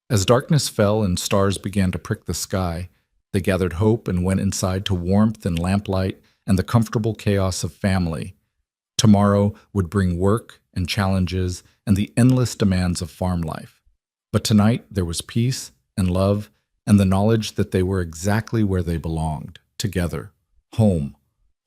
As darkness fell and stars began to prick the sky, they gathered hope and went inside to warmth and lamplight and the comfortable chaos of family. Tomorrow would bring work and challenges and the endless demands of farm life. But tonight there was peace and love and the knowledge that they were exactly where they belonged, together, home,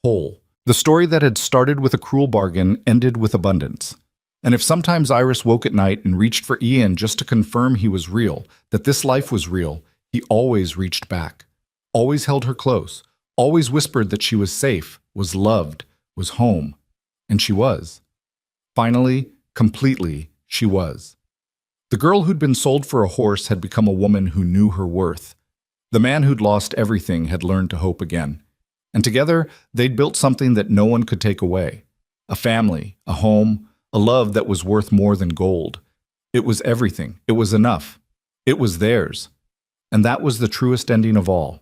whole. The story that had started with a cruel bargain ended with abundance. And if sometimes Iris woke at night and reached for Ian just to confirm he was real, that this life was real, he always reached back, always held her close, always whispered that she was safe, was loved, was home. And she was. Finally, completely, she was. The girl who'd been sold for a horse had become a woman who knew her worth. The man who'd lost everything had learned to hope again. And together, they'd built something that no one could take away. A family, a home, a love that was worth more than gold. It was everything. It was enough. It was theirs. And that was the truest ending of all.